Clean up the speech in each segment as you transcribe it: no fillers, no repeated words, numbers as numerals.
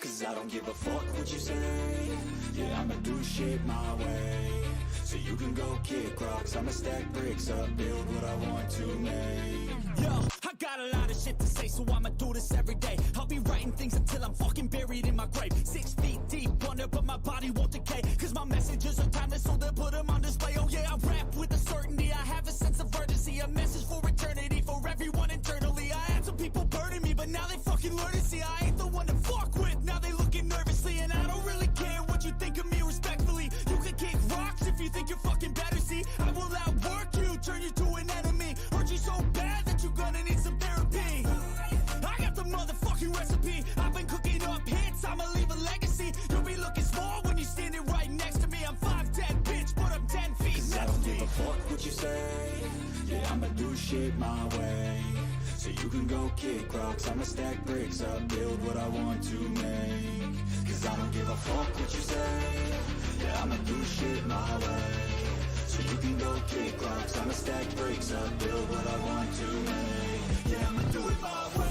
Cause I don't give a fuck what you say. Yeah, I'ma do shit my way. So you can go kick rocks, I'ma stack bricks up, build what I want to make. Yo, I got a lot of shit to say, so I'ma do this every day. I'll be writing things until I'm fucking buried in my grave. 6 feet deep under, but my body won't decay. Cause my messages are timeless, so they'll put them on display. Oh yeah, I rap with a certainty, I have a sense of urgency. A message for eternity, for everyone internally. I had some people burning me, but now they fucking learn to see I ain't the one to fuck with. Now they looking nervously, and I don't really care what you think of me respectfully. You can kick rocks if you think you're fucking better, see. I will outwork you, turn you to an enemy. Hurt you so bad that you're gonna need some therapy. I got the motherfucking recipe. I've been cooking up hits, I'ma leave a legacy. You'll be looking small when you're standing right next to me. I'm 5'10", bitch, but I'm 10 feet. Cause I don't give a fuck what you say. Yeah, I'ma do shit my way. So you can go kick rocks, I'ma stack bricks up, build what I want to make. Cause I don't give a fuck what you say. Yeah, I'ma do shit my way. So you can go kick rocks, I'ma stack bricks up, build what I want to make. Yeah, I'ma do it my way.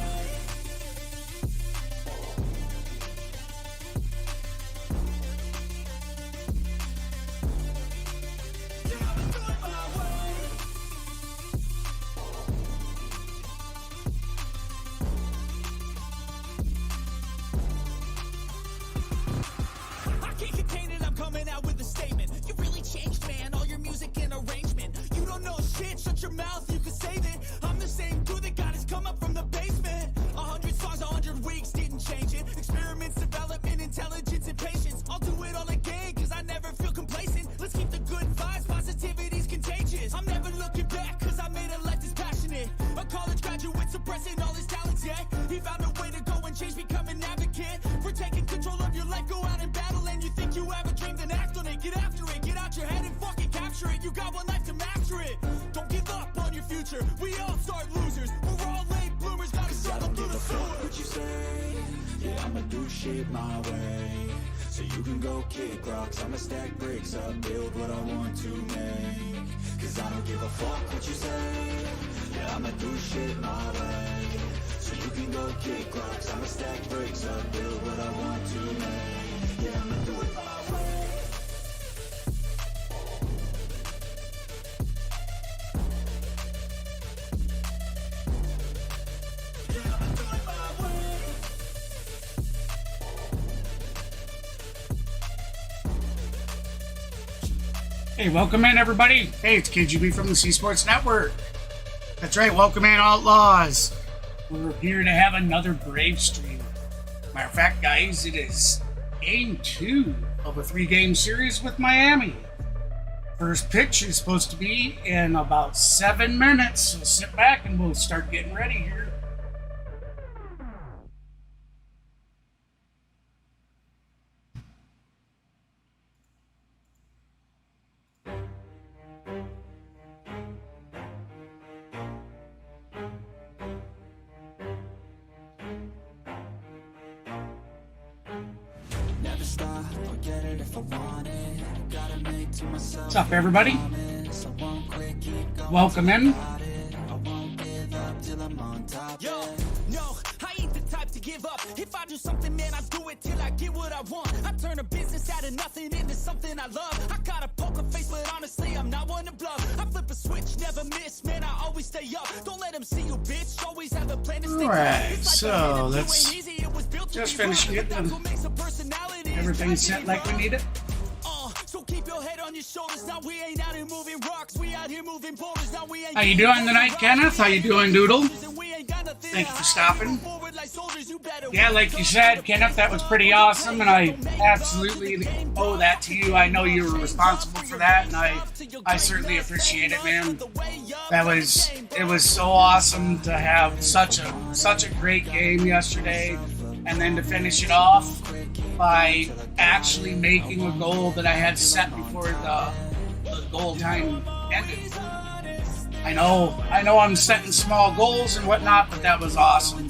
Shut your mouth, you can save it. I'm the same dude that got his come up from the basement. 100 songs, 100 weeks, didn't change it. Experiments, development, intelligence, and patience. I'll do it all again, cause I never feel complacent. Let's keep the good vibes, positivity's contagious. I'm never looking back, cause I made a life that's passionate. A college graduate suppressing all his talents, yeah. He found a way to go and change, become an advocate. For taking control of your life, go out and battle. And you think you have a dream, then act on it. Get after it, get out your head and fucking capture it. You got one life to master it. Don't give up on your future. We all start losers. We're all late bloomers. Gotta struggle through the sewer. What you say? Yeah, I'ma do shit my way. So you can go kick rocks, I'ma stack bricks up, build what I want to make. Cause I don't give a fuck what you say. Yeah, I'ma do shit my way. So you can go kick rocks, I'ma stack bricks up, build what I want to make. Yeah, I'ma do it my way. Hey, welcome in, everybody. Hey, it's KGB from the C Sports Network. That's right, welcome in, Outlaws. We're here to have another Brave stream. Matter of fact, guys, it is Game 2 of a 3-game series with Miami. First pitch is supposed to be in about 7 minutes, so sit back and we'll start getting ready here. What's up, everybody? Welcome in. Yo, no, I ain't the type to give up. If I do something, man, I do it till I get what I want. I turn a business out of nothing into something I love. I got a poker face, but honestly, I'm not one to bluff. I flip a switch, never miss, man, I always stay up. Don't let them see you, bitch. Always have a plan to stay. Alright, so let's just finish it. Everything's set like we need it. So keep your head on your shoulders. Now we ain't out here moving rocks. We out here moving boulders. Now we ain't. How you doing tonight, Kenneth? How you doing, Doodle? Thank you for stopping. Yeah, like you said, Kenneth, that was pretty awesome, and I absolutely owe that to you. I know you were responsible for that, and I certainly appreciate it, man. It was so awesome to have such a great game yesterday, and then to finish it off by actually making a goal that I had set before the goal time ended. I know I'm setting small goals and whatnot, but that was awesome.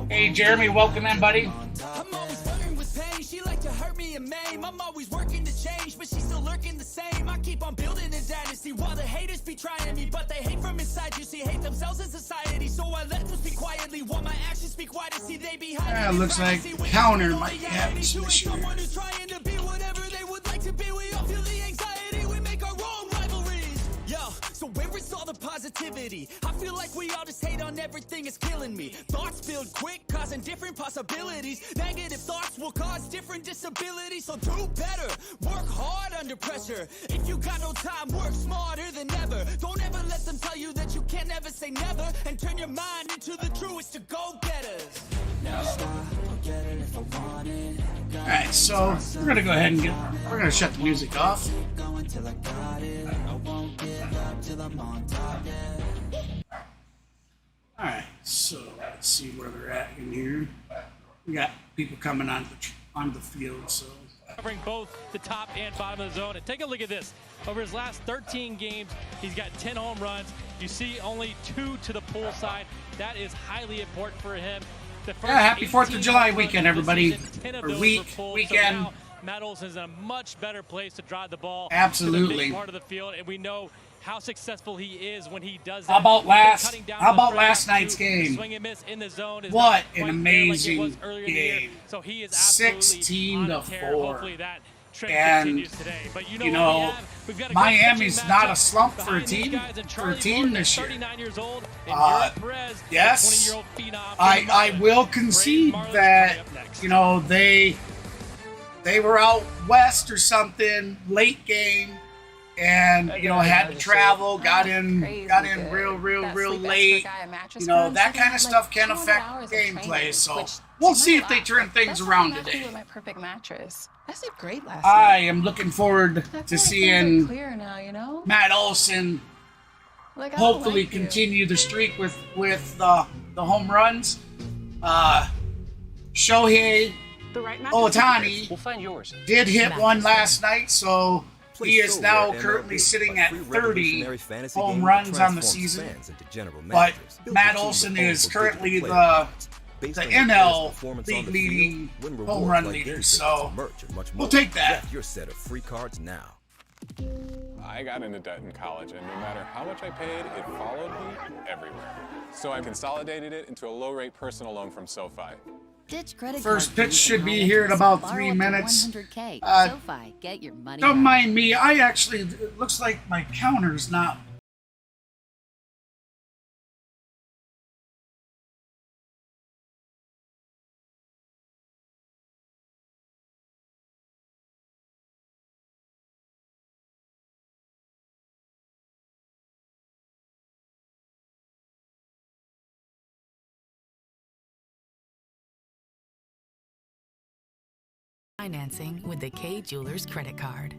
Hey, Jeremy, welcome in, buddy. I'm always flirting with pain. She like to hurt me and maim. I'm always working to change, but she still still lurking the same. I keep on building a dynasty while the haters be trying me, but they hate from inside. You see, hate themselves in society, so I let them speak quietly while my actions speak wider. See, they behind. Looks like counter might have this issue. Someone who's trying to be whatever they would like to be. We all feel the anxiety. We make our own rivalries. Yo, so where is all the positivity? I feel like we all just hate on everything. It's killing me. Thoughts build quick, causing different possibilities. Negative thoughts will cause different disabilities. So do better. Work hard under pressure. If you got no time, work smarter than ever. Don't ever let them tell you that you can't never say never. And turn your mind into the truest to go-getters. Alright, so we're gonna go ahead and we're gonna shut the music off. Alright, so let's see where they're at in here. We got people coming on the field, so covering both the top and bottom of the zone. And take a look at this. Over his last 13 games, he's got 10 home runs. You see only 2 to the pull side. That is highly important for him. Yeah, happy 4th of July weekend, everybody. Or weekend. So now, Matt Olson's in a much better place to drive the ball. Absolutely. To the big part of the field, and we know how successful he is when he does that. How about last night's game? Swing and miss in the zone is what an amazing game. So he is 16-4. And you know, Miami's not a slump for a team this year. Yes, I will concede that, you know, they were out west or something late game, and you know, had to travel, got in real late. You know, that kind of stuff can affect gameplay. So we'll see if they turn things around today. My perfect mattress. I slept great last I night. am looking forward to seeing Clear now, you know? Matt Olson hopefully continue the streak with the home runs. Shohei Ohtani did hit one last night, so he is now currently sitting at 30 home runs on the season. But Matt Olson is currently the NL league leading home run leader, so we'll take that. Your set of free cards now. I got into debt in college, and no matter how much I paid, it followed me everywhere. So I consolidated it into a low-rate personal loan from SoFi. First pitch should be here in about 3 minutes. SoFi, get your money Don't back. mind me. It looks like my counter's not. Financing with the K Jewelers credit card.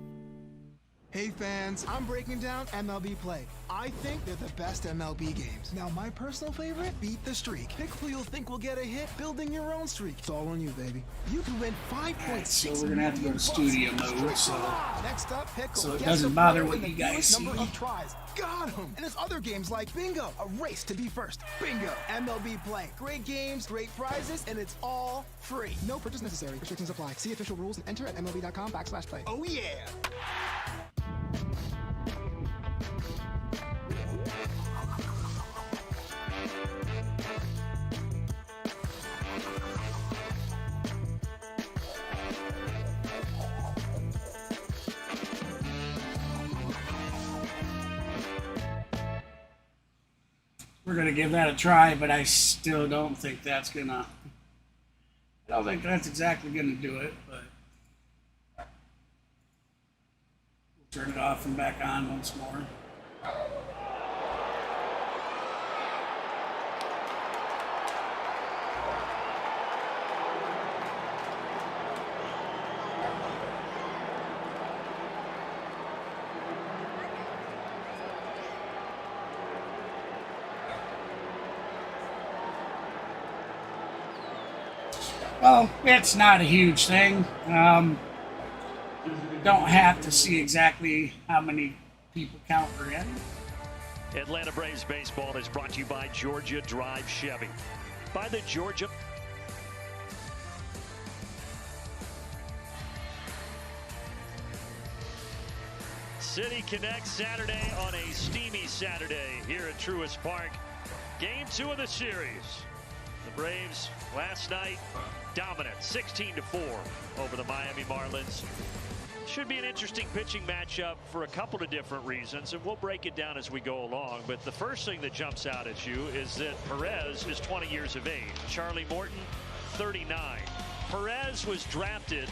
Hey fans, I'm breaking down MLB Play. I think they're the best MLB games. Now my personal favorite, Beat the Streak. Pick who you'll think will get a hit, building your own streak. It's all on you, baby. You can win 5.6 So we're gonna have to go to studio mode, so next up, Pickle. it doesn't bother what you guys see. Number he tries. Got him! And there's other games like Bingo, a race to be first. Bingo, MLB Play. Great games, great prizes, and it's all free. No purchase necessary. Restrictions apply. See official rules and enter at MLB.com/play. Oh yeah! We're gonna give that a try, but I still don't think that's gonna. I don't think that's exactly gonna do it, but we'll turn it off and back on once more. Well, it's not a huge thing. Don't have to see exactly how many people count are in. Atlanta Braves baseball is brought to you by Georgia Drive Chevy. By the Georgia. City connects Saturday on a steamy Saturday here at Truist Park. Game 2 of the series. The Braves last night dominant 16-4 over the Miami Marlins. Should be an interesting pitching matchup for a couple of different reasons, and we'll break it down as we go along. But the first thing that jumps out at you is that Perez is 20 years of age. Charlie Morton, 39. Perez was drafted,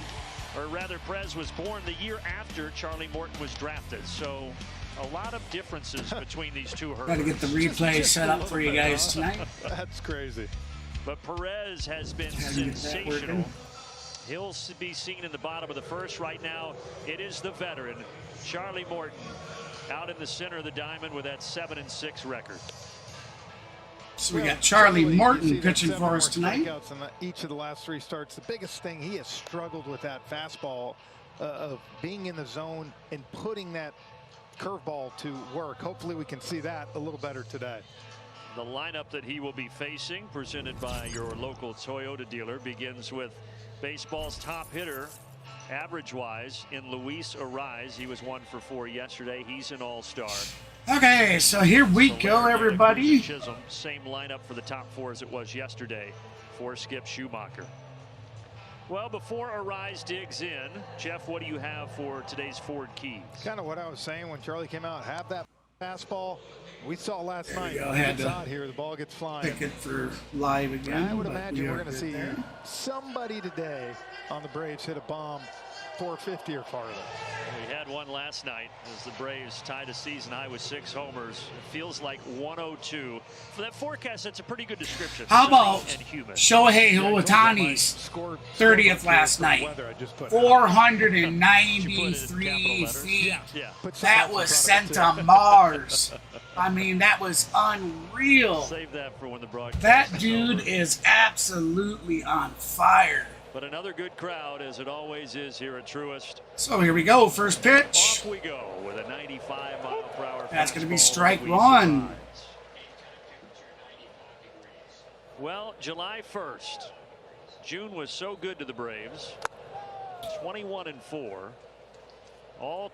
or rather Perez was born the year after Charlie Morton was drafted. So a lot of differences between these two hurdles. Got to get the replay set up for you guys tonight. That's crazy. But Perez has been sensational. He'll be seen in the bottom of the first. Right now, it is the veteran, Charlie Morton, out in the center of the diamond with that 7-6 record. So we got Charlie Morton pitching for us tonight. In each of the last 3 starts. The biggest thing, he has struggled with that fastball, of being in the zone and putting that curveball to work. Hopefully we can see that a little better today. The lineup that he will be facing, presented by your local Toyota dealer, begins with baseball's top hitter, average-wise, in Luis Ariz. He was 1 for 4 yesterday. He's an all-star. Okay, so here we go, everybody. Chisholm, same lineup for the top 4 as it was yesterday for Skip Schumacher. Well, before Ariz digs in, Jeff, what do you have for today's Ford Keys? Kind of what I was saying when Charlie came out. Have that fastball we saw last night. It's out here, the ball gets flying. Pick it for live again. I would imagine we're going to see somebody today on the Braves hit a bomb 450 or farther. We had one last night as the Braves tied a season high with 6 homers. It feels like 102. For that forecast, that's a pretty good description. How about Shohei Ohtani's 30th last night? 493 feet. That was sent to Mars. I mean, that was unreal. Save that for when the broadcast. That dude is absolutely on fire. But another good crowd, as it always is here at Truist. So here we go. First pitch. Off we go with a 95-mile-per-hour. That's going to be strike 1. Well, July 1st. June was so good to the Braves. 21-4. All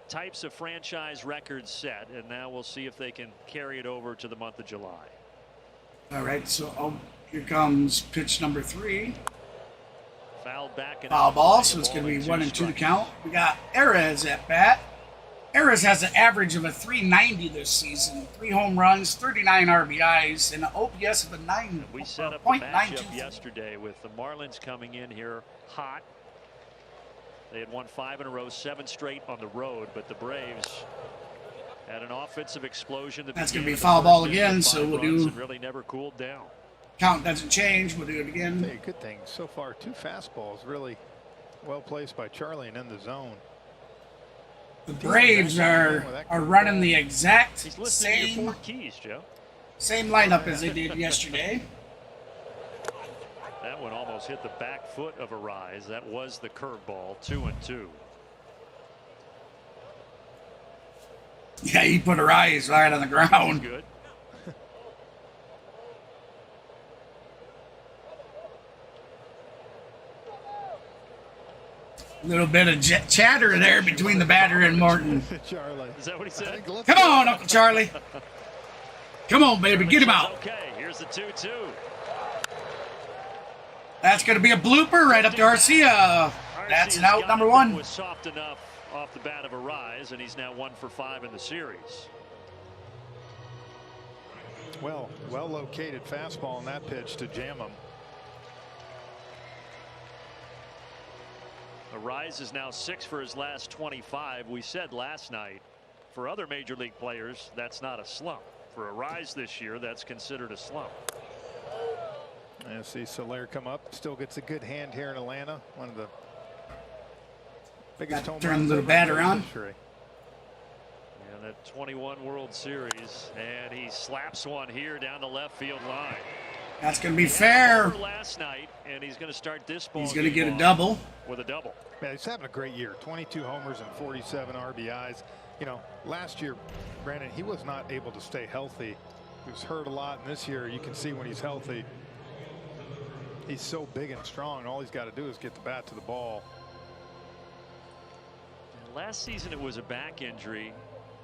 types of franchise records set, and now we'll see if they can carry it over to the month of July. All right, so here comes pitch number 3. Fouled back and foul ball, so it's going to be 1-2 to count. We got Perez at bat. Perez has an average of a 390 this season, 3 home runs, 39 RBIs, and an OPS of a 9. We set up a matchup yesterday with the Marlins coming in here hot. They had won 5 in a row, 7 straight on the road, but the Braves had an offensive explosion. That's going to be foul ball again, so we'll do. Really never cooled down. Count doesn't change. We'll do it again. Hey, good thing so far. 2 fastballs, really well placed by Charlie and in the zone. The Braves are running the exact same lineup as they did yesterday. That one almost hit the back foot of Ariz. That was the curveball. 2-2. Yeah, he put Ariz right on the ground. Good. A little bit of chatter there between the batter and Morton. Charlie. Is that what he said? Come on, Uncle Charlie. Come on, baby. Get him out. Okay, here's the 2-2. That's going to be a blooper right up to Garcia. That's an out, number 1. Was soft enough off the bat of Ariz, and he's now 1 for 5 in the series. Well located fastball on that pitch to jam him. Ariz is now 6 for his last 25. We said last night, for other major league players, that's not a slump. For Ariz this year, that's considered a slump. And see Soler come up, still gets a good hand here in Atlanta. One of the biggest home runs. Turn the bat around. And that 21 World Series, and he slaps one here down the left field line. That's going to be fair. Last night, and he's going to start this ball. He's going to get a double. With a double. Yeah, he's having a great year. 22 homers and 47 RBIs. You know, last year, Brandon, he was not able to stay healthy. He was hurt a lot, and this year you can see when he's healthy, he's so big and strong. All he's got to do is get the bat to the ball. Last season it was a back injury,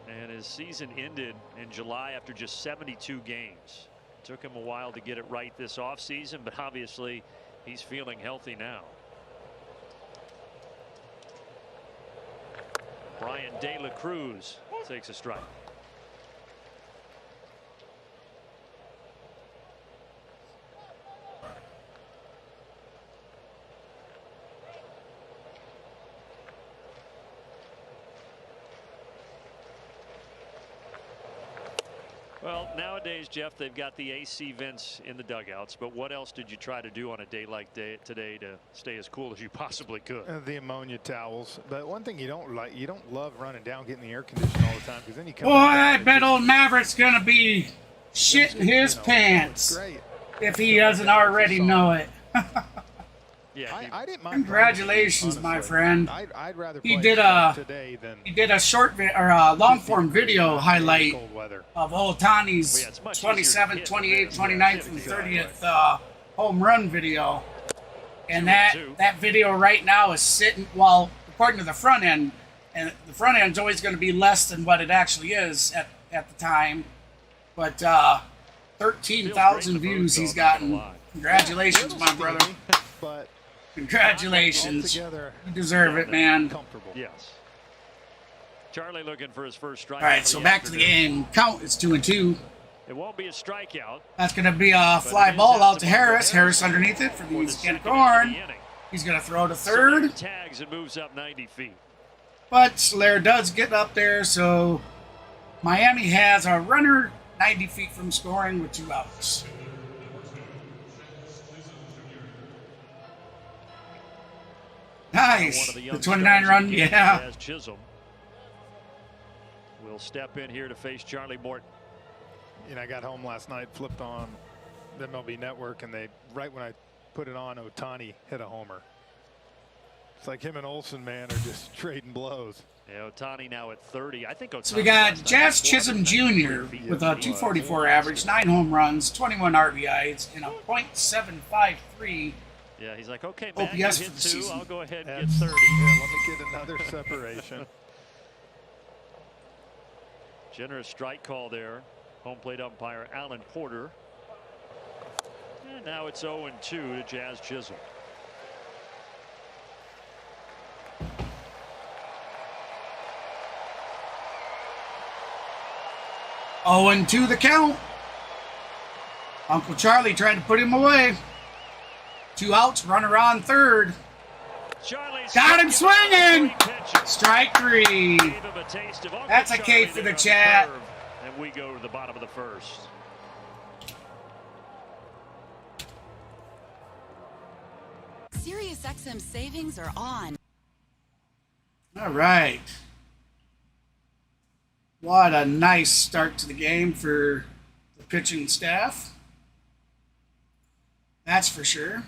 and his season ended in July after just 72 games. Took him a while to get it right this offseason, but obviously he's feeling healthy now. Brian De La Cruz takes a strike. Well, nowadays, Jeff, they've got the AC vents in the dugouts, but what else did you try to do on a day like today to stay as cool as you possibly could? The ammonia towels. But one thing you don't love running down, getting the air conditioning all the time, because then you come. Boy, I bet old Maverick's gonna be shitting his pants if he doesn't already know it. Yeah, I didn't mind. Congratulations, my friend. I'd rather He play did a today than short or a long form video highlight of Ohtani's 27th, 28th, 29th, and 30th home run video, and that video right now is sitting, well, according to the front end, and the front end's always going to be less than what it actually is at the time, but 13,000 views he's gotten. Congratulations, my brother. But congratulations. You deserve it, man. Yes. Charlie looking for his first strikeout. All right, so back to the game. Count is 2-2. It won't be a strikeout. That's going to be a fly ball out to Harris. Harris underneath it for the Ken Corn. He's going to throw to third. Tags and moves up 90 feet. But Solaire does get up there, so Miami has a runner 90 feet from scoring with 2 outs. Nice. The 29-run, yeah. Will step in here to face Charlie Morton. You know, I got home last night, flipped on the MLB Network, and right when I put it on, Ohtani hit a homer. It's like him and Olsen, man, are just trading blows. Yeah, Ohtani now at 30. I think Ohtani. So we got Jazz Chisholm Jr. with a 244 average, 9 home runs, 21 RBIs, and a .753. Yeah, he's like, okay, man, you OPS hit for the 2, season. I'll go ahead and get 30. Yeah, let me get another separation. Generous strike call there. Home plate umpire Alan Porter. And now it's 0-2 to Jazz Chisholm. Oh, and 2 the count. Uncle Charlie tried to put him away. 2 outs, runner on third. Got him swinging. Strike 3. That's a K for the chat. And we go to the bottom of the first. SiriusXM savings are on. All right. What a nice start to the game for the pitching staff. That's for sure.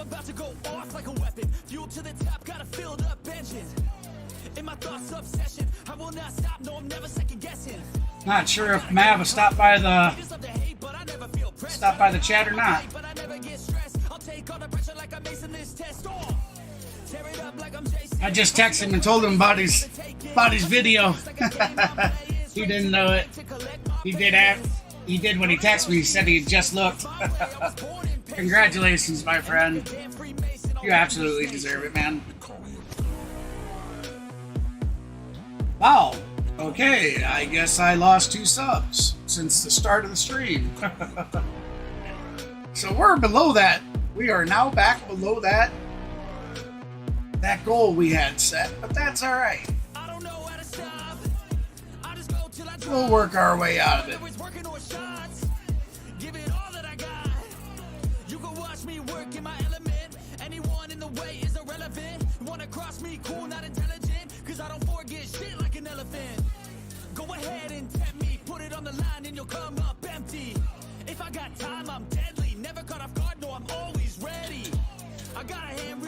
About to go off like a weapon, fuel to the top, got a filled up engine. In my thoughts, obsession, I will not stop, no, I'm never second guessing. Not sure if Mav has stopped by the chat or not. I just texted him and told him about his video. He didn't know it. He did when he texted me. He said he had just looked. Congratulations, my friend. You absolutely deserve it, man. Wow. Okay, I guess I lost 2 subs since the start of the stream. So we're below that. We are now back below that goal we had set, but that's all right. We'll work our way out of it. Cross me, cool, not intelligent, cause I don't forget shit like an elephant. Go ahead and tempt me, put it on the line and you'll come up empty.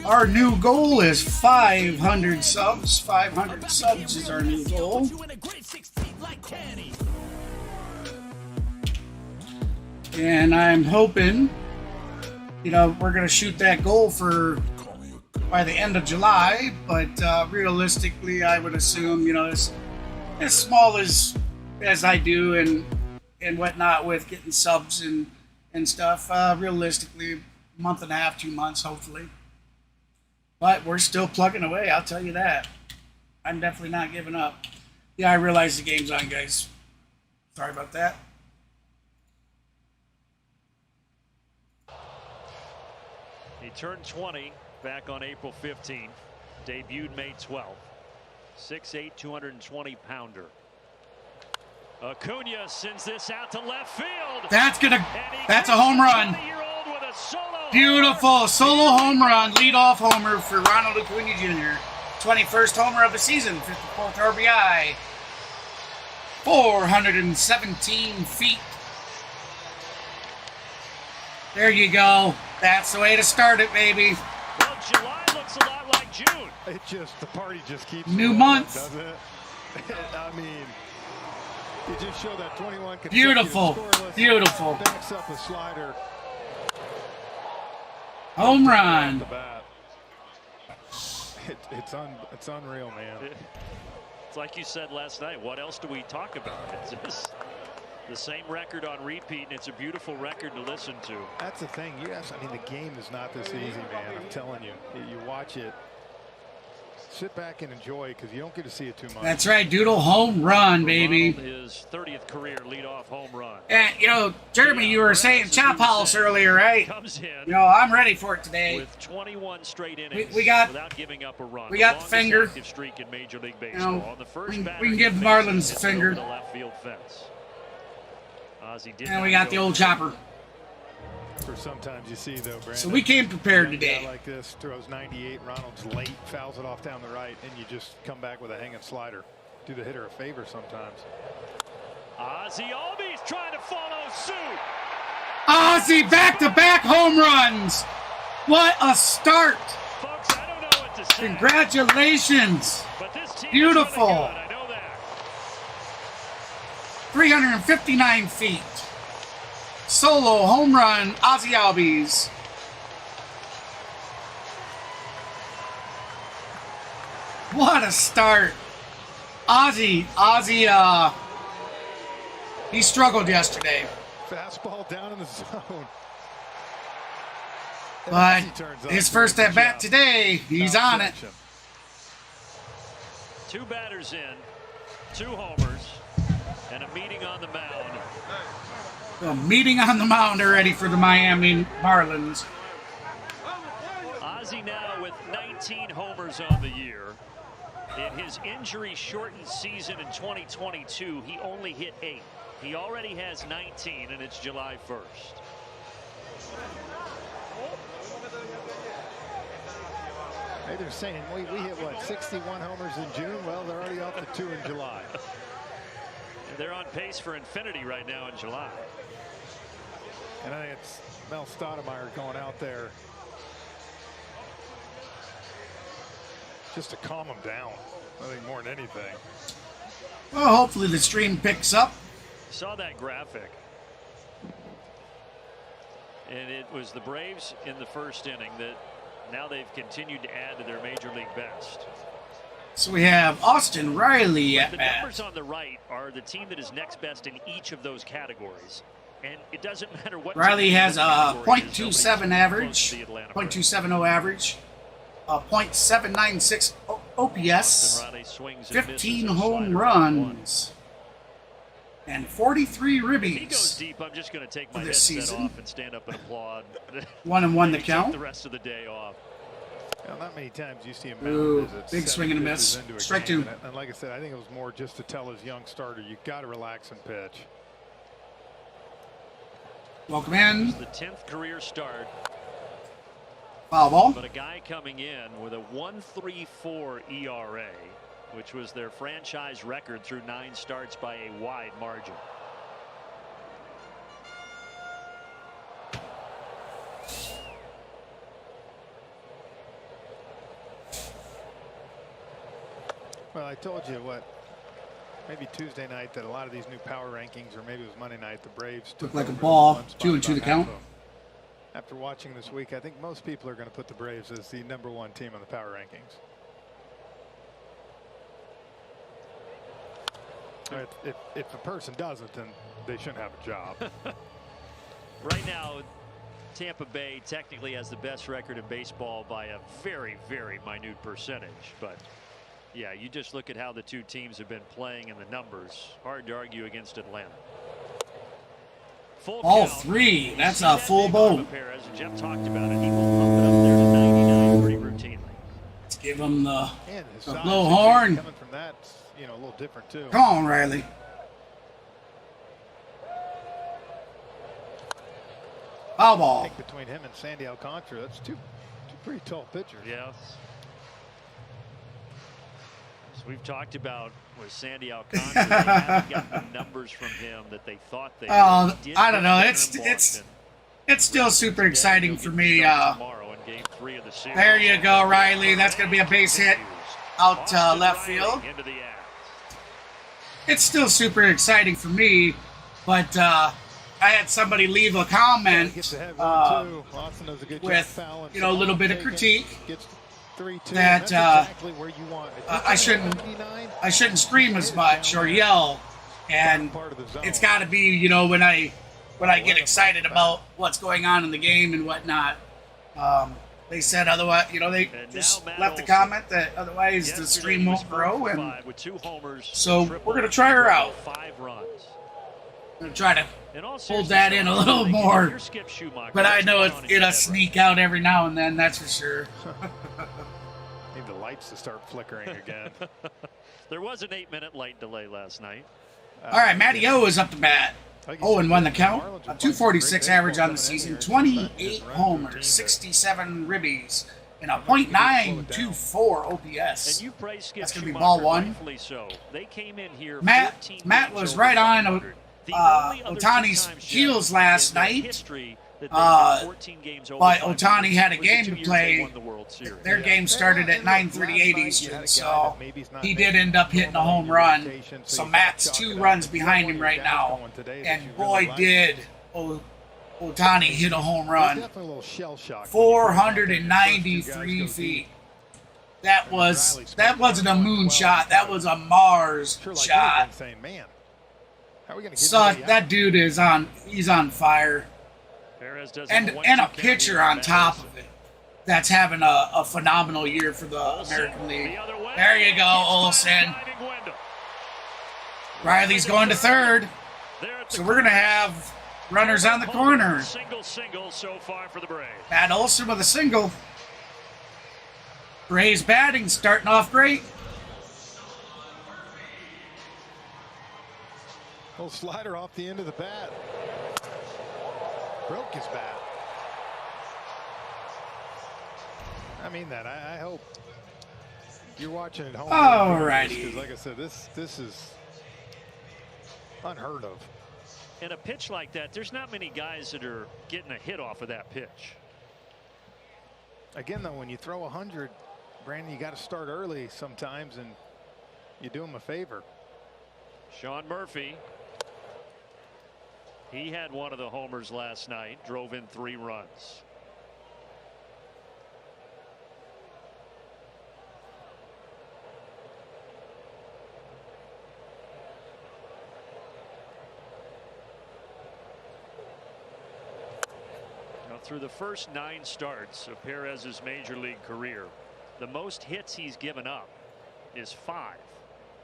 Our new goal is 500 subs. 500 subs is our new goal. And I'm hoping, you know, we're going to shoot that goal for by the end of July. But realistically, I would assume, you know, as small as I do and whatnot with getting subs and stuff, realistically, a month and a half, 2 months, hopefully. But we're still plugging away, I'll tell you that. I'm definitely not giving up. Yeah, I realize the game's on, guys. Sorry about that. He turned 20 back on April 15th. Debuted May 12th. 6'8", 220-pounder. Acuna sends this out to left field. That's a home run. Beautiful solo home run, leadoff homer for Ronald Acuna Jr. 21st homer of the season, 54th RBI. 417 feet. There you go. That's the way to start it, baby. Well, July looks a lot like June. The party just keeps new month, doesn't it? I mean, you just show that 21 beautiful, beautiful. Backs up a slider. Home run. It's unreal, man. It's like you said last night. What else do we talk about? It's just the same record on repeat, and it's a beautiful record to listen to. That's the thing. Yes, I mean, the game is not this easy, man. I'm telling you. You watch it. Sit back and enjoy because you don't get to see it too much. That's right, Doodle, home run, baby. His 30th career leadoff home run. And you know, Jeremy, you were saying Chop House earlier, right? You know, I'm ready for it today. With 21 straight innings we got without giving up a run. We got the finger. Streak in Major League Baseball. You know, on the first we can give Marlins the finger. The left field fence. And we got the old chopper. For sometimes you see though, Brandon. So we came prepared today. Like this, throws 98, Ronald's late, fouls it off down the right, and you just come back with a hanging slider. Do the hitter a favor sometimes. Ozzie Albies trying to follow suit. Ozzie back-to-back home runs. What a start. Folks, I don't know what to say. Congratulations. But this team beautiful. Is really good. I know that. 359 feet. Solo home run, Ozzie Albies. What a start. Ozzie, he struggled yesterday. Fastball down in the zone. But his first at bat today, he's on it. 2 batters in, 2 homers, and a meeting on the mound. A meeting on the mound already for the Miami Marlins. Ozzie now with 19 homers on the year. In his injury-shortened season in 2022, he only hit 8. He already has 19, and it's July 1st. Hey, they're saying we hit, what, 61 homers in June? Well, they're already off to 2 in July. They're on pace for infinity right now in July. And I think it's Mel Stoudemire going out there just to calm him down. I think more than anything. Well, hopefully the stream picks up. Saw that graphic. And it was the Braves in the first inning that now they've continued to add to their Major League best. So we have Austin Riley at bat. The numbers on the right are the team that is next best in each of those categories. And it doesn't matter what. Riley has a .27 average, .270 average, a .796 OPS, 15 home runs, and 43 ribbies deep, I'm just going to take my this season. Off and stand up and applaud. 1-1 the count. The rest of the day off. Well, not many times you see him. Ooh, big swing and a miss. Strike 2. And like I said, I think it was more just to tell his young starter, you got to relax and pitch. Welcome in. The 10th career start. Foul ball. But a guy coming in with a 1.34 ERA, which was their franchise record through 9 starts by a wide margin. Well, I told you maybe Tuesday night that a lot of these new power rankings, or maybe it was Monday night, the Braves looked like a ball. 2-2 the count. After watching this week, I think most people are going to put the Braves as the #1 team on the power rankings. If a person doesn't, then they shouldn't have a job. Right now, Tampa Bay technically has the best record in baseball by a very, very minute percentage. But yeah, you just look at how the two teams have been playing and the numbers. Hard to argue against Atlanta. Full all count. three. That's a full boat. Perez, Jeff talked about it. He will pump it up there to 99 pretty routinely. Let's give him the size, blow horn. Coming from that, a little different too. Come on, Riley. Foul ball. I think between him and Sandy Alcantara, that's two pretty tall pitchers. Yes. So we've talked about with Sandy Alcantara, they haven't gotten the numbers from him that they thought they did. I don't know. It's still super exciting for me. There you go, Riley. That's going to be a base hit out left field. It's still super exciting for me, but I had somebody leave a comment with, a little bit of critique that I shouldn't scream as much or yell, and it's got to be, when I get excited about what's going on in the game and whatnot. They said otherwise, they just left the comment that otherwise the stream won't grow, and so we're going to try her out. I'm going to try to hold that in a little more, but I know it'll sneak out every now and then, that's for sure. Need the lights to start flickering again. There was an 8-minute light delay last night. All right, Matty O is up to bat. 0-1 the count. A 246 average on the season. 28 homers, 67 ribbies, and a .924 OPS. That's going to be ball one. Matt was right on Ohtani's heels last night. But Ohtani had a game to play. Their game started at 9:38 Eastern, so he did end up hitting a home run. So Matt's 2 runs behind him right now, and boy did Ohtani hit a home run. 493 feet. That wasn't a moon shot. That was a Mars shot. So that dude is he's on fire. And a pitcher on top of it that's having a phenomenal year for the American League. There you go, Olsen. Riley's going to third. So we're going to have runners on the corner. Single so far for the Braves. Matt Olsen with a single. Braves batting starting off great. Little slider off the end of the bat. Broke his bat. I mean that. I hope you're watching at home. Alrighty. Because like I said, this is unheard of. In a pitch like that, there's not many guys that are getting a hit off of that pitch. Again, though, when you throw 100, Brandon, you got to start early sometimes, and you do him a favor. Sean Murphy. He had one of the homers last night, drove in 3 runs. Now, through the first 9 starts of Perez's major league career, the most hits he's given up is 5.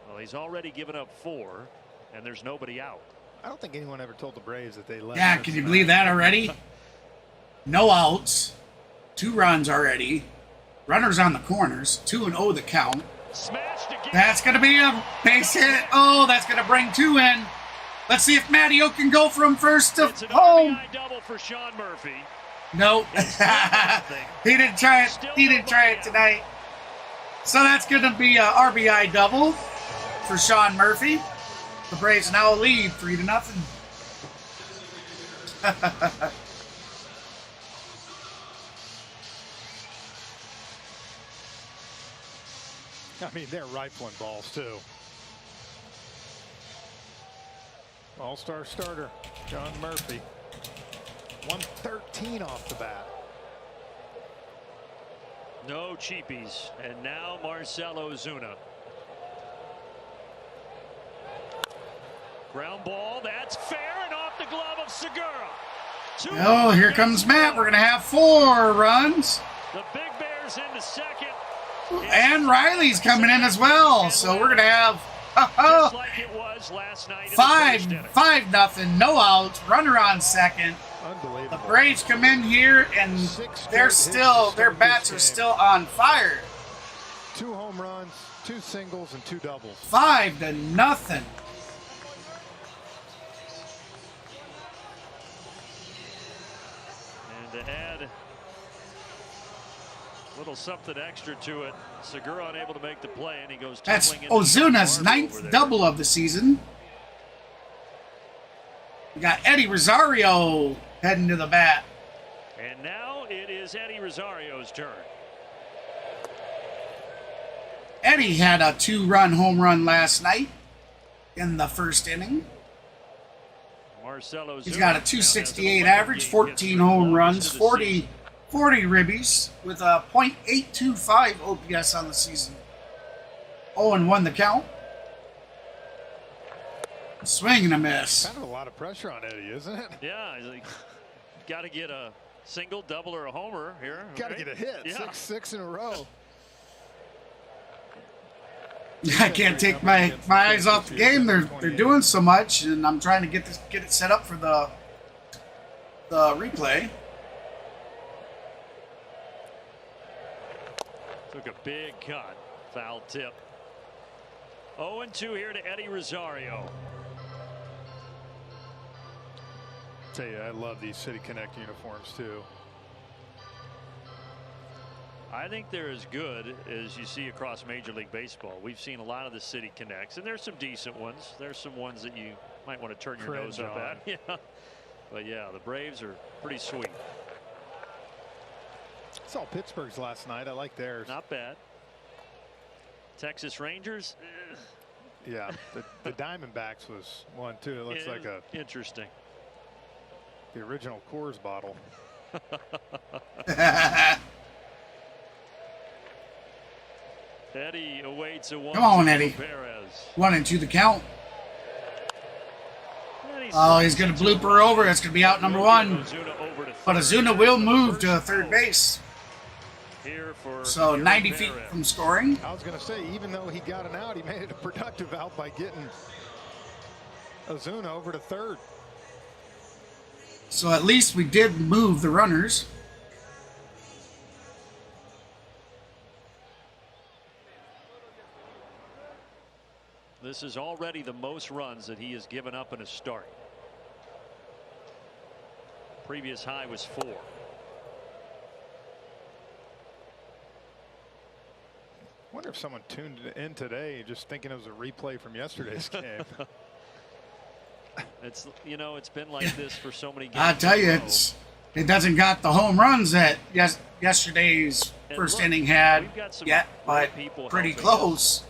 Well, he's already given up 4, and there's nobody out. I don't think anyone ever told the Braves that they left. Yeah, can you believe that already? No outs, 2 runs already. Runners on the corners, 2-0 the count. That's going to be a base hit. Oh, that's going to bring 2 in. Let's see if Matty O can go from first to home. Double for Sean Murphy. Nope. He didn't try it. He didn't try it tonight. So that's going to be a RBI double for Sean Murphy. The Braves now lead 3-0. I mean, they're rifling balls, too. All-star starter, John Murphy. 113 off the bat. No cheapies. And now Marcell Ozuna. Ground ball, that's fair, and off the glove of Segura. Oh, here comes Matt. We're going to have 4 runs. The Big Bears into second. And Riley's coming in as well. So we're going to have just like it was last night. 5-0, no outs, runner on second. Unbelievable. The Braves come in here and their bats are still on fire. 2 home runs, 2 singles, and 2 doubles. 5-0. And to add a little something extra to it, Segura unable to make the play, and he goes tumbling. That's Ozuna's 9th double of the season. We got Eddie Rosario heading to the bat. And now it is Eddie Rosario's turn. Eddie had a 2-run home run last night in the first inning. He's got a 268 average, 14 home runs, 40 ribbies with a .825 OPS on the season. 0-1 the count. Swing and a miss. Kind of a lot of pressure on Eddie, isn't it? Yeah, he's like, got to get a single, double, or a homer here. Got to get a hit. Yeah. Six in a row. I can't take my eyes off the game. They're doing so much, and I'm trying to get it set up for the replay. Took a big cut, foul tip. 0-2 here to Eddie Rosario. Tell you, I love these City Connect uniforms too. I think they're as good as you see across Major League Baseball. We've seen a lot of the City Connects, and there's some decent ones. There's some ones that you might want to turn your nose up at. Yeah. But yeah, the Braves are pretty sweet. Saw Pittsburgh's last night. I like theirs. Not bad. Texas Rangers. Yeah, the Diamondbacks was one too. It looks like interesting. The original Coors bottle. Eddie awaits a 1. Come on, Eddie. Perez. 1-2 the count. Oh, he's going to blooper over. It's going to be out number 1. But Ozuna will move to third base. So 90 feet from scoring. I was going to say, even though he got an out, he made it a productive out by getting Ozuna over to third. So at least we did move the runners. This is already the most runs that he has given up in a start. Previous high was 4. Wonder if someone tuned in today just thinking it was a replay from yesterday's game. It's it's been like this for so many games. I tell you, it doesn't got the home runs that yesterday's first inning had yet, but pretty close.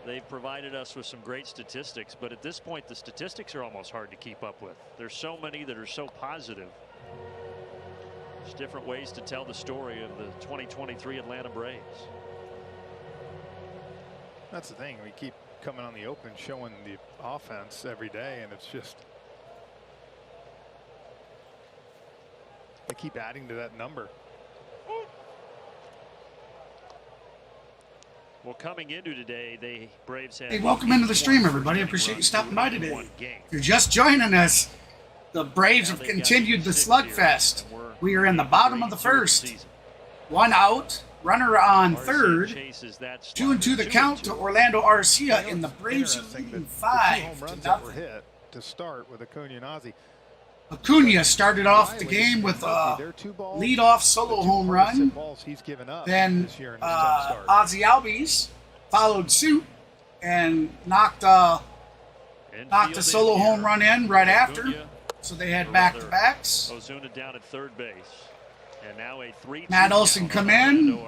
They've provided us with some great statistics, but at this point the statistics are almost hard to keep up with. There's so many that are so positive. There's different ways to tell the story of the 2023 Atlanta Braves. That's the thing. We keep coming on the open showing the offense every day, and it's just they keep adding to that number. Well, coming into today, the Braves had. Hey, welcome into the stream, everybody. I appreciate you stopping by today. If you're just joining us, the Braves have continued the slugfest. We are in the bottom of the first. 1 out, runner on third. 2-2 the count to Orlando Arcia, and the Braves are leading 5-0. To start with Acuna and Ozzy. Acuna started off the game with a leadoff solo home run. Then Ozzy Albies followed suit and knocked a solo home run in right after. So they had back-to-backs. Ozuna down at third base. And now a 3-2 Matt Olson come in.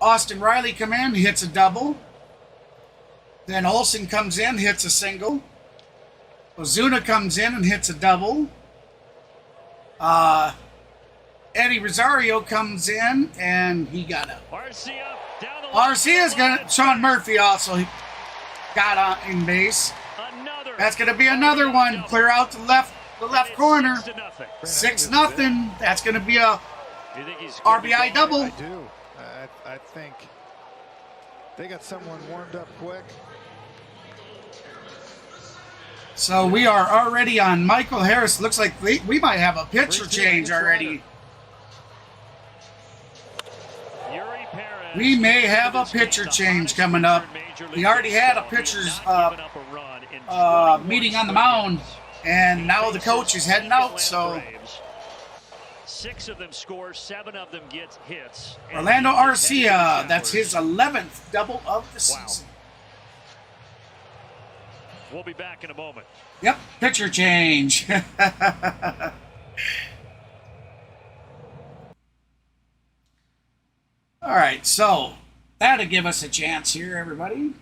Austin Riley come in, hits a double. Then Olsen comes in, hits a single. Ozuna comes in and hits a double. Eddie Rosario comes in and he got a. Arcia's gonna. Sean Murphy also got on in base. That's gonna be another one. Clear out the left corner. 6-0. That's gonna be a RBI double. I do. I think they got someone warmed up quick. So we are already on Michael Harris. Looks like we might have a pitcher change already. Eury Perez. We may have a pitcher change coming up. We already had a pitcher's meeting on the mound, and now the coach is heading out. So 6 of them score, 7 of them get hits. Orlando Arcia, that's his 11th double of the season. We'll be back in a moment. Yep, pitcher change. All right, so that'll give us a chance here, everybody.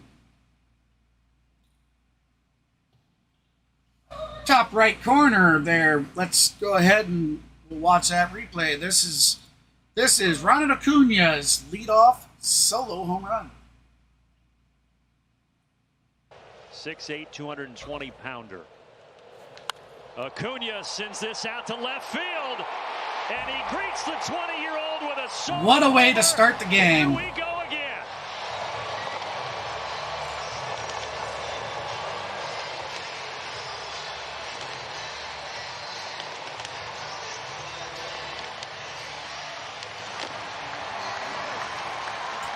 Top right corner there. Let's go ahead and we'll watch that replay. This is Ronald Acuña's leadoff solo home run. 6'8", 220-pounder. Acuña sends this out to left field, and he greets the 20-year-old with a solo. What a way to start the game. Here we go again.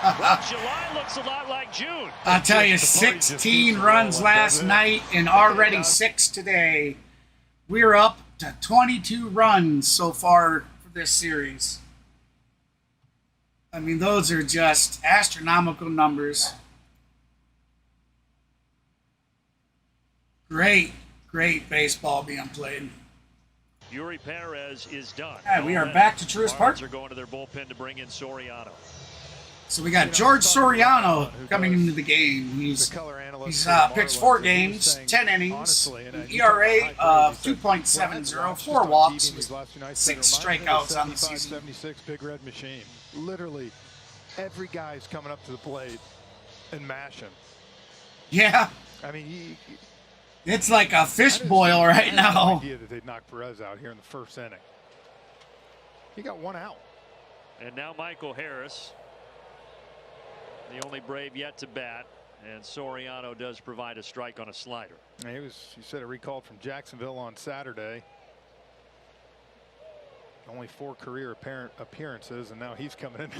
Well, July looks a lot like June. I'll tell you, 16 runs last night and already 6 today. We're up to 22 runs so far for this series. I mean, those are just astronomical numbers. Great baseball being played. Eury Perez is done. Yeah, we are back to Truist Park. Marlins are going to their bullpen to bring in Soriano. So we got George Soriano coming into the game. He's pitched 4 games, 10 innings, an ERA of 2.70, 4 walks, 6 strikeouts on the season. 76 Big Red Machine. Literally, every guy's coming up to the plate and mashing. Yeah. I mean, it's like a fish boil right now. I had no idea that they'd knock Perez out here in the first inning. He got 1 out. And now Michael Harris, the only Brave yet to bat, and Soriano does provide a strike on a slider. He said, recalled from Jacksonville on Saturday. Only 4 career appearances, and now he's coming in.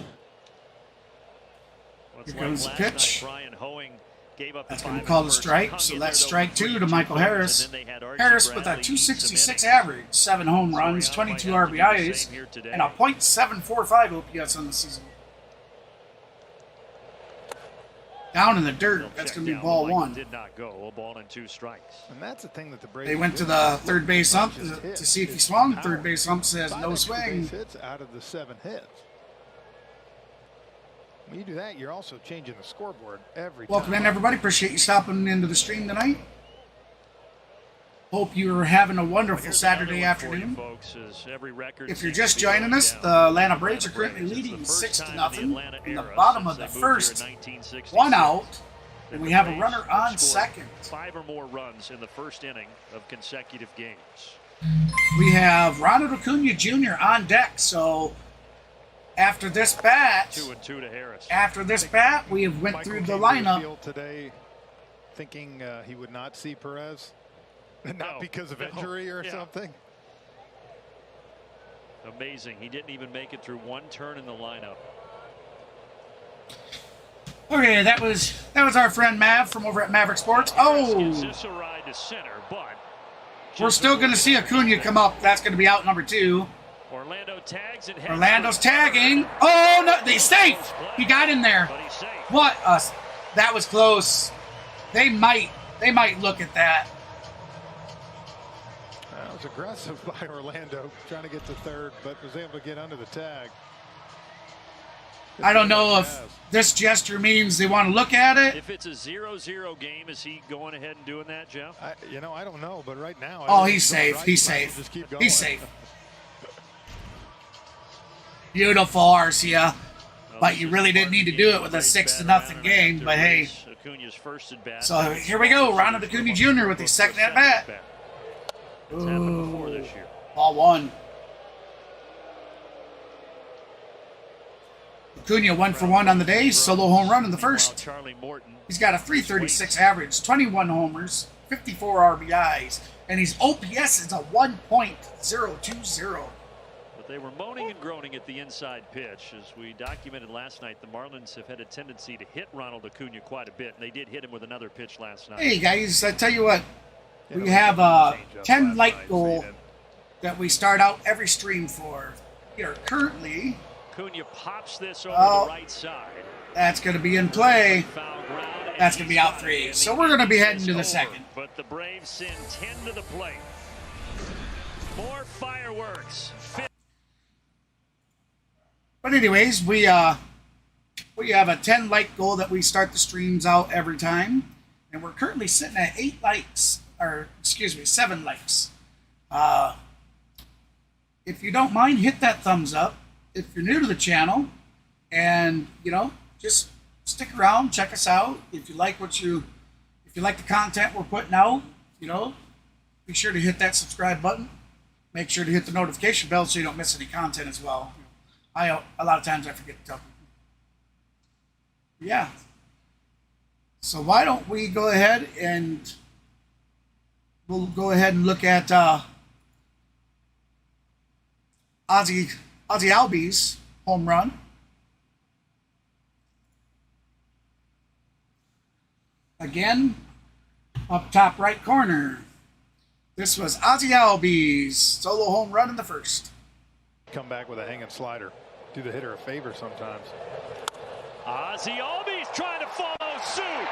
Here comes the pitch. Brian Hoeing gave up. That's going to call the strike, so that's strike 2 to Michael Harris. Harris with a 266 average, 7 home runs, 22 RBIs, and a .745 OPS on the season. Down in the dirt. That's going to be ball 1. Did not go. 1 ball and 2 strikes. And that's the thing that the Braves. They went to the third base ump to see if he swung. Third base ump says no swing. Hits out of the 7 hits. When you do that, you're also changing the scoreboard every time. Welcome in, everybody. Appreciate you stopping into the stream tonight. Hope you're having a wonderful Saturday afternoon. If you're just joining us, the Atlanta Braves are currently leading 6-0 in the bottom of the first. 1 out, and we have a runner on second. 5 or more runs in the first inning of consecutive games. We have Ronald Acuña Jr. on deck, so after this bat, 2-2 to Harris. After this bat, we have went through the lineup. Today, thinking he would not see Perez. Not because of injury or something. Amazing. He didn't even make it through 1 turn in the lineup. Okay, that was our friend Mav from over at Maverick Sports. Oh, we're still going to see Acuña come up. That's going to be out number 2. Orlando tags and Orlando's tagging. Oh no, he's safe. He got in there. What? That was close. They might look at that. That was aggressive by Orlando, trying to get to third, but was able to get under the tag. I don't know if this gesture means they want to look at it. If it's a 0-0 game, is he going ahead and doing that, Jeff? I don't know, but right now. Oh, he's safe. He's safe. He's safe. Beautiful, Arcia. But you really didn't need to do it with a 6-0 game. But hey. So here we go. Ronald Acuna Jr. with his second at bat. Ooh. Ball one. Acuna 1 for 1 on the day. Solo home run in the first. He's got a .336 average, 21 homers, 54 RBIs, and his OPS is a 1.020. But they were moaning and groaning at the inside pitch. As we documented last night, the Marlins have had a tendency to hit Ronald Acuna quite a bit, and they did hit him with another pitch last night. Hey, guys, I tell you what. We have a 10 like goal that we start out every stream for. We are currently... Acuna pops this over the right side. That's going to be in play. That's going to be out 3. So we're going to be heading to the second. But the Braves send 10 to the plate. More fireworks. But anyways, we have a 10 like goal that we start the streams out every time. And we're currently sitting at 8 likes. Or, excuse me, 7 likes. If you don't mind, hit that thumbs up. If you're new to the channel, and just stick around, check us out. If you like the content we're putting out, be sure to hit that subscribe button. Make sure to hit the notification bell so you don't miss any content as well. A lot of times I forget to tell people. Yeah. So why don't we go ahead and we'll go ahead and look at Ozzy Albies home run. Again, up top right corner. This was Ozzy Albies solo home run in the first. Come back with a hanging slider. Do the hitter a favor sometimes. Ozzy Albies trying to follow suit.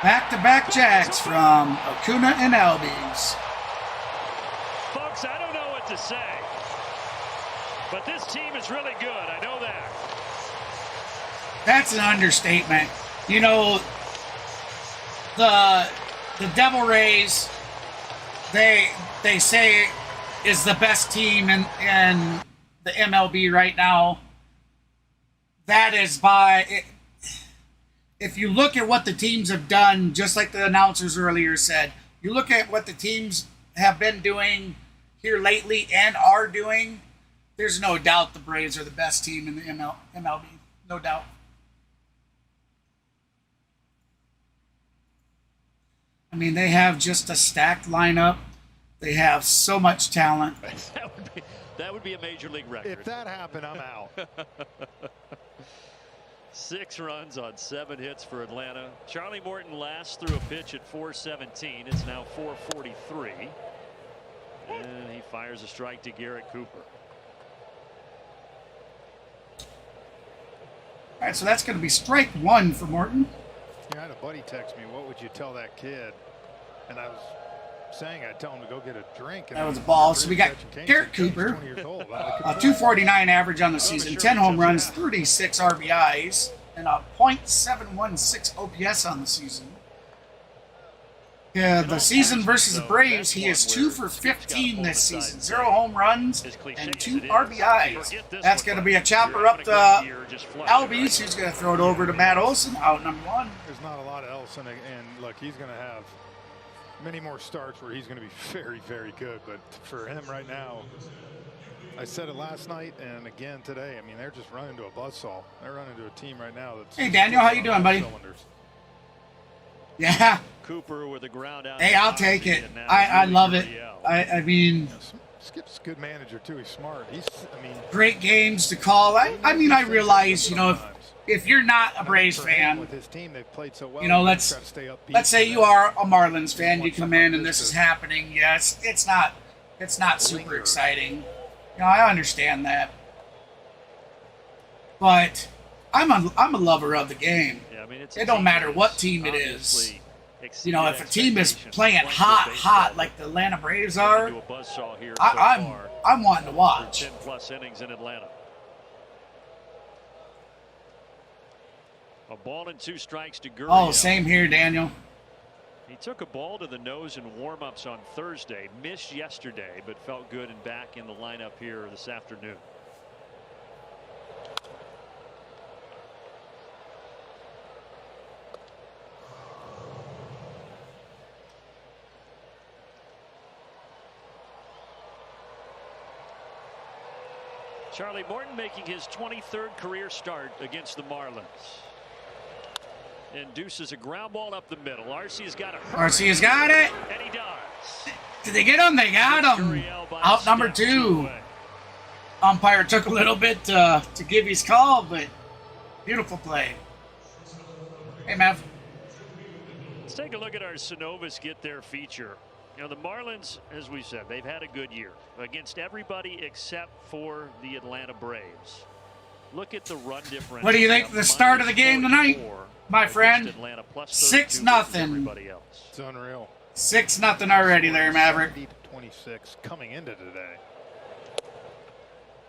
Back-to-back jacks from Acuna and Albies. Folks, I don't know what to say. But this team is really good. I know that. That's an understatement. The Devil Rays, they say is the best team in the MLB right now. That is if you look at what the teams have done, just like the announcers earlier said, you look at what the teams have been doing here lately and are doing, there's no doubt the Braves are the best team in the MLB. No doubt. I mean, they have just a stacked lineup. They have so much talent. That would be a major league record. If that happened, I'm out. 6 runs on 7 hits for Atlanta. Charlie Morton last threw a pitch at 4:17. It's now 4:43. And he fires a strike to Garrett Cooper. All right, so that's going to be strike 1 for Morton. I had a buddy text me, what would you tell that kid? And I was saying I'd tell him to go get a drink. And that was a ball. So we got Garrett Cooper, a 249 average on the season, 10 home runs, 36 RBIs, and a .716 OPS on the season. Yeah, the season versus the Braves, he is 2 for 15 this season. 0 home runs and 2 RBIs. That's going to be a chopper up to Albies, who's going to throw it over to Matt Olson, out number 1. There's not a lot else, and look, he's going to have many more starts where he's going to be very, very good. But for him right now, I said it last night and again today. I mean, they're just running to a buzzsaw. They're running to a team right now that's. Hey, Daniel, how you doing, buddy? Cylinders. Yeah. Cooper with a ground out. Hey, I'll take it. I love it. I mean, Skip's a good manager too. He's smart. Great games to call. I mean, I realize, if you're not a Braves fan, let's say you are a Marlins fan, you come in and this is happening. Yes, it's not super exciting. I understand that, but I'm a lover of the game. It don't matter what team it is. If a team is playing hot like the Atlanta Braves are, I'm wanting to watch. 10+ innings in Atlanta. A ball and 2 strikes to Gurriel. Oh, same here, Daniel. He took a ball to the nose in warm-ups on Thursday, missed yesterday, but felt good and back in the lineup here this afternoon. Charlie Morton making his 23rd career start against the Marlins. Induces a ground ball up the middle. RC's got it. RC's got it. And he does. Did they get him? They got him. Out number 2. Umpire took a little bit to give his call, but beautiful play. Hey, Mav. Let's take a look at our Synovus Get There feature. You know, the Marlins, as we said, they've had a good year against everybody except for the Atlanta Braves. Look at the run differential. What do you think of the start of the game tonight, my friend? 6-0. It's unreal. 6-0 already there, Maverick. 26 coming into today.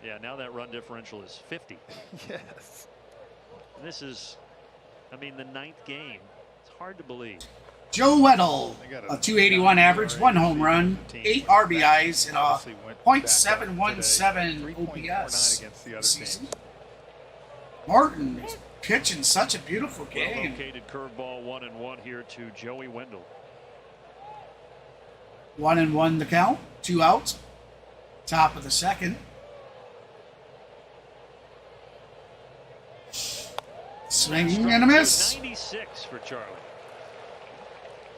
Yeah, now that run differential is 50. Yes. This is, I mean, the 9th game. It's hard to believe. Joe Weddle, a 281 average, 1 home run, 8 RBIs, and a .717 OPS this season. Morton is pitching such a beautiful game. Well-located curveball 1-1 here to Joey Wendell. 1-1 the count, 2 outs. Top of the second. Swinging and a miss. 96 for Charlie.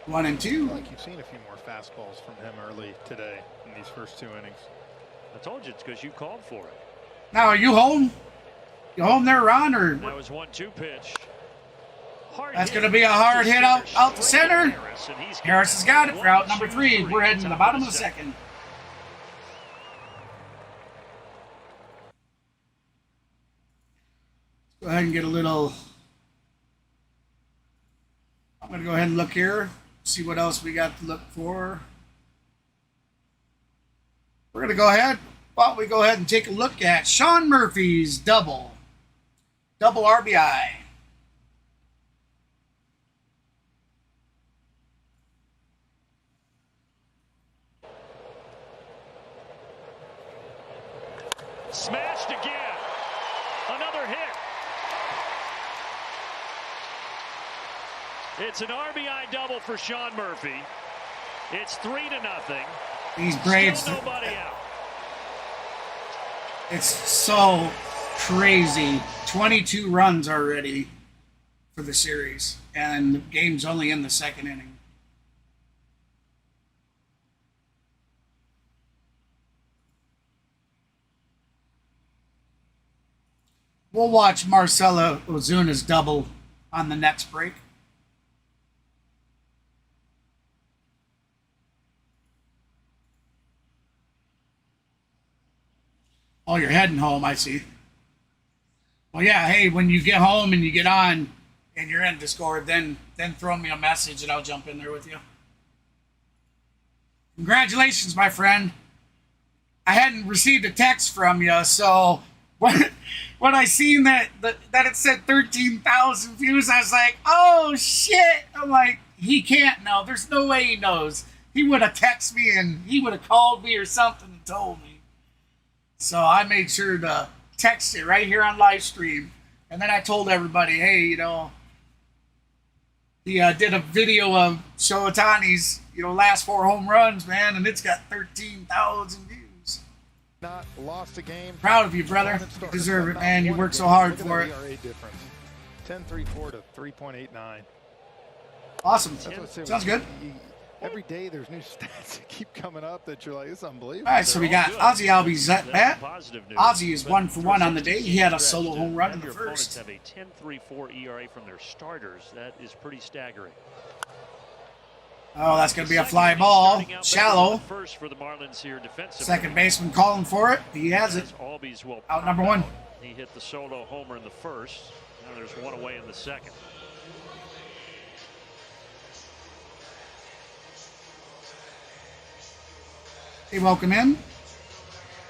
1-2. I feel like you've seen a few more fastballs from him early today in these first 2 innings. I told you it's because you called for it. Now, are you home? You home there, Ron? Or that was 1-2 pitch. That's going to be a hard hit out the center. Harris has got it for out number 3. We're heading to the bottom of the second. Go ahead and get a little. I'm going to go ahead and look here, see what else we got to look for. We're going to go ahead. Why don't we go ahead and take a look at Sean Murphy's double RBI. Smashed again. Another hit. It's an RBI double for Sean Murphy. It's 3-0. These Braves. Still nobody out. It's so crazy. 22 runs already for the series, and the game's only in the second inning. We'll watch Marcelo Ozuna's double on the next break. Oh, you're heading home, I see. Well, yeah, hey, when you get home and you get on and you're in Discord, then throw me a message and I'll jump in there with you. Congratulations, my friend. I hadn't received a text from you, so when I seen that it said 13,000 views, I was like, oh, shit. I'm like, he can't know. There's no way he knows. He would have texted me and he would have called me or something and told me. So I made sure to text it right here on Livestream. And then I told everybody, hey, you know, he did a video of Shohei's, last 4 home runs, man, and it's got 13,000 views. Not lost a game. Proud of you, brother. You deserve it, man. You work so hard for it. 10.34 to 3.89. Awesome. Sounds good. Every day there's new stats that keep coming up that you're like, it's unbelievable. All right, so we got Ozzy Albies at bat. Ozzy is 1 for 1 on the day. He had a solo home run in the first. Have a 10.34 ERA from their starters. That is pretty staggering. Oh, that's going to be a fly ball. Shallow. First for the Marlins here defensively. Second baseman calling for it. He has it. Out number 1. He hit the solo homer in the first. Now there's 1 away in the second. Hey, welcome in.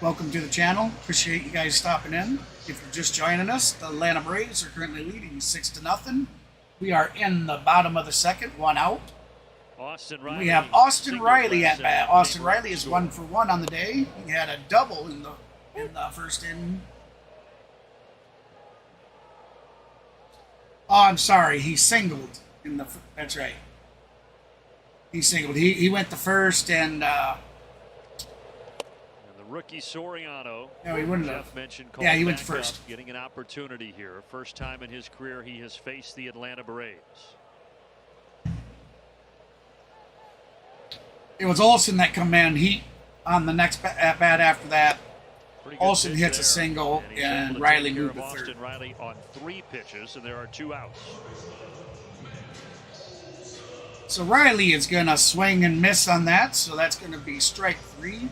welcome to the channel. Appreciate you guys stopping in. If you're just joining us, the Atlanta Braves are currently leading 6-0. We are in the bottom of the second, 1 out. We have Austin Riley at bat. Austin Riley is 1 for 1 on the day. He had a double in the first inning. Oh, I'm sorry. He singled in the. That's right. He singled. He went the first and. The rookie Soriano. No, he wouldn't Jeff have. mentioned Yeah, he went back first. up, getting an opportunity here. First time in his career he has faced the Atlanta Braves. It was Olsen that come in. He on the next at bat after that. Olsen hits a single and Riley moved to third. Austin Riley on 3 pitches, and there are 2 outs. So Riley is going to swing and miss on that, so that's going to be strike 3.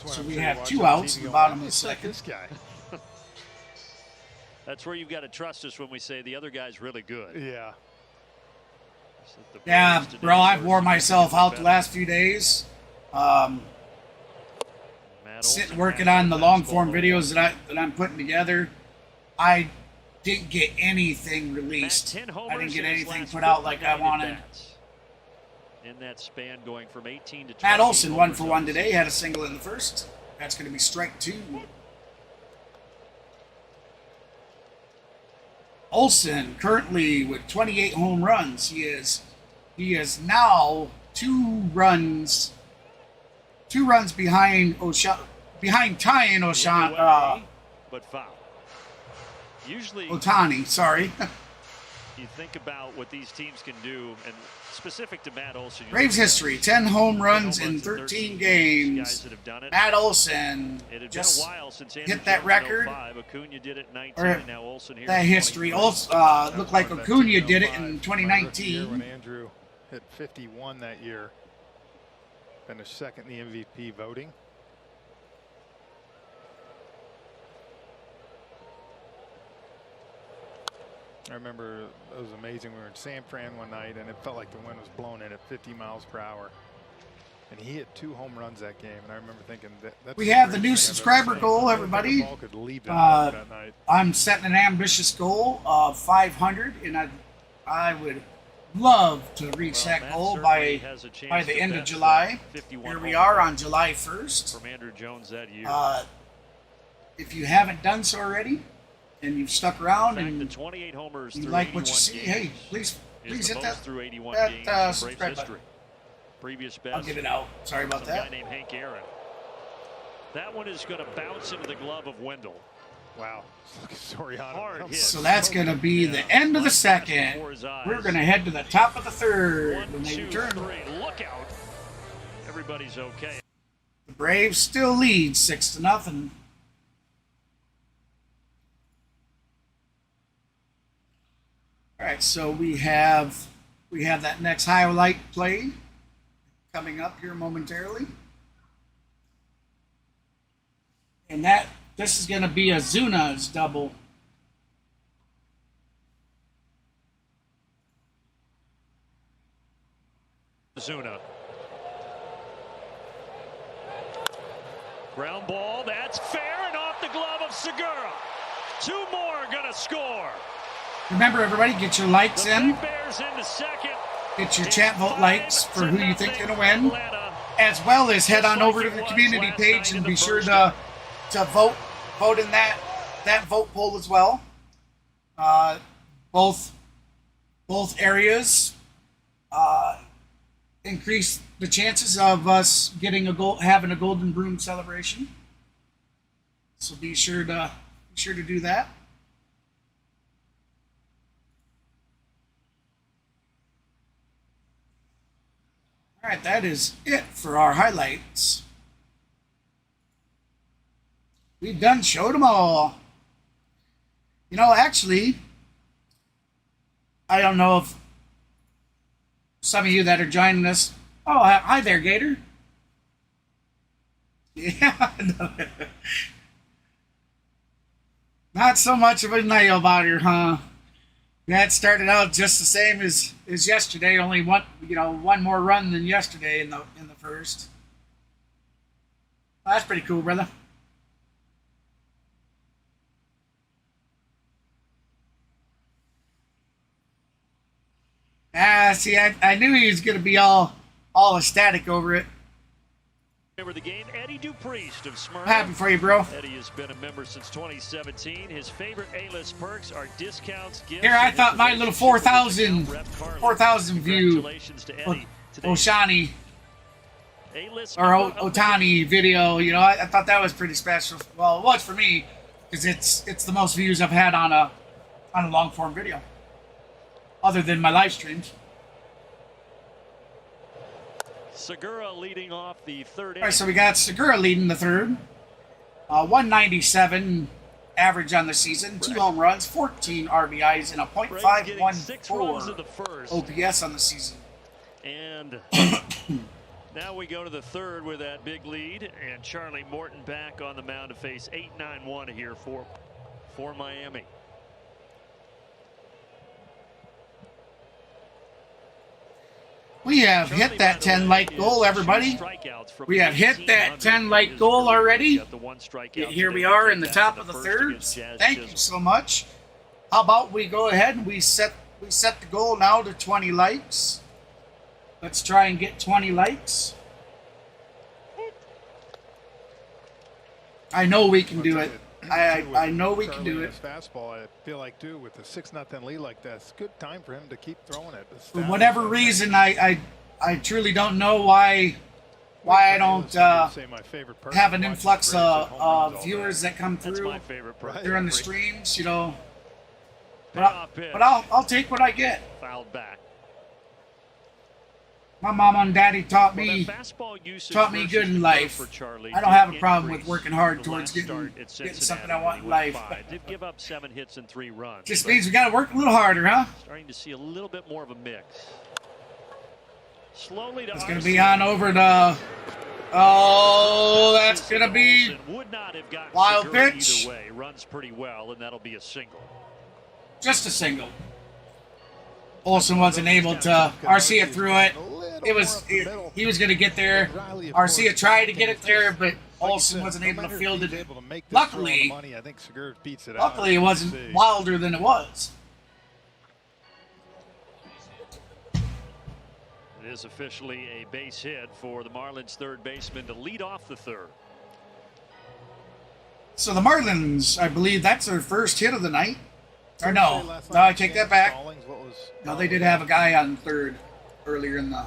So we have 2 outs in the bottom of the second. This guy. That's where you've got to trust us when we say the other guy's really good. Yeah. Yeah, bro, I've wore myself out the last few days. Sitting working on the long form videos that I'm putting together. I didn't get anything released. I didn't get anything put out like I wanted. In that span, going from 18 to 20. Matt Olson 1 for 1 today. Had a single in the first. That's going to be strike 2. Olson currently with 28 home runs. He is now 2 runs behind tying but foul. Usually Ohtani, sorry. You think about what these teams can do, and specific to Matt Olson. Braves history: 10 home runs in 13 games. Matt Olson just hit that record. Or that history. Also, looked like Acuna did it in 2019. When Andrew hit 51 that year, finished second in the MVP voting. I remember it was amazing. We were in San Fran one night, and it felt like the wind was blowing in at 50 miles per hour. And he hit 2 home runs that game, and I remember thinking that's we have the new subscriber goal, everybody. I'm setting an ambitious goal of 500, and I would love to reach that goal by the end of July. Here we are on July 1st. From Andrew Jones that year. If you haven't done so already, and you've stuck around and the 28 homers you like what you see, hey, please hit that subscribe button. Previous best. I'll get it out. Sorry about that. Guy named Hank Aaron. That one is going to bounce into the glove of Wendell. Wow. Hard hit. So that's going to be the end of the second. We're going to head to the top of the third when they return. Look out. Everybody's okay. The Braves still lead 6-0. All right, so we have that next highlight play coming up here momentarily, and this is going to be a Zuna's double. Zuna. Ground ball, that's fair, and off the glove of Segura. 2 more gonna score. Remember, everybody, get your likes in. Bears into second. Get your chat vote likes for who you think is going to win, as well as head on over to the community page and be sure to vote in that vote poll as well. Both areas increase the chances of us getting having a Golden Broom celebration. So be sure to do that. All right, that is it for our highlights. We've showed them all. You know, actually, I don't know if some of you that are joining us. Oh, hi there, Gator. Yeah. Not so much of a nail biter, huh? That started out just the same as yesterday. Only one more run than yesterday in the first. Well, that's pretty cool, brother. Yeah, see, I knew he was going to be all ecstatic over it. Remember the game, Eddie Dupriest of Smyrna. Happy for you, bro. Eddie has been a member since 2017. His favorite A-list perks are discounts, gifts. Here, I thought my little 4,000 view Oshani or Otani video, you know, I thought that was pretty special. Well, it was for me because it's the most views I've had on a long form video, other than my live streams. Segura leading off the third. All right, so we got Segura leading the third. 197 average on the season, 2 home runs, 14 RBIs, and a .514 OPS on the season. And now we go to the third with that big lead, and Charlie Morton back on the mound to face 8-9-1 here for Miami. We have hit that 10-like goal, everybody. We have hit that 10-like goal already. Here we are in the top of the third. Thank you so much. How about we go ahead and we set the goal now to 20 likes. Let's try and get 20 likes. I know we can do it. I know we can do it. Fastball, I feel like, too, with a 6-0 lead like that, it's a good time for him to keep throwing it. For whatever reason, I truly don't know why I don't have an influx of viewers that come through during the streams, you know. But I'll take what I get. Fouled back. My mom and daddy taught me good in life. I don't have a problem with working hard towards getting something I want in life. Did give up 7 hits and 3 runs. Just means we got to work a little harder, huh? Starting to see a little bit more of a mix. Slowly to it's going to be on over to. Oh, that's going to be wild pitch. Either way, runs pretty well, and that'll be a single. Just a single. Olsen wasn't able to. Arcia threw it. He was going to get there. Arcia tried to get it there, but Olsen wasn't able to field it. Luckily, it wasn't wilder than it was. It is officially a base hit for the Marlins third baseman to lead off the third. So the Marlins, I believe that's their first hit of the night. Or no, I take that back. No, they did have a guy on third earlier in the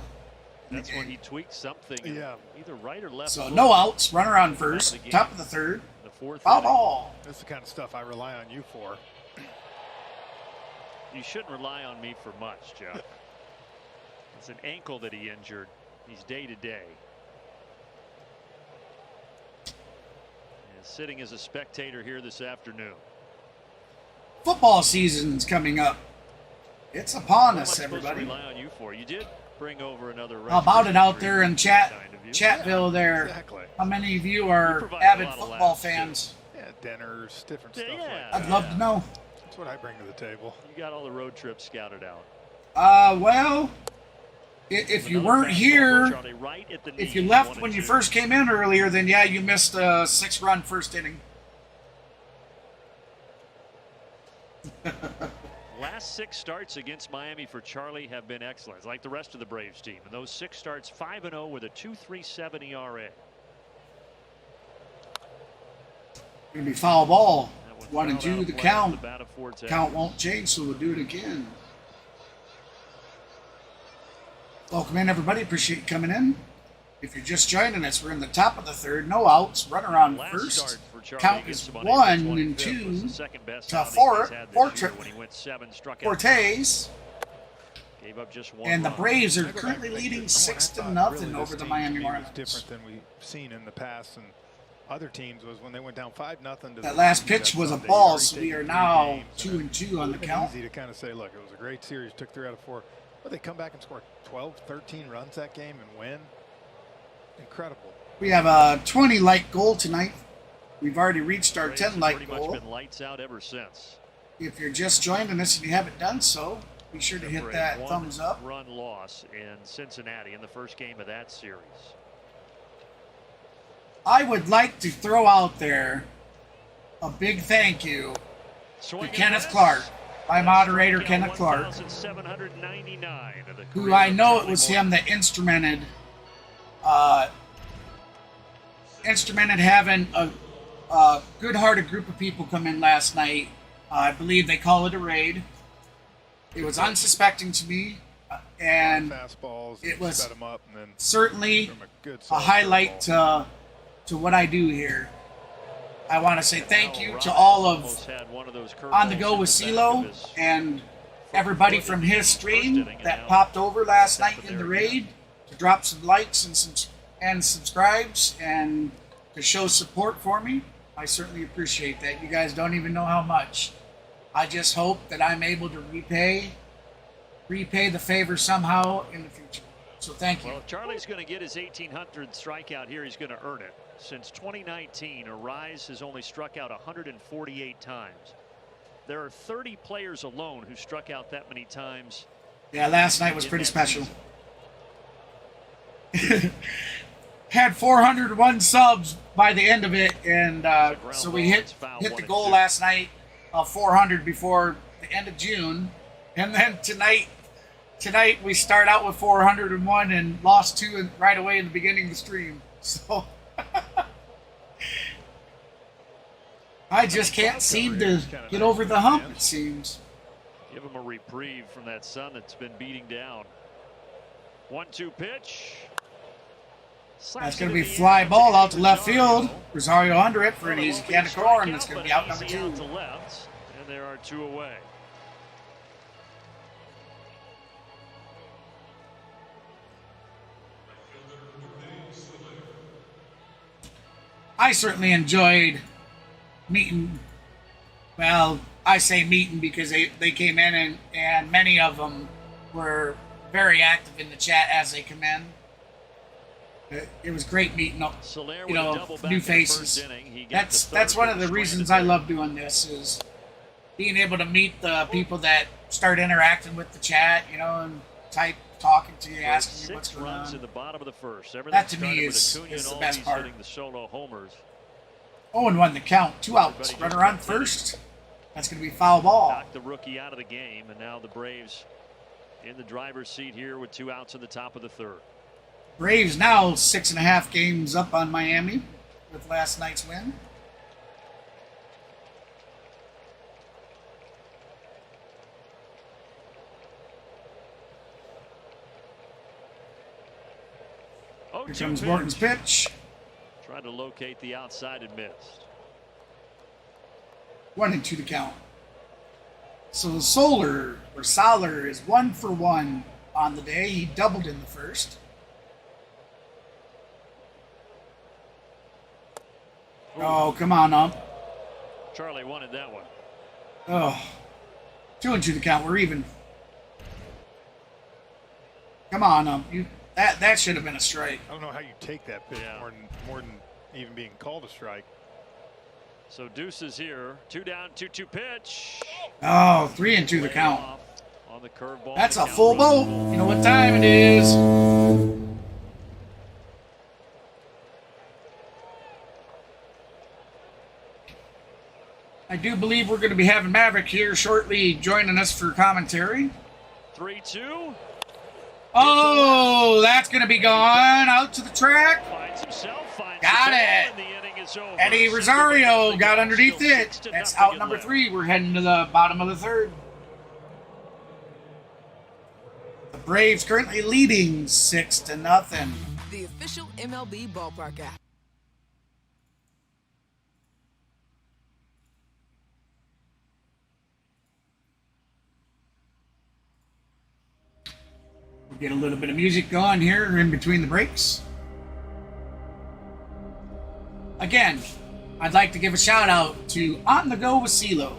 That's when he tweaked something. Yeah. Either right or left. So no outs, runner on first, top of the third. Foul ball. That's the kind of stuff I rely on you for. You shouldn't rely on me for much, Jeff. It's an ankle that he injured. He's day to day. And sitting as a spectator here this afternoon. Football season's coming up. It's upon us, everybody. Rely on you for. You did bring over another. How about it out there in Chatville there? Exactly. How many of you are avid football fans? Yeah, dinners, different stuff like that. I'd love to know. That's what I bring to the table. You got all the road trips scouted out. Well, if you weren't here, if you left when you first came in earlier, then yeah, you missed a 6-run first inning. Last 6 starts against Miami for Charlie have been excellent, like the rest of the Braves team. And those 6 starts, 5-0 with a 2.37 ERA. Gonna be foul ball. 1-2 the count. Count won't change, so we'll do it again. Welcome in, everybody. Appreciate you coming in. If you're just joining us, we're in the top of the third. No outs. Runner on first. Count is 1-2 to Fortes. And the Braves are currently leading 6-0 over the Miami Marlins. Different than we've seen in the past and other teams was when they went down 5-0. That last pitch was a ball, so we are now 2-2 on the count. Easy to kind of say, look, it was a great series. Took 3 out of 4. But they come back and score 12, 13 runs that game and win. Incredible. We have a 20-like goal tonight. We've already reached our 10-like goal. Been lights out ever since. If you're just joining us and you haven't done so, be sure to hit that thumbs up. Run loss in Cincinnati in the first game of that series. I would like to throw out there a big thank you to Kenneth Clark. by moderator Kenneth Clark, who I know it was him that instrumented having a good-hearted group of people come in last night. I believe they call it a raid. It was unsuspecting to me, and it was certainly a highlight to what I do here. I want to say thank you to all of On The Go with CeeLo and everybody from his stream that popped over last night in the raid to drop some likes and subscribes and to show support for me. I certainly appreciate that. You guys don't even know how much. I just hope that I'm able to repay the favor somehow in the future. So thank you. Well, if Charlie's going to get his 1800th strikeout here, he's going to earn it. Since 2019, Arise has only struck out 148 times. There are 30 players alone who struck out that many times. Yeah, last night was pretty special. Had 401 subs by the end of it, and so we hit the goal last night of 400 before the end of June, and then tonight we start out with 401 and lost 2 right away in the beginning of the stream. So I just can't seem to get over the hump, it seems. Give him a reprieve from that sun that's been beating down. 1-2 pitch. That's going to be a fly ball out to left field. Rosario under it for an easy can of corn. That's going to be out number 2. And there are 2 away. I certainly enjoyed meeting, well, I say meeting because they came in and many of them were very active in the chat as they come in. It was great meeting up, new faces. That's one of the reasons I love doing this, is being able to meet the people that start interacting with the chat, and talking to you, asking you what's going on. In the bottom of the first. That to me is the best part. The solo homers. 0-1 the count, 2 outs. Runner on first. That's going to be foul ball. Knocked the rookie out of the game, and now the Braves in the driver's seat here with 2 outs in the top of the 3rd. Braves now 6.5 games up on Miami with last night's win. Here comes Morton's pitch. Tried to locate the outside and missed. 1-2 to count. So Soler is 1 for 1 on the day. He doubled in the first. Oh, come on up. Charlie wanted that one. Oh, 2-2 to count. We're even. Come on up. That should have been a strike. I don't know how you take that pitch more than even being called a strike. So Deuce is here. 2 down, 2-2 pitch. Oh, 3-2 the count. On the curveball. That's a full boat. You know what time it is. I do believe we're going to be having Maverick here shortly joining us for commentary. 3-2. Oh, that's going to be gone out to the track. Got it. Eddie Rosario got underneath it. That's out number 3. We're heading to the bottom of the 3rd. The Braves currently leading 6-0. The official MLB ballpark app. We'll get a little bit of music going here in between the breaks. Again, I'd like to give a shout out to On The Go with CeeLo.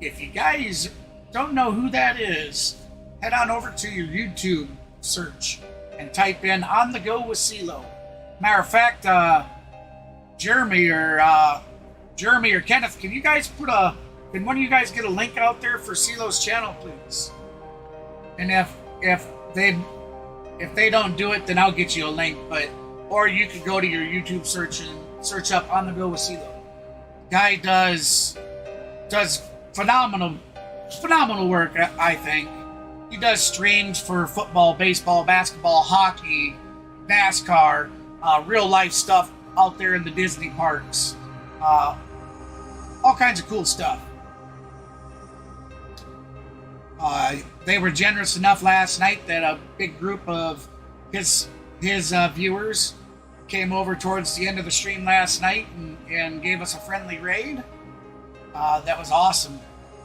If you guys don't know who that is, head on over to your YouTube search and type in On The Go with CeeLo. Matter of fact, Jeremy or Kenneth, can one of you guys get a link out there for CeeLo's channel, please? And if they don't do it, then I'll get you a link. Or you could go to your YouTube search and search up On The Go with CeeLo. Guy does phenomenal phenomenal work, I think. He does streams for football, baseball, basketball, hockey, NASCAR, real life stuff out there in the Disney parks. All kinds of cool stuff. They were generous enough last night that a big group of his viewers came over towards the end of the stream last night and gave us a friendly raid. That was awesome.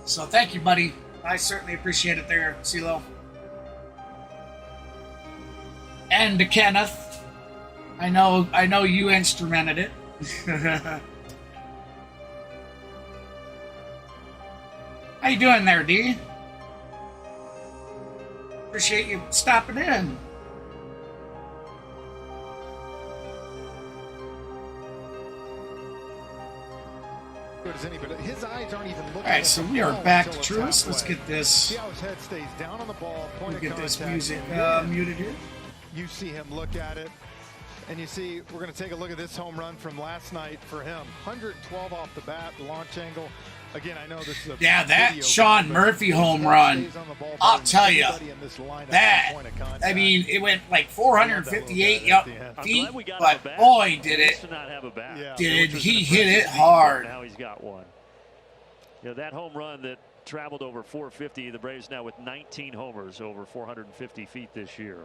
So thank you, buddy. I certainly appreciate it there, CeeLo. And to Kenneth, I know you instrumented it. How you doing there, D? Appreciate you stopping in. As any, but his eyes aren't even looking. All right, so we are back to Truist. Let's get this. See how his head stays down on the ball. Point Get this contact. music muted here. You see him look at it, and you see we're going to take a look at this home run from last night for him. 112 off the bat, the launch angle. Again, I know this is a that Sean Murphy home run. I'll tell you, that, I mean, it went like 458 feet, but boy, did he hit it hard. Now he's got one. You know, that home run that traveled over 450, the Braves now with 19 homers over 450 feet this year.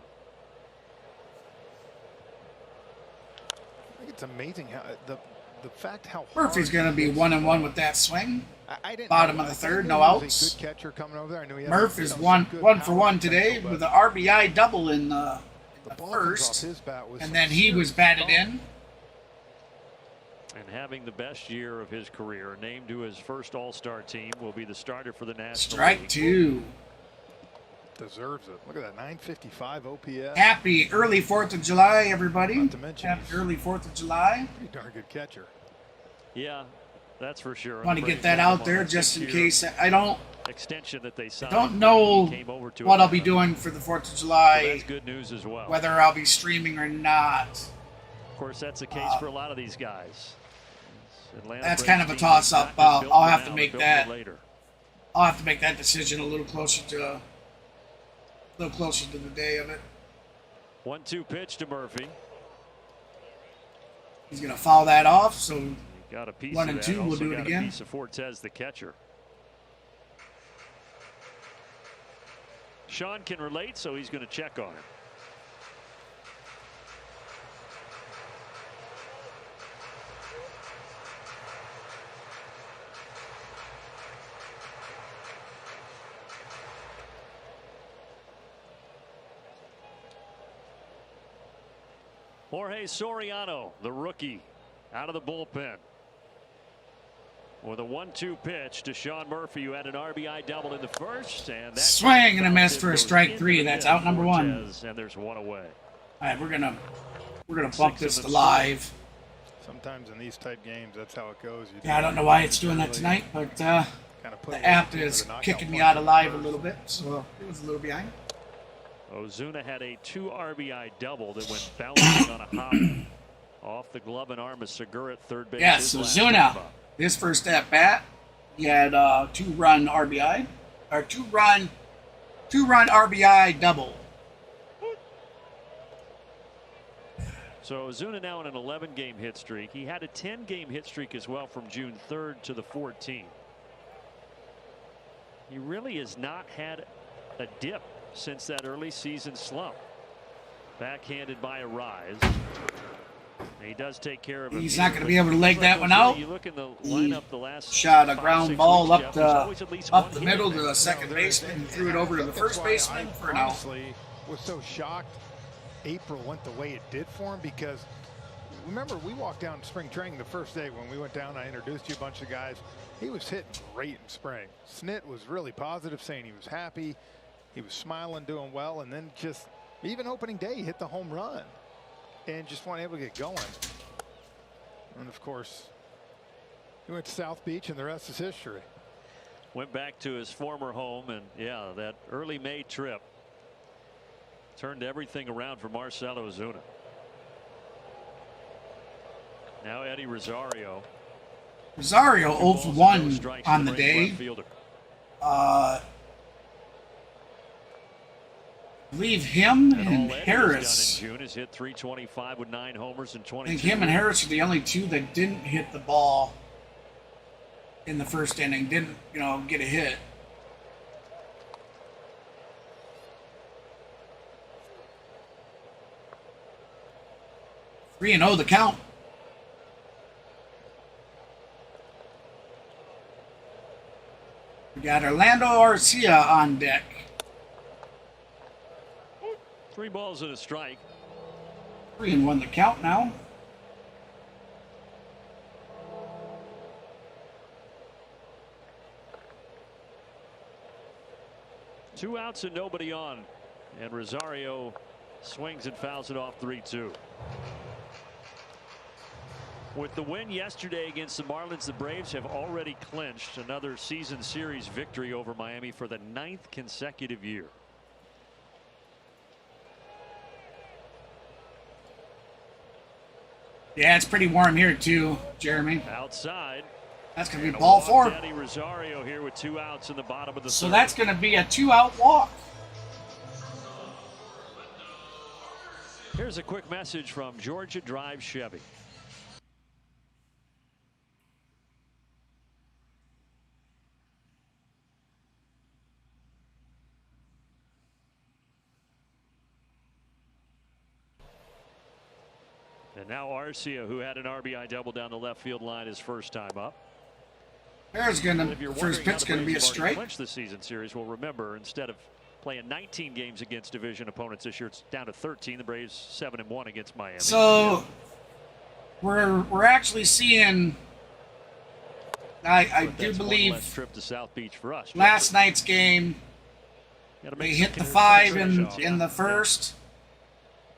I think it's amazing how the fact how Murphy's going to be 1-1 with that swing. I Bottom of the third, no outs. Good catcher coming over there. I knew he had Murph is one for one today with an RBI double in the first, and then he was batted in. And having the best year of his career, named to his first All-Star team, will be the starter for the National Strike League. 2. Deserves it. Look at that 955 OPS. Happy early 4th of July, everybody. Not to mention Happy early 4th of July. Pretty darn good catcher. Yeah, that's for sure. Want to get that out there just in case. I don't extension that they signed. Don't know what I'll be doing for the 4th of July. So that's good news as well. Whether I'll be streaming or not. Of course, that's the case for a lot of these guys. That's kind of a toss-up. I'll have to make that. I'll have to make that decision a little closer to the day of it. 1-2 pitch to Murphy. He's gonna foul that off. So got a piece 1 of and that. 2. We'll Also do it got again. A piece of Fortes, the catcher. Sean can relate, so he's going to check on it. Jorge Soriano, the rookie, out of the bullpen. With a 1-2 pitch to Sean Murphy, who had an RBI double in the first, and that swing and a miss for a strike 3. That's out number 1. And there's one away. All right, we're gonna bump this to live. Sometimes in these type games, that's how it goes. Yeah, I don't know why it's doing that tonight, but the app is kicking me out of live a little bit, so it was a little behind. Ozuna had a 2 RBI double that went bouncing on a hop off the glove and arm of Segura at third base. Yes, Ozuna. His first at bat, he had a 2-run RBI, or 2-run RBI double. So Ozuna now in an 11-game hit streak. He had a 10-game hit streak as well from June 3rd to the 14th. He really has not had a dip since that early season slump. Backhanded by a rise. He does take care of it. He's not going to be able to leg that one out. You look in the lineup the last shot a ground ball up the middle to the second baseman and threw it over to the first baseman for an out. Honestly, was so shocked April went the way it did for him, because remember we walked down spring training the first day when we went down. I introduced you a bunch of guys. He was hitting great in spring. Snit was really positive, saying he was happy. He was smiling, doing well, and then just even opening day, he hit the home run and just wasn't able to get going. And of course, he went to South Beach, and the rest is history. Went back to his former home, and yeah, that early May trip turned everything around for Marcell Ozuna. Now Eddie Rosario. Rosario 0 for 1 on the day. Leave him and Harris. In June has hit .325 with 9 homers and 22. I think him and Harris are the only two that didn't hit the ball in the first inning. Didn't, get a hit. Three and 0 the count. We got Orlando Arcia on deck. 3 balls and a strike. 3 and 1 the count now. Two outs and nobody on. And Rosario swings and fouls it off 3-2. With the win yesterday against the Marlins, the Braves have already clinched another season series victory over Miami for the 9th consecutive year. Yeah, it's pretty warm here too, Jeremy. Outside. That's going to be ball 4. Danny Rosario here with 2 outs in the bottom of the So third. that's going to be a 2-out walk. Here's a quick message from Georgia Drive Chevy. And now Arcia, who had an RBI double down the left field line his first time up. There's first pitch going to be a strike. Clinch the season series. Well, remember, instead of playing 19 games against division opponents this year, it's down to 13. The Braves 7-1 against Miami. So we're actually seeing. I do believe trip to South Beach for us. Last night's game, they hit the 5 in the first.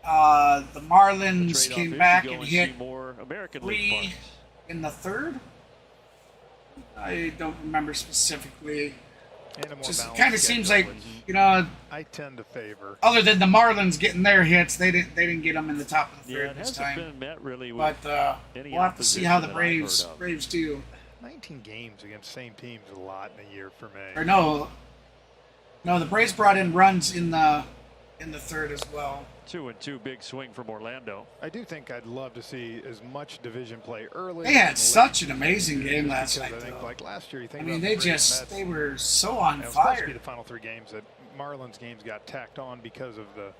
The Marlins came back and hit 3 in the third. I don't remember specifically. Just kind of seems like, I tend to favor. Other than the Marlins getting their hits, they didn't get them in the top of the third this time. Been met really but we'll have to see how the Braves do. 19 games against same teams is a lot in a year for me. Or no, the Braves brought in runs in the third as well. 2-2 big swing from Orlando. I do think I'd love to see as much division play early. They had such an amazing game last night. I think like last year, they were so on fire. It was supposed fire. to be the final 3 games that Marlins games got tacked on because of the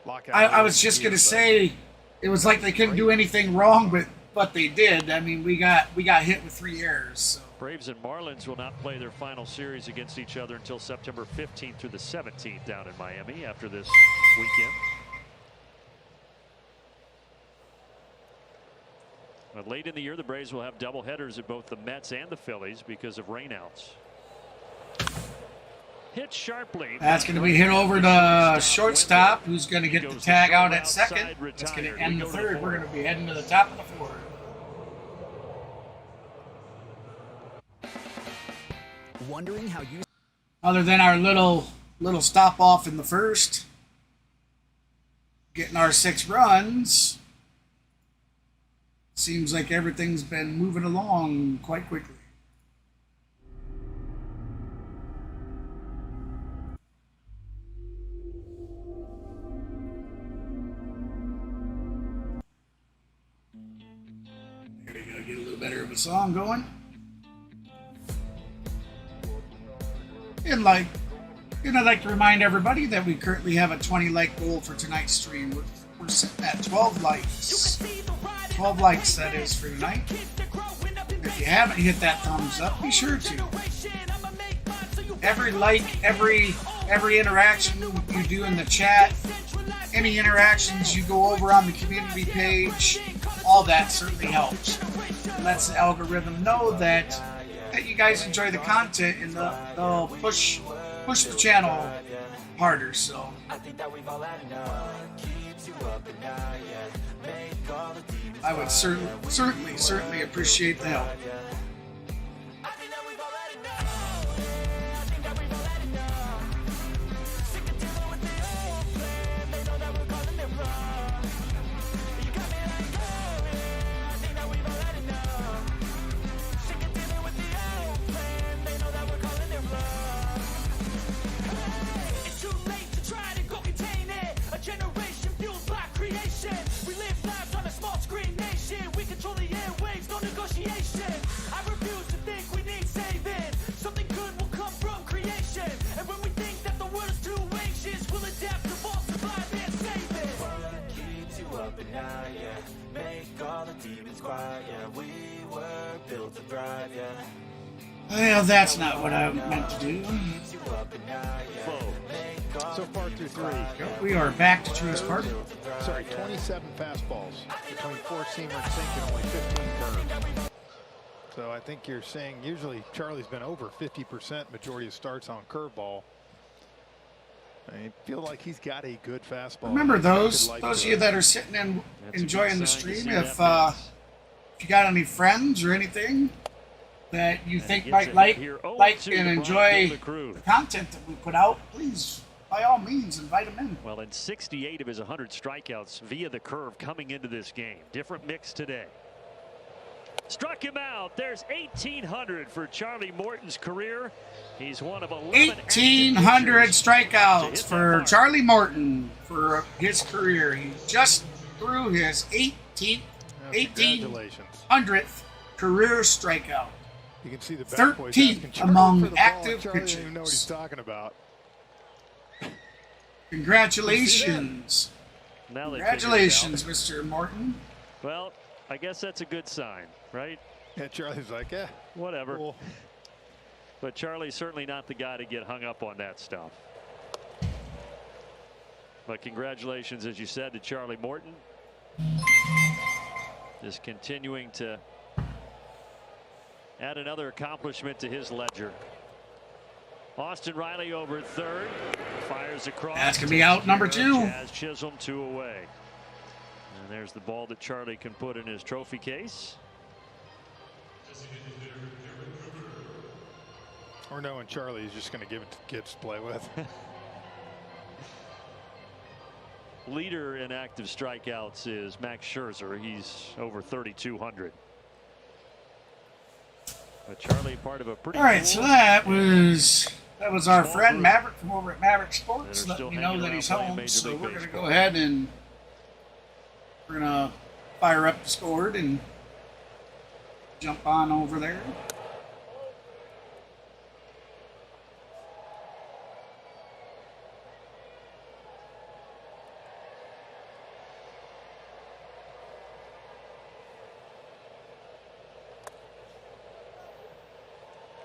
lockout. I was just gonna say, it was like they couldn't do anything wrong, but they did. I mean, we got hit with 3 errors. So. Braves and Marlins will not play their final series against each other until September 15th through the 17th down in Miami after this weekend. But late in the year, the Braves will have doubleheaders at both the Mets and the Phillies because of rainouts. Hit sharply. That's going to be hit over to shortstop, who's going to get the tag out at second. That's going to end the third. We're going to be heading to the top of the fourth. Wondering how you. Other than our little stop off in the first, getting our 6 runs, seems like everything's been moving along quite quickly. There we go, get a little better of a song going. And I'd like to remind everybody that we currently have a 20-like goal for tonight's stream. We're sitting at 12 likes. 12 likes, that is, for tonight. If you haven't hit that thumbs up, be sure to. Every like, every interaction you do in the chat, any interactions you go over on the community page, all that certainly helps. It lets the algorithm know that you guys enjoy the content, and they'll push the channel harder. So I would certainly appreciate the help. Well, that's not what I meant to do. So far through 3. We are back to Truist Park. Sorry, 27 fastballs between 4-seamer and sink and only 15 curves. So I think you're saying usually Charlie's been over 50% majority of starts on curveball. I feel like he's got a good fastball. Remember those of you that are sitting and enjoying the stream, if you got any friends or anything that you think might like and enjoy the content that we put out, please, by all means, invite them in. Well, in 68 of his 100 strikeouts via the curve coming into this game. Different mix today. Struck him out. There's 1,800 for Charlie Morton's career. He's one of 11 1,800 strikeouts for Charlie Morton for his career. He just threw his 1,800th career strikeout. You can see the 13th among active pitchers. I don't even know what he's talking about. Congratulations. Congratulations, Mr. Morton. Well, I guess that's a good sign, right? Yeah, Charlie's like, yeah, whatever. Cool. But Charlie's certainly not the guy to get hung up on that stuff. But congratulations, as you said, to Charlie Morton. Just continuing to add another accomplishment to his ledger. Austin Riley over third. Fires across. That's going to be out number 2. Chaz Chisholm 2 away. And there's the ball that Charlie can put in his trophy case. Or knowing Charlie is just going to give it to kids to play with. Leader in active strikeouts is Max Scherzer. He's over 3,200. But Charlie, part of a pretty. All right, so that was our friend Maverick from over at Maverick Sports. Let me know that he's home. So we're going to go ahead and we're going to fire up Discord and jump on over there.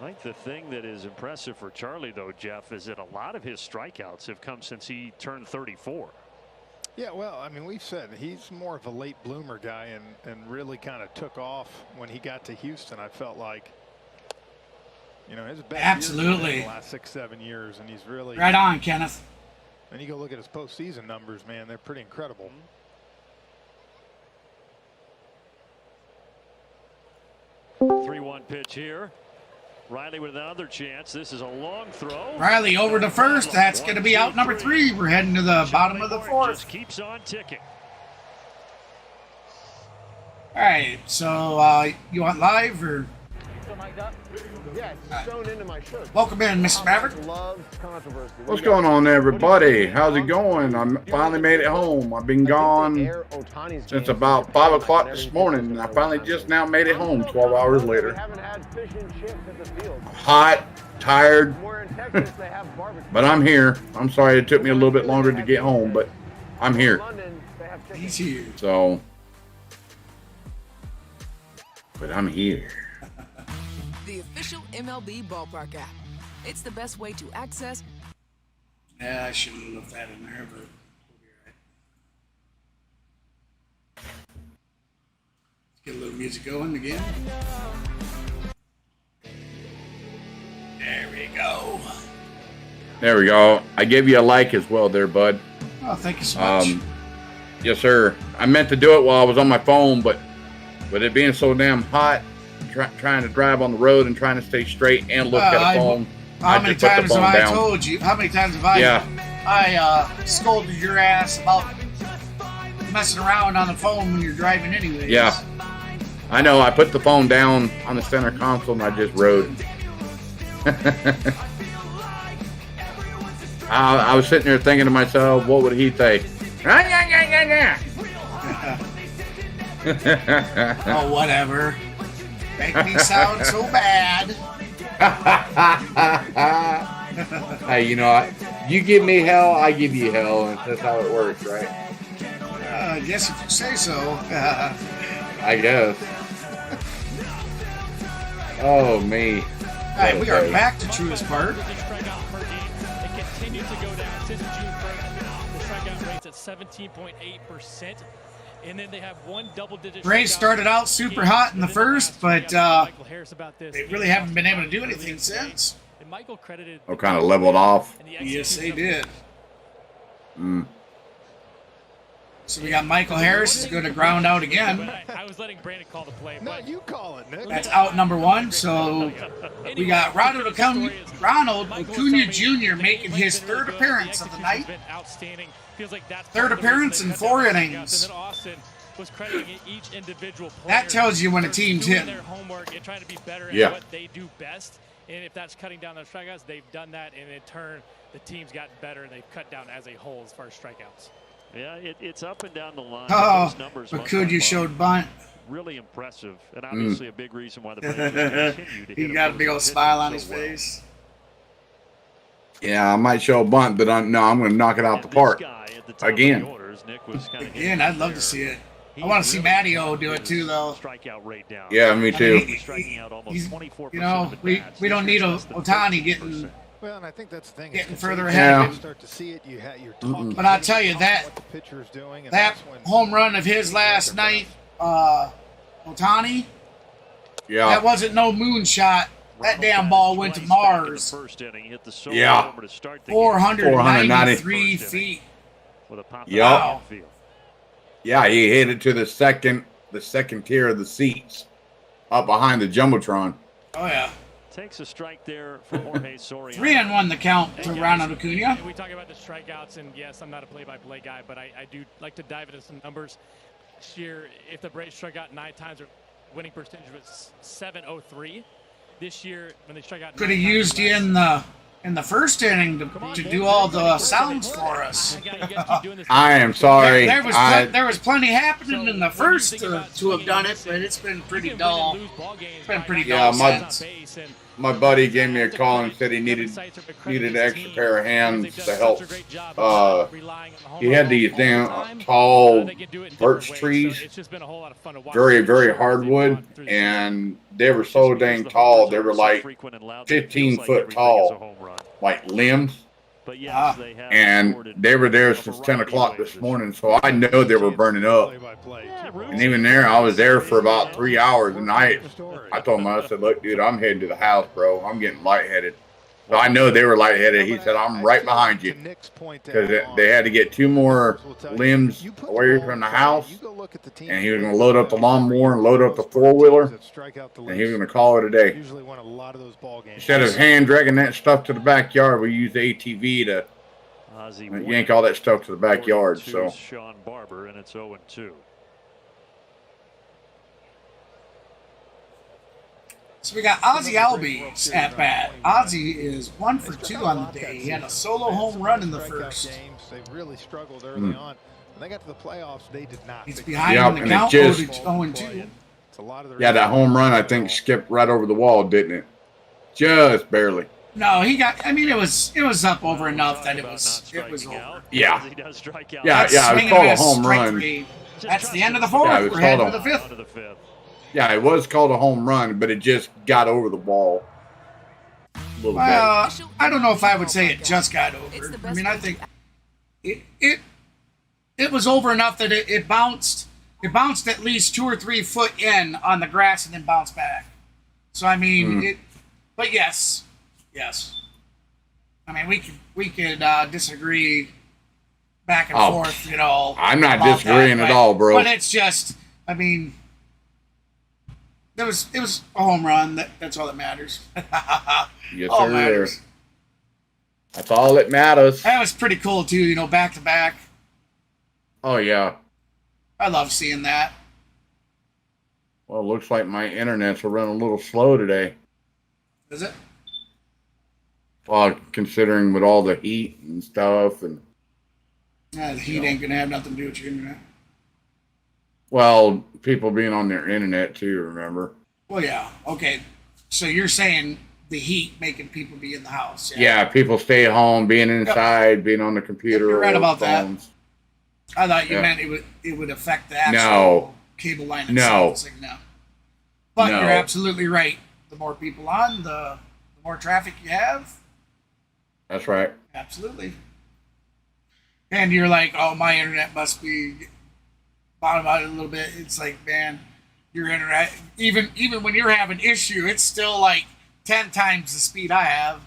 I think the thing that is impressive for Charlie, though, Jeff, is that a lot of his strikeouts have come since he turned 34. Yeah, well, I mean, we've said he's more of a late bloomer guy and really kind of took off when he got to Houston. I felt like, you know, his best absolutely in the last 6-7 years, and he's really right on, Kenneth. And you go look at his postseason numbers, man, they're pretty incredible. 3-1 pitch here. Riley with another chance. This is a long throw. Riley over to first. That's going to be out number 3. We're heading to the bottom of the 4th. Just keeps on ticking. All right. So you want live or? Something like that? Yeah, it's sewn into my shirt. Welcome in, Mr. Maverick. What's going on, everybody? How's it going? I finally made it home. I've been gone since about 5 o'clock this morning. I finally just now made it home 12 hours later. Hot, tired, but I'm here. I'm sorry it took me a little bit longer to get home, but I'm here. He's here. So, but I'm here. The official MLB ballpark app. It's the best way to access. Yeah, I shouldn't have left that in there, but we'll be all right. Let's get a little music going again. There we go. There we go. I gave you a like as well there, bud. Oh, thank you so much. Yes, sir. I meant to do it while I was on my phone, but with it being so damn hot, trying to drive on the road and trying to stay straight and look at a phone. How many times have I told you? How many times have I scolded your ass about messing around on the phone when you're driving anyways? Yeah. I know. I put the phone down on the center console and I just rode. I was sitting there thinking to myself, what would he think? Oh, whatever. Make me sound so bad. Hey, you know, you give me hell, I give you hell, and that's how it works, right? I guess if you say so. I guess. Oh, me. All right, we are back to Truist Park. Strikeout per game. It continues to go down since June 1st. The strikeout rate's at 17.8%. And then they have one double-digit. Braves started out super hot in the first, but they really haven't been able to do anything since. And Michael credited. Oh, kind of leveled off. Yes, they did. So we got Michael Harris is going to ground out again. I was letting Brandon call the play. No, you call it, Nick. That's out number one. So we got Ronald Acuna Jr. making his third appearance of the night. Third appearance in 4 innings. That tells you when a team's hitting. Yeah. What they do best. And if that's cutting down their strikeouts, they've done that. And in turn, the team's gotten better and they've cut down as a whole as far as strikeouts. Yeah, it's up and down the line. Oh, Acuna showed bunt. Really impressive, and obviously a big reason why the Braves continue to hit. He got a big old smile on his face. Yeah, I might show a bunt, but I'm going to knock it out the park again. Again, I'd love to see it. I want to see Matteo do it too, though. Yeah, me too. You know, we don't need Ohtani getting. Well, and I think that's the thing. Getting further ahead. You start to see it, you're talking but I'll tell you that that home run of his last night, Ohtani. Yeah. That wasn't no moonshot. That damn ball went to Mars. Yeah. 493 feet. Yep. Wow. Yeah, he hit it to the second tier of the seats, up behind the jumbotron. Oh yeah. Takes a strike there for Jorge Soria. 3-1 the count to Ronald Acuna. We talk about the strikeouts, and yes, I'm not a play-by-play guy, but I do like to dive into some numbers. This year, if the Braves struck out 9 times, their winning percentage was .703. This year, when they struck out, could have used you in the first inning to do all the sounds for us. I am sorry. There was plenty happening in the first to have done it, but it's been pretty dull. It's been pretty dull since. My buddy gave me a call and said he needed an extra pair of hands to help. He had these damn tall birch trees, very, very hardwood, and they were so dang tall. They were like 15 foot tall, like limbs. And they were there since 10 o'clock this morning, so I know they were burning up. And even there, I was there for about 3 hours, and I told him, I said, look, dude, I'm heading to the house, bro. I'm getting lightheaded. So I know they were lightheaded. He said, I'm right behind you. Because they had to get 2 more limbs away from the house, and he was going to load up the lawnmower and load up the 4-wheeler, and he was going to call it a day. Instead of hand dragging that stuff to the backyard, we used the ATV to yank all that stuff to the backyard. So Sean Barber, and it's 0-2. So we got Ozzie Albies at bat. Ozzie is 1 for 2 on the day. He had a solo home run in the first. They really struggled early on. When they got to the playoffs, they did not. He's behind in the count, 0-2. Yeah, that home run, I think, skipped right over the wall, didn't it? Just barely. No, he got. I mean, it was up over enough that it was over. Yeah. Yeah, it was called a home run. That's the end of the 4th. We're heading to the 5th. Yeah, it was called a home run, but it just got over the wall. Well, I don't know if I would say it just got over. I mean, I think it was over enough that it bounced. It bounced at least 2 or 3 foot in on the grass and then bounced back. So I mean, but yes. I mean, we could disagree back and forth, you know. I'm not disagreeing at all, bro. But it's just, I mean, it was a home run. That's all that matters. Yes, sir. Matters. That's all that matters. That was pretty cool too, you know, back to back. Oh yeah. I love seeing that. Well, it looks like my internet's running a little slow today. Is it? Well, considering with all the heat and stuff, and the heat ain't gonna have nothing to do with your internet. Well, people being on their internet too, remember? Well, yeah. Okay. So you're saying the heat making people be in the house? Yeah, people stay at home, being inside, being on the computer. You're right about that. I thought you meant it would affect the actual cable line No. itself. It's like, no. But No. you're absolutely right. The more people on, the more traffic you have. That's right. Absolutely. And you're like, oh, my internet must be bottom out a little bit. It's like, man, your internet, even when you're having issue, it's still like 10 times the speed I have.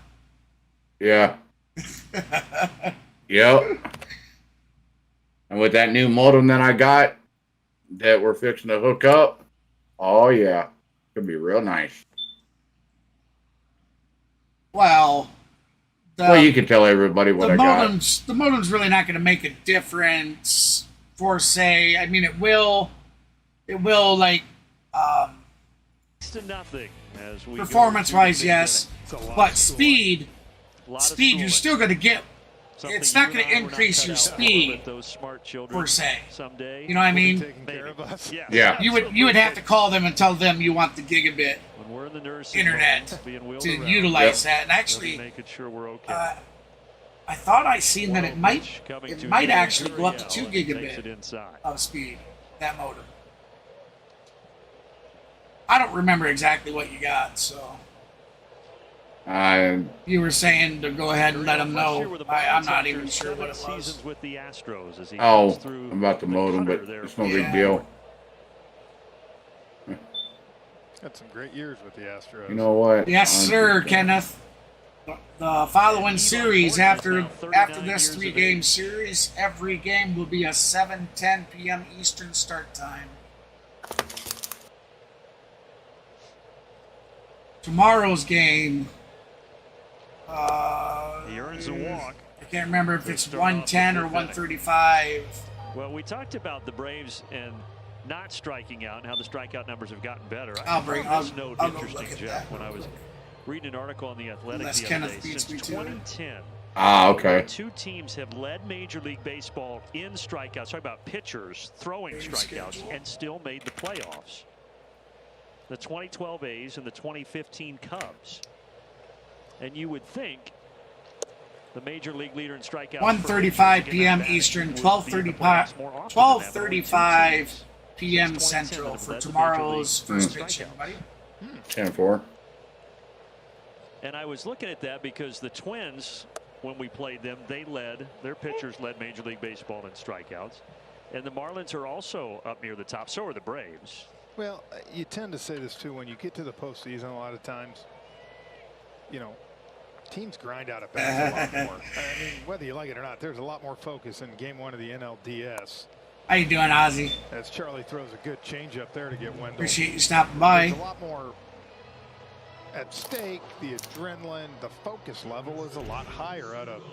Yeah. Yep. And with that new modem that I got that we're fixing to hook up, oh yeah, could be real nice. Well, you can tell everybody what I got. The modem's really not going to make a difference for, say, I mean, it will like, to nothing as we performance-wise, yes, but speed, you're still going to get. It's not going to increase your speed per se. You know what I mean? Yeah. You would have to call them and tell them you want the gigabit internet to utilize that. And actually, I thought I seen that it might actually go up to 2 gigabit of speed, that modem. I don't remember exactly what you got, so. You were saying to go ahead and let them know. I'm not even sure what it was. Oh, about the modem, but it's no big deal. Had some great years with the Astros. You know what? Yes, sir, Kenneth. The following series after this 3-game series, every game will be a 7:10 p.m. Eastern start time. Tomorrow's game. He earns a walk. I can't remember if it's 110 or 135. Well, we talked about the Braves and not striking out and how the strikeout numbers have gotten better. I'll note go interesting, look at Jeff, that. when I was reading an article on the Athletic Unless the other Kenneth day. beats Since me to it. 2010, Okay. 2 teams have led Major League Baseball in strikeouts. Talking about pitchers throwing strikeouts and still made the playoffs. The 2012 A's and the 2015 Cubs. And you would think the major league leader in strikeouts. 1:35 p.m. Eastern, 12:35 p.m. Central for tomorrow's first pitch. Everybody. 10-4. And I was looking at that because the Twins, when we played them, their pitchers led Major League Baseball in strikeouts. And the Marlins are also up near the top. So are the Braves. Well, you tend to say this too when you get to the postseason. A lot of times, you know, teams grind out at bats a lot more. I mean, whether you like it or not, there's a lot more focus in Game 1 of the NLDS. How you doing, Ozzy? As Charlie throws a good changeup there to get Wendell. Appreciate you stopping by. There's a lot more at stake. The adrenaline, the focus level is a lot higher out of.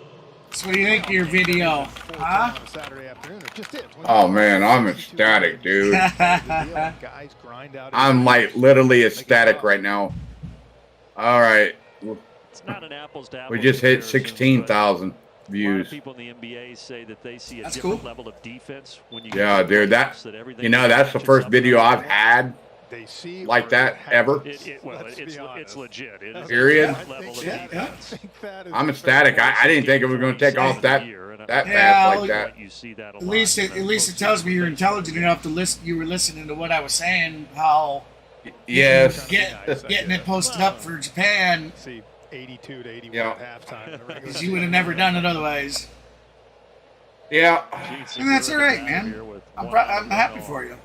So what do you think of your video? Huh? Saturday afternoon. It just is. Oh man, I'm ecstatic, dude. Guys grind out. I'm like literally ecstatic right now. All right. It's not an apples to apples. We just hit 16,000 views. A lot of people in the NBA say that they see a different level of defense when you Yeah, dude, that's the first video I've had like that ever. It's legit. It is Period. level of defense. I'm ecstatic. I didn't think it was going to take off that fast like that. At least it tells me you're intelligent enough to listen. You were listening to what I was saying. How yes, getting it posted up for Japan. 82 to 81 at halftime. Because you would have never done it otherwise. Yeah. And that's all right, man. I'm happy for you.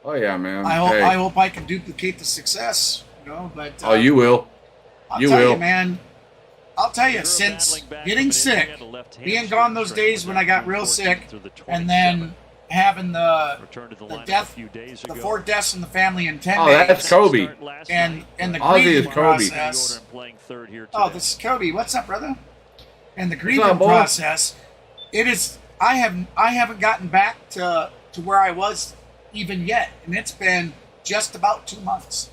Oh yeah, man. I hope I can duplicate the success. You know, but oh, you will. I'll tell you, man. I'll tell you, since getting sick, being gone those days when I got real sick, and then having the 4 deaths in the family in 10 days. Oh, that's Kobe. And the Ozzy is grieving Kobe. process. Oh, this is Kobe. What's up, brother? And the grieving process. It is. I haven't gotten back to where I was even yet, and it's been just about 2 months.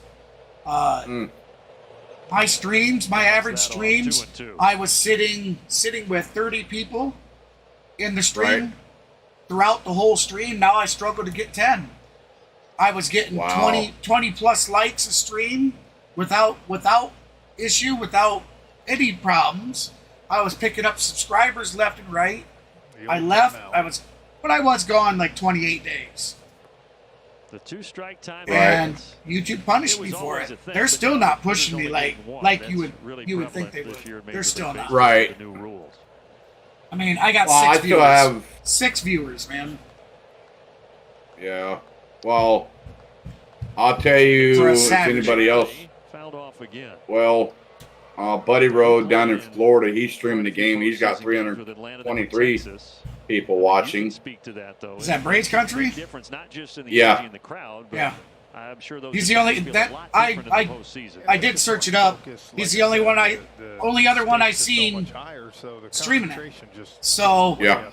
My streams, my average streams, I was sitting with 30 people in the stream throughout the whole stream. Now I struggle to get 10. I was getting 20 plus likes a stream without issue, without any problems. I was picking up subscribers left and right. I left. I was gone like 28 days. The 2-strike time. And YouTube punished me for it. They're still not pushing me like you would think they would. They're still not. Right. I mean, I got well, 6 I viewers. still have 6 viewers, man. Yeah. Well, I'll tell you if anybody else. Fouled off again. Well, Buddy Road down in Florida, he's streaming the game. He's got 323 people watching. Speak to that, though. Is that Braves country? Difference, not just in the yeah. energy in the crowd, but yeah. I'm sure those he's the only that I did search it up. He's the only other one I seen streaming it. So yeah.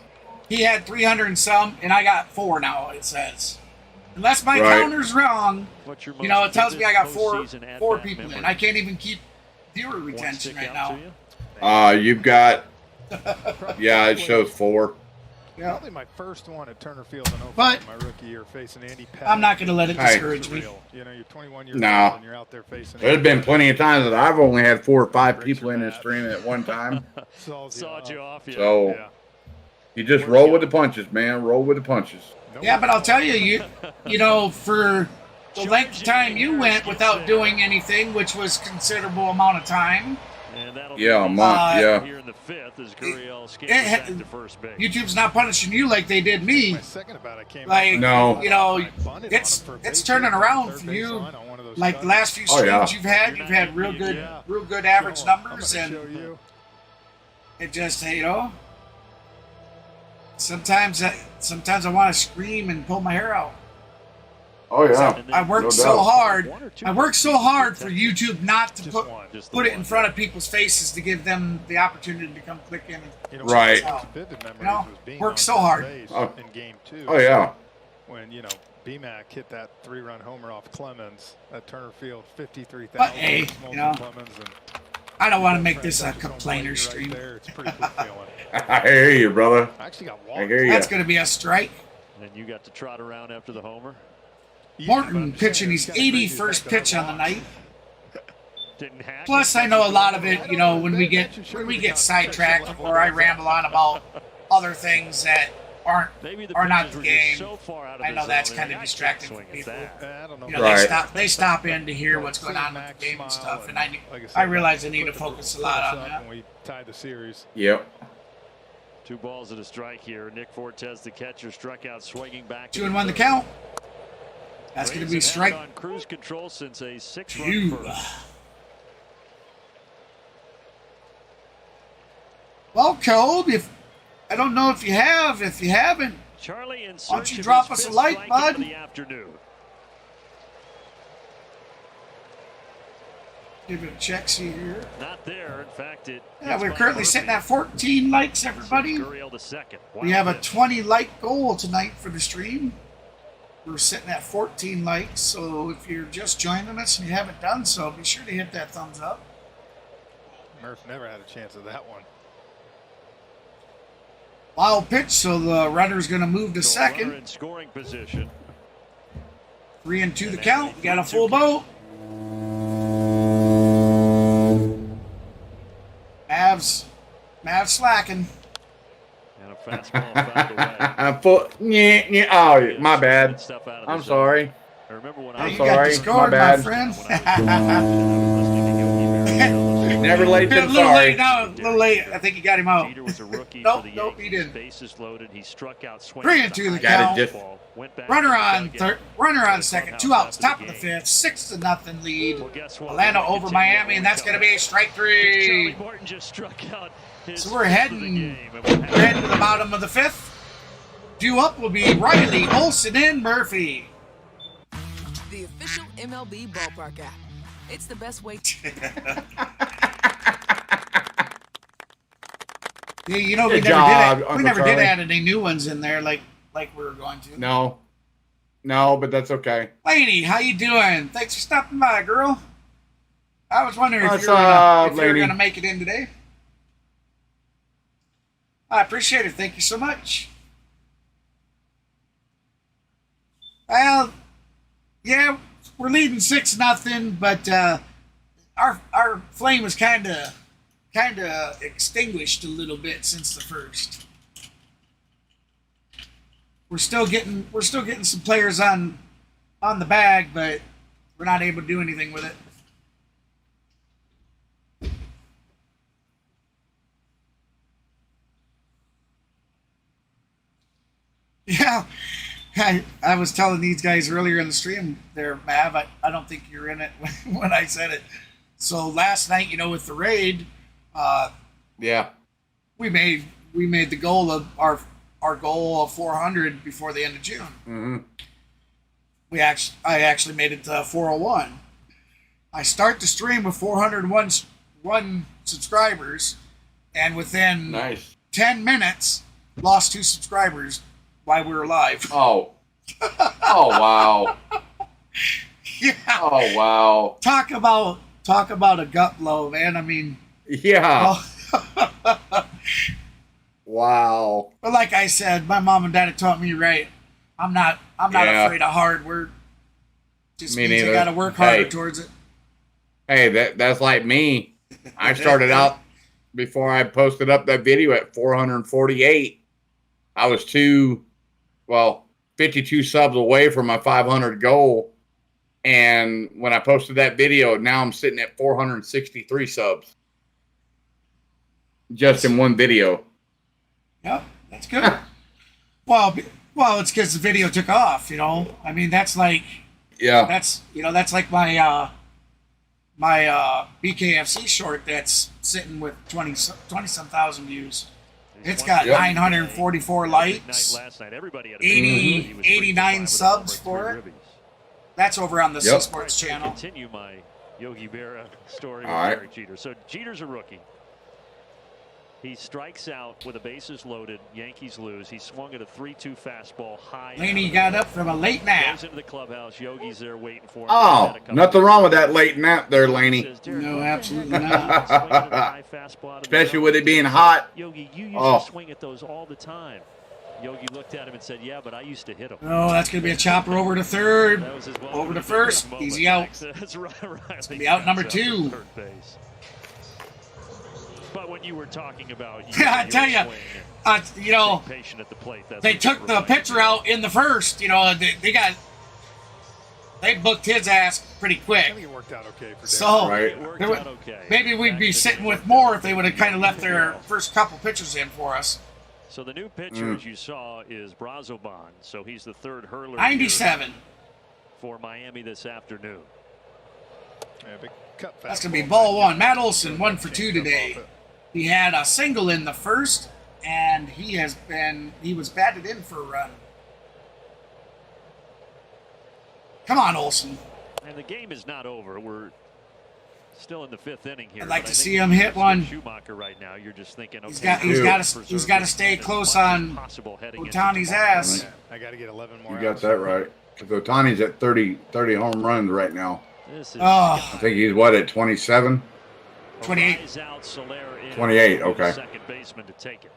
He had 300 and some, and I got 4 now. It says, unless my counter's wrong, you know, it tells me I got 4 people in. I can't even keep viewer retention right now. You've got yeah, it shows 4. Yeah. Probably my first one at Turner Field in but my rookie year facing Andy Pettit. I'm not going to let it discourage me. You know, you're 21 years old and you're out there facing There's been plenty of times that I've only had 4 or 5 people in this stream at one time. Sawed you off, yeah. So you just roll with the punches, man. Roll with the punches. Yeah, but I'll tell you, you know, for the length of time you went without doing anything, which was considerable amount of time. Yeah, a month, yeah. Here in the 5th as Gurriel skates back to first base. YouTube's not punishing you like they did me. Like, no. You know, it's turning around for you. Like the last few streams you've had real good average numbers, and it just, you know, sometimes I want to scream and pull my hair out. Oh yeah. I worked so hard. I worked so hard for YouTube not to put it in front of people's faces to give them the opportunity to come click in. And right. You know, worked so hard. In game 2. Oh yeah. When BMAC hit that 3-run homer off Clemens at Turner Field, 53,000. But hey, you know, I don't want to make this a complainer stream. It's pretty good feeling. I hear you, brother. I actually got I hear you. That's going to be a strike. And you got to trot around after the homer. Morton pitching his 81st pitch on the night. Plus, I know a lot of it, you know, when we get sidetracked or I ramble on about other things that are not the game. I know that's kind of distracting for people. You know, they stop in to hear what's going on with the game and stuff, and I realize I need to focus a lot on that. We tied the series. Yep. 2 balls and a strike here. Nick Fortes, the catcher, struck out swinging back. 2-1 the count. That's going to be strike. On cruise control since a 6-run first. Well, Kobe, I don't know if you haven't, Charlie, in why don't you drop us a like, bud? The afternoon. Give it a check, see here. Not there. In fact, we're currently sitting at 14 likes, everybody. We have a 20 like goal tonight for the stream. We're sitting at 14 likes, so if you're just joining us and you haven't done so, be sure to hit that thumbs up. Murph never had a chance of that one. Wild pitch, so the runner's going to move to second. In scoring position. 3-2 the count. Got a full boat. Mavs slacking. And a fastball fouled away. Oh, my bad. I'm sorry. I'm sorry. My bad. My friend. Never late than a little sorry. late now. A little late. I think he got him out. Peter was a rookie nope, for the nope, he didn't. Bases loaded. He struck out swinging. 3-2 the count. Runner on second. 2 outs. Top of the 5th. 6-0 lead. Atlanta over Miami, and that's going to be strike 3. Morton just struck out. So we're heading to the bottom of the 5th. Due up will be Riley, Olsen, and Murphy. The official MLB ballpark app. It's the best way to... Yeah, you know, we never did add any new ones in there like we were going to. No, but that's okay. Lady, how you doing? Thanks for stopping by, girl. I was wondering if you were gonna make it in today. I appreciate it. Thank you so much. Well, yeah, we're leading 6-0, but our flame was kind of extinguished a little bit since the first. We're still getting some players on on the bag, but we're not able to do anything with it. Yeah, I was telling these guys earlier in the stream there, Mav, I don't think you're in it when I said it. So last night, you know, with the raid, yeah, we made the goal of our goal of 400 before the end of June. Mm-hmm. I actually made it to 401. I start the stream with 401 subscribers, and within 10 minutes, lost 2 subscribers while we were live. Oh. Oh, wow. Yeah. Oh, wow. Talk about a gut blow, man. I mean. Yeah. Oh. Wow. But like I said, my mom and dad have taught me right. I'm not afraid of hard work. Just means you got to work harder towards it. Hey, that's like me. I started out before I posted up that video at 448. I was 52 subs away from my 500 goal. And when I posted that video, now I'm sitting at 463 subs. Just in one video. Yep, that's good. Well, it's because the video took off, you know. I mean, that's like, that's like my my BKFC short that's sitting with 20 some thousand views. It's got 944 likes, 89 subs for it. That's over on the C Sports channel. Continue my Yogi Berra story with Derek Jeter. So Jeter's a rookie. He strikes out with the bases loaded. Yankees lose. He swung at a 3-2 fastball high. Laney got up from a late nap. Goes into the clubhouse. Yogi's there waiting for him. Oh, nothing wrong with that late nap there, Laney. No, absolutely not. Especially with it being hot. Yogi, you used to swing at those all the time. Yogi looked at him and said, yeah, but I used to hit him. Oh, that's going to be a chopper over to third. Over to first. Easy out. That's right. It's going to be out number 2. Third base. But when you were talking about, I tell you, you know, they took the pitcher out in the first. You know, they booked his ass pretty quick. I think it worked out okay for so maybe we'd be sitting with more if they would have kind of left their first couple pitchers in for us. So the new pitcher, as you saw, is Brazoban. So he's the third hurler 97 for Miami this afternoon. That's going to be ball 1. Matt Olson 1 for 2 today. He had a single in the first, and he was batted in for a run. Come on, Olson. And the game is not over. We're still in the 5th inning here. I'd like to see him hit one. Schumacher right now. You're just thinking, okay, he's got to stay close on Ohtani's ass. I got to get 11 more. You got that right. Because Ohtani's at 30 home runs right now. I think he's at 27? 28. 28, okay. Second baseman to take it.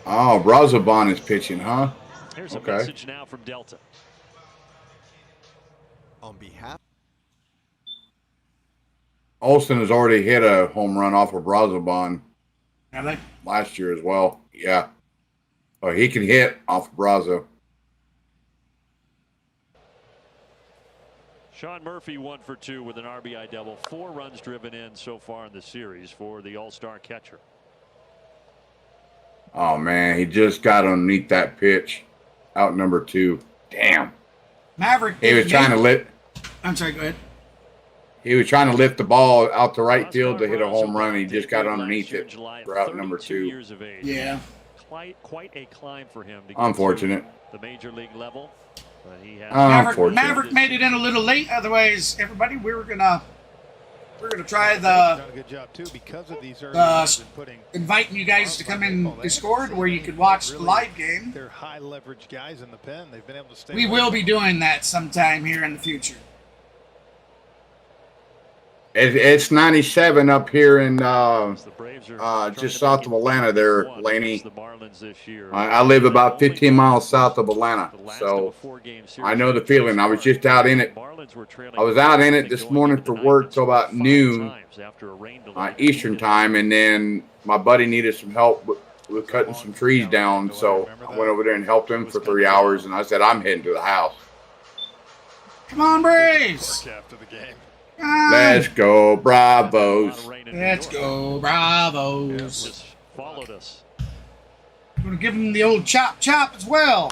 Oh, Brazoban is pitching, huh? Here's a message now from Delta. On behalf. Olsen has already hit a home run off of Brazoban last year as well. Yeah. Oh, he can hit off of Brazo. Sean Murphy 1 for 2 with an RBI double. 4 runs driven in so far in the series for the All-Star catcher. Oh, man, he just got underneath that pitch. Out number 2. Damn. Maverick. He was trying to lift. I'm sorry, go ahead. He was trying to lift the ball out to right field to hit a home run. He just got underneath it for out number 2. Yeah. Quite a climb for him to get unfortunate. To the major league level. But he has Maverick made it in a little late. Otherwise, everybody, we're gonna try the good job too because of these inviting you guys to come in Discord where you could watch the live game. They're high leverage guys in the pen. They've been able to stay. We will be doing that sometime here in the future. It's 97 up here in just south of Atlanta there, Laney. I live about 15 miles south of Atlanta, so I know the feeling. I was just out in it. I was out in it this morning for work till about noon Eastern time, and then my buddy needed some help was cutting some trees down, so I went over there and helped him for 3 hours, and I said, I'm heading to the house. Come on, Braves! After the game. Let's go, Bravos. Let's go, Bravos. Just followed us. I'm going to give him the old chop as well.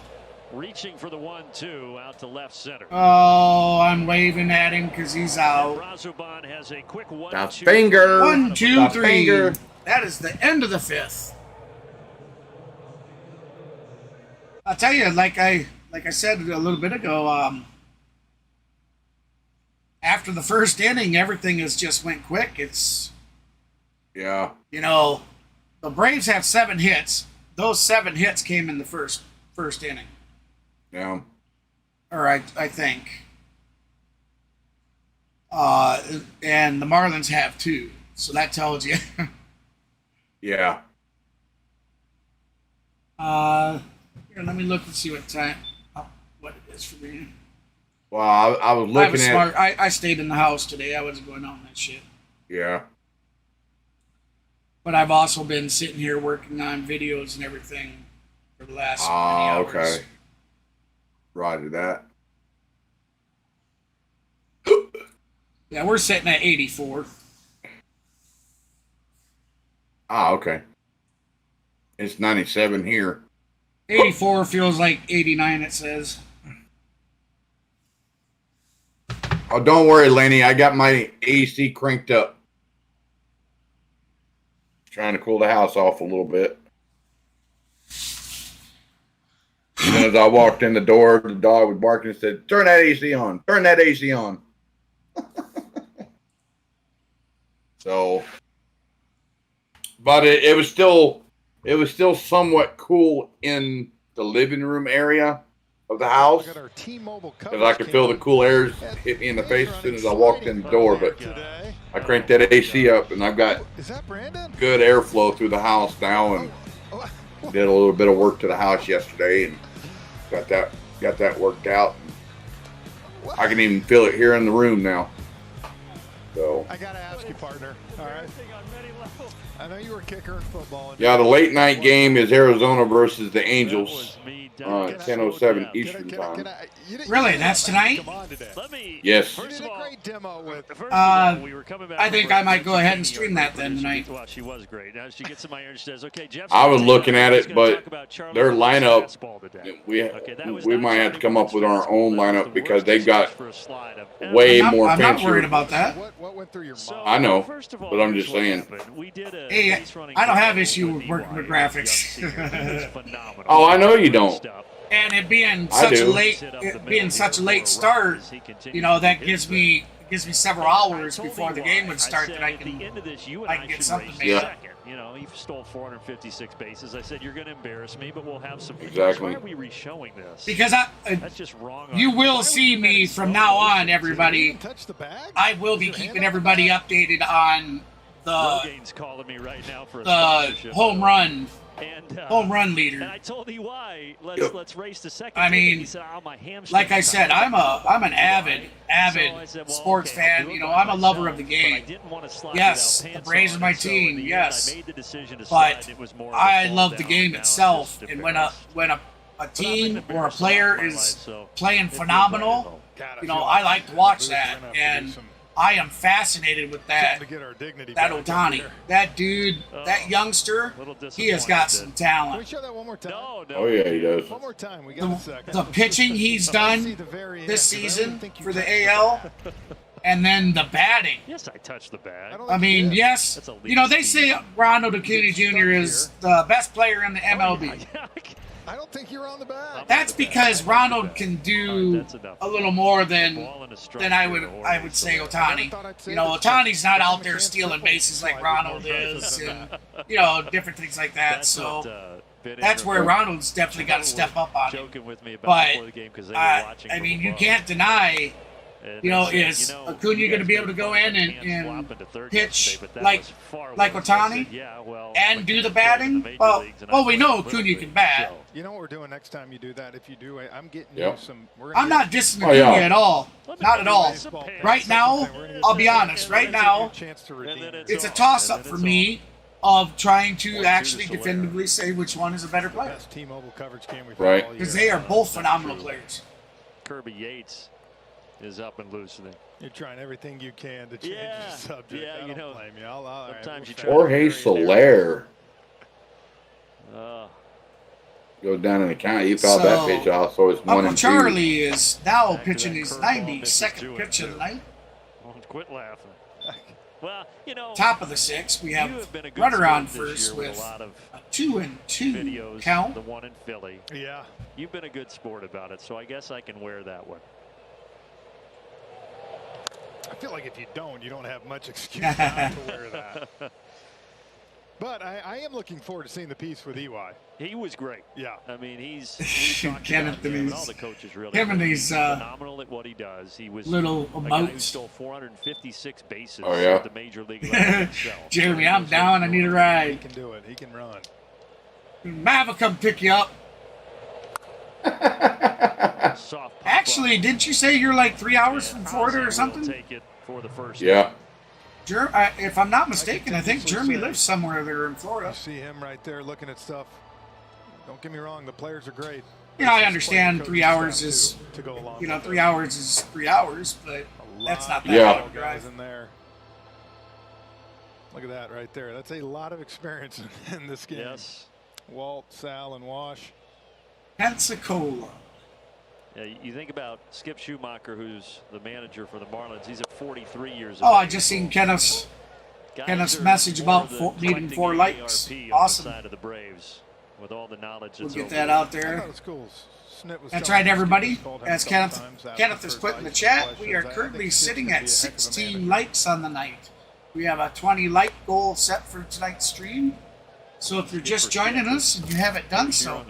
Reaching for the 1-2 out to left center. Oh, I'm waving at him because he's out. Brazoban has a quick The finger. 1, 2, The 3. finger. That is the end of the 5th. I'll tell you, like I said a little bit ago, after the first inning, everything has just went quick. It's, Yeah. you know, the Braves have 7 hits. Those 7 hits came in the first inning. Yeah. Or I think. And the Marlins have 2. So that tells you. Yeah. Here, let me look and see what it is for me. Well, I was looking at. I stayed in the house today. I wasn't going out on that shit. Yeah. But I've also been sitting here working on videos and everything for the last many hours. Okay. Roger that. Yeah, we're sitting at 84. Okay. It's 97 here. 84 feels like 89, it says. Oh, don't worry, Lenny. I got my AC cranked up. Trying to cool the house off a little bit. As soon as I walked in the door, the dog was barking and said, turn that AC on. Turn that AC on. So, but it was still somewhat cool in the living room area of the house, because I could feel the cool airs hit me in the face as soon as I walked in the door. But I cranked that AC up, and I've got good airflow through the house now, and did a little bit of work to the house yesterday, and got that worked out. I can even feel it here in the room now. So I gotta ask you, partner. All right. I know you were a kicker in football. Yeah, the late night game is Arizona versus the Angels. 10:07 Eastern time. Really? That's tonight? Yes. I think I might go ahead and stream that then tonight. She was great. Now she gets in my ear and she says, "Okay, Jeff." I was looking at it, but their lineup, we might have to come up with our own lineup because they've got way more I'm fancy. not worried about that. What went through your mind? I know, but I'm just saying. Hey, I don't have issue with working with graphics. Oh, I know you don't. And it being I such a late start, you know, that gives me several hours before the game would start that I can get something made. Yeah. You know, he stole 456 bases. I said, you're going to embarrass me, but we'll have some. Exactly. Why are we re-showing this? Because that's just wrong. You will see me from now on, everybody. I will be keeping everybody updated on the home run. Home run leader. And I told you why. Let's race the second. I mean, he said, oh, my hamstring. like I said, I'm an avid sports fan. You know, I'm a lover of the game. Yes, the Braves are my team. Yes, but I love the game itself. And when a team or a player is playing phenomenal, you know, I like to watch that. And I am fascinated with that Ohtani. That dude, that youngster, he has got some talent. Can we show that one more time? Oh, yeah, he does. One more time. We got a second. The pitching he's done this season for the AL, and then the batting. Yes, I touched the bat. I mean, yes. You know, they say Ronald Acuna Jr. is the best player in the MLB. I don't think you're on the bag. That's because Ronald can do a little more than I would say Ohtani. You know, Ohtani's not out there stealing bases like Ronald is, and you know, different things like that. So that's where Ronald's definitely got to step up on it. But I mean, you can't deny. You know, is Acuna going to be able to go in and pitch like Ohtani and do the batting? Well, we know Acuna can bat. You know what we're doing next time you do that? If you do, I'm getting you some. I'm not dissing Acuna at all. Not at all. Right now, I'll be honest. Right now, it's a toss-up for me of trying to actually definitively say which one is a better player. Best T-Mobile coverage game we've Right. had all year. Because they are both phenomenal players. Kirby Yates is up and loosening. You're trying everything you can to change the subject. Yeah, I you don't know, blame you. sometimes you try. Jorge Soler Uh, goes down in the count. He fouled that pitch off, so it's 1-2. Charlie is now pitching his 92nd pitch of the night. Quit laughing. Well, you know, Top of the 6th, we have been a good runner on sport this first year with a lot of a 2-2 videos, count. the one in Philly. Yeah. You've been a good sport about it, so I guess I can wear that one. I feel like if you don't have much excuse not to wear that. But I am looking forward to seeing the piece with EY. He was great. Yeah. I mean, he's Kenneth and his, all the coaches really. him and his phenomenal at what he does. He was little a guy who emotes. stole 456 bases Oh, yeah. at the major league level himself. Jeremy, I'm down. I need a He ride. can do it. He can run. Mava, come pick you up. Soft pop Actually, didn't you say you're like 3 hours from Florida or something? Take it for the first Yeah. If I'm not mistaken, I think Jeremy lives somewhere there in Florida. You see him right there looking at stuff. Don't get me wrong, the players are great. You know, I understand 3 hours is, to go along. you know, 3 hours is 3 hours, but that's not that Yeah. long a guys drive. in there. Look at that right there. That's a lot of experience in this game. Yes. Walt, Sal, and Wash. Pensacola. Yeah, you think about Skip Schumacher, who's the manager for the Marlins. He's at 43 years Oh, of I age. just seen Kenneth's Guys are message more about than needing collecting 4 the likes. ARP on Awesome. the side of the Braves, with all the knowledge We'll that's get over that there. out there. That's right, everybody. As Kenneth has put in the chat, we are currently sitting at 16 likes on the night. We have a 20 like goal set for tonight's stream. So if you're just joining us and you haven't done so,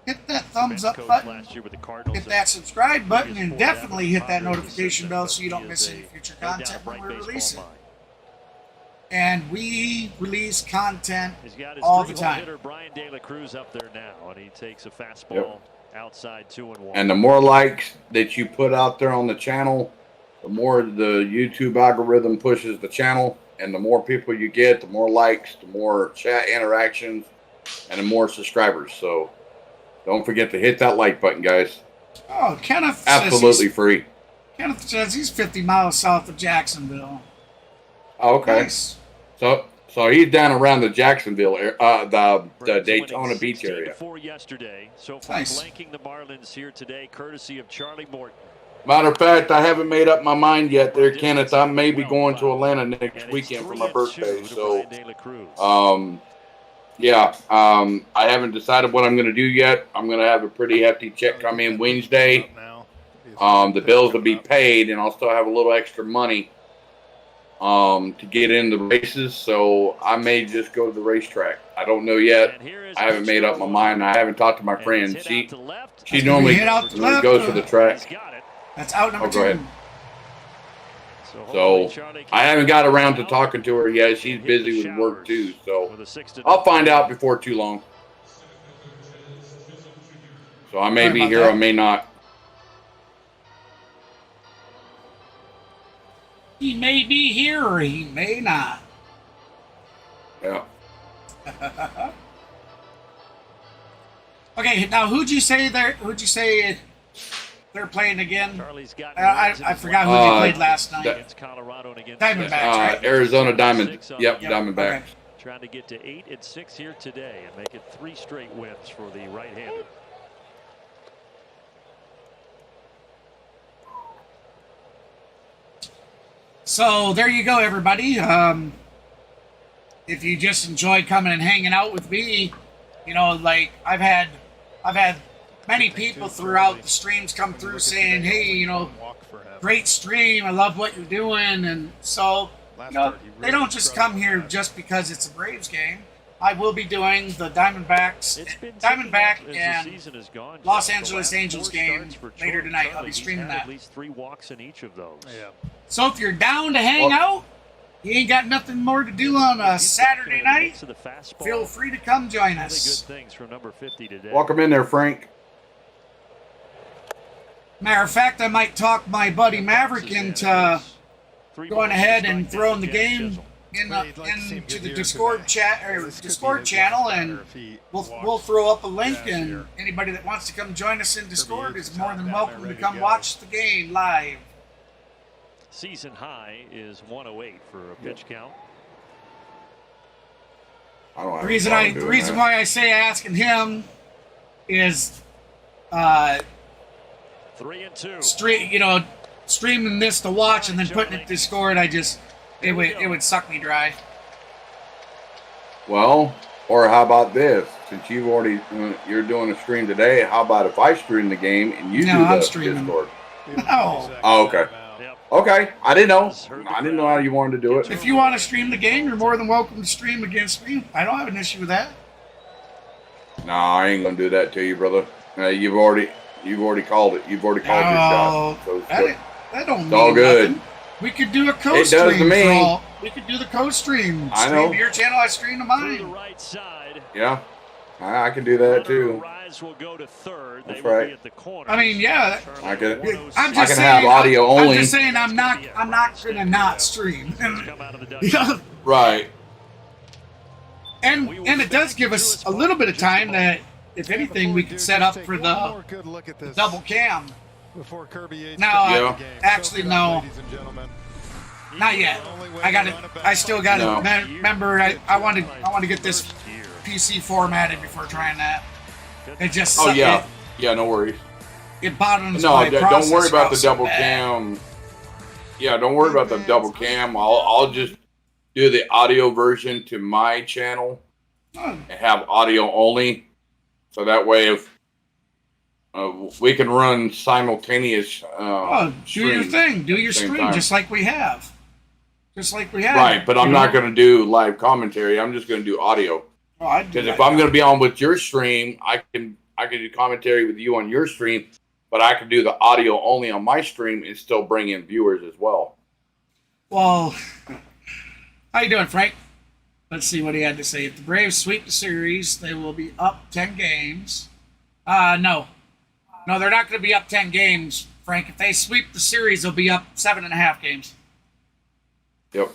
hit that thumbs up button, hit that subscribe button, and definitely hit that notification bell so you don't miss any future content when we release it. And we release content all the time. Hitter Brian De La Cruz up there now, and he takes a fastball outside 2-1. And the more likes that you put out there on the channel, the more the YouTube algorithm pushes the channel. And the more people you get, the more likes, the more chat interactions, and the more subscribers. So don't forget to hit that like button, guys. Oh, Kenneth Absolutely free. Kenneth says he's 50 miles south of Jacksonville. Oh, okay. Nice. So he's down around the Jacksonville area, the Daytona Beach area. Yesterday, so far blanking the Marlins here today, courtesy of Charlie Morton. Matter of fact, I haven't made up my mind yet there, Kenneth. I may be going to Atlanta next weekend for my birthday. So, I haven't decided what I'm going to do yet. I'm going to have a pretty hefty check come in Wednesday. The bills will be paid, and I'll still have a little extra money to get in the races. So I may just go to the racetrack. I don't know yet. I haven't made up my mind. I haven't talked to my friend. She normally goes to the track. That's out number 2. Go ahead. So I haven't got around to talking to her yet. She's busy with work too. So I'll find out before too long. So I may be here, I may not. He may be here or he may not. Yeah. Okay, now who'd you say they're playing again? I forgot who they played last night. Diamondbacks, right? Arizona Diamond. Yep, Diamondbacks. Okay. Trying to get to 8-6 here today and make it 3 straight wins for the right-hander. So there you go, everybody. If you just enjoyed coming and hanging out with me, you know, like I've had many people throughout the streams come through saying, hey, you know, great stream, I love what you're doing. And so, you know, they don't just come here just because it's a Braves game. I will be doing the Diamondback and Los Angeles Angels game later tonight. I'll be streaming that. At least 3 walks in each of those. Yeah. So if you're down to hang out, you ain't got nothing more to do on a Saturday night, feel free to come join us. Good things from number 50 today. Welcome in there, Frank. Matter of fact, I might talk my buddy Maverick into going ahead and throwing the game into the Discord chat or Discord channel, and we'll throw up a link, and anybody that wants to come join us in Discord is more than welcome to come watch the game live. Season high is 108 for a pitch count. The reason why I say asking him is 3-2. Streaming this to watch and then putting it to Discord, it would suck me dry. Well, or how about this? Since you're doing a stream today, how about if I stream the game and you do the Discord? No. Oh, okay. Okay, I didn't know. I didn't know how you wanted to do it. If you want to stream the game, you're more than welcome to stream against me. I don't have an issue with that. No, I ain't gonna do that to you, brother. You've already called it. You've already called your shot. So that don't mean all good. Nothing. We could do a co-stream. It does to me. We could do the co-stream. I know. Stream to your channel, I stream to mine. Yeah, I can do that too. That's right. I mean, yeah. I can saying, have audio only. I'm just saying I'm not gonna not stream. Right. And it does give us a little bit of time that, if anything, we could set up for the double cam. Now, actually, no. Not yet. I still got to remember. I want to get this PC formatted before trying that. It just. Oh yeah. Yeah, no worries. It bottoms. No, don't worry about the double cam. Yeah, don't worry about the double cam. I'll just do the audio version to my channel and have audio only, so that way if we can run simultaneous. Do your thing. Do your stream just like we have. Right, but I'm not going to do live commentary. I'm just going to do audio. Because if I'm going to be on with your stream, I can do commentary with you on your stream, but I can do the audio only on my stream and still bring in viewers as well. Well, how you doing, Frank? Let's see what he had to say. If the Braves sweep the series, they will be up 10 games. No, they're not going to be up 10 games, Frank. If they sweep the series, they'll be up 7.5 games. Yep.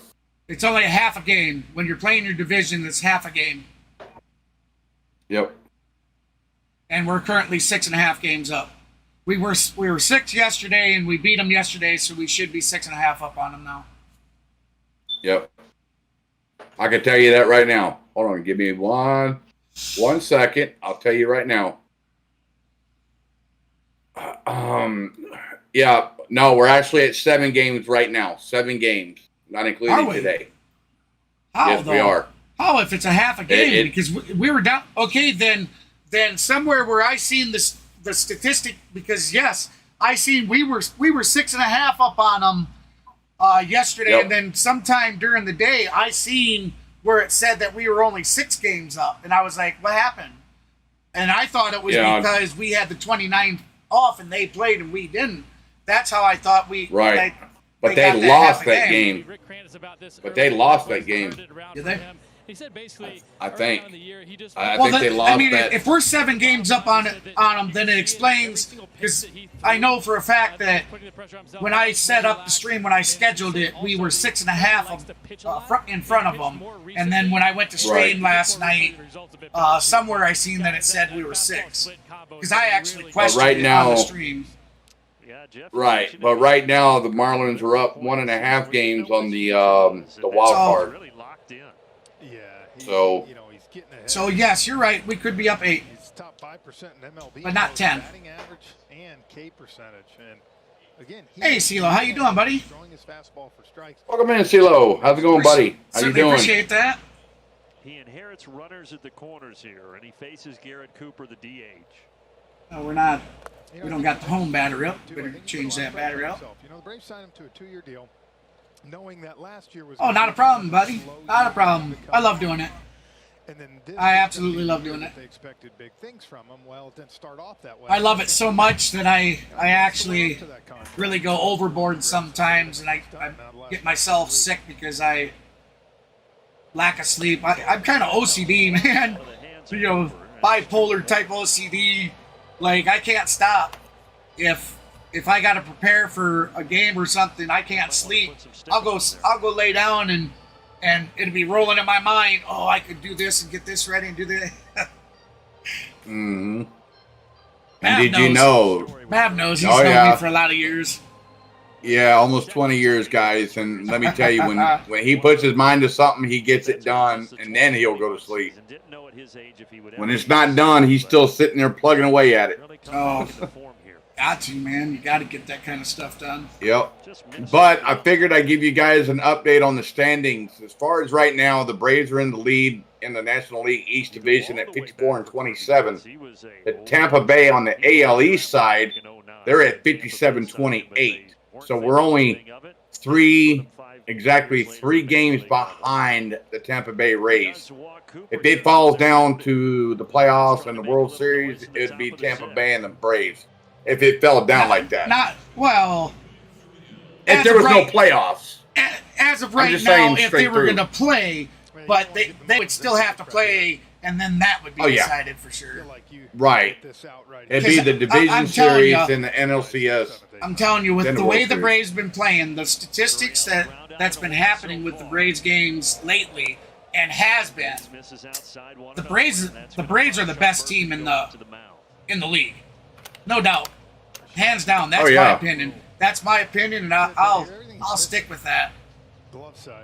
It's only a half a game. When you're playing your division, it's half a game. Yep. And we're currently 6.5 games up. We were 6 yesterday, and we beat them yesterday, so we should be 6.5 up on them now. Yep. I can tell you that right now. Hold on, give me one second. I'll tell you right now. Yeah, no, we're actually at 7 games right now. 7 games, not including today. How, yes, though? we are. How if it's a half a game? Because we were down. Okay, then somewhere where I seen the statistic, because yes, I seen we were 6.5 up on them yesterday, and then sometime during the day I seen where it said that we were only 6 games up, and I was like, what happened? And I thought it was because we had the 29th off and they played and we didn't. That's how I thought we. Right. But they lost that game. But they lost that game. Did they? He said basically, I think. I think they lost that. If we're 7 games up on them, then it explains, because I know for a fact that when I set up the stream, when I scheduled it, we were 6.5 in front of them. And then when I went to stream last night, somewhere I seen that it said we were 6. Because I actually questioned it on the stream. Right, but right now the Marlins are up 1.5 games on the wild card. So yes, you're right. We could be up 8, but not 10. Hey, CeeLo, how you doing, buddy? Welcome in, CeeLo. How's it going, buddy? How you doing? Appreciate that. He inherits runners at the corners here, and he faces Garrett Cooper, the DH. No, we're not. We don't got the home battery up. Better change that battery out. You know, the Braves signed him to a 2-year deal, knowing that last year was. Oh, not a problem, buddy. Not a problem. I love doing it. I absolutely love doing it. They expected big things from him. Well, it didn't start off that way. I love it so much that I actually really go overboard sometimes, and I get myself sick because I lack of sleep. I'm kind of OCD, man. You know, bipolar type OCD. Like, I can't stop. If I got to prepare for a game or something, I can't sleep. I'll go lay down and and it'd be rolling in my mind, oh, I could do this and get this ready and do that. Mm-hmm. And Mav did knows. you know? Mav knows. He's Oh, known yeah. me for a lot of years. Yeah, almost 20 years, guys. And let me tell you, when he puts his mind to something, he gets it done, and then he'll go to sleep. When it's not done, he's still sitting there plugging away at it. Oh, got to, man. You got to get that kind of stuff done. Yep. But I figured I'd give you guys an update on the standings. As far as right now, the Braves are in the lead in the National League East Division at 54-27. The Tampa Bay on the AL East side, they're at 57-28. So we're only exactly three games behind the Tampa Bay Rays. If it falls down to the playoffs and the World Series, it'd be Tampa Bay and the Braves. If it fell down like that. If there was no playoffs. As of right now, if they were going to play, but they would still have to play, and then that would be decided for sure. Right. It'd be the division series and the NLCS. I'm telling you, with the way the Braves been playing, the statistics that's been happening with the Braves games lately, and has been, the Braves are the best team in the league, no doubt, hands down. That's my opinion. That's my opinion, and I'll stick with that.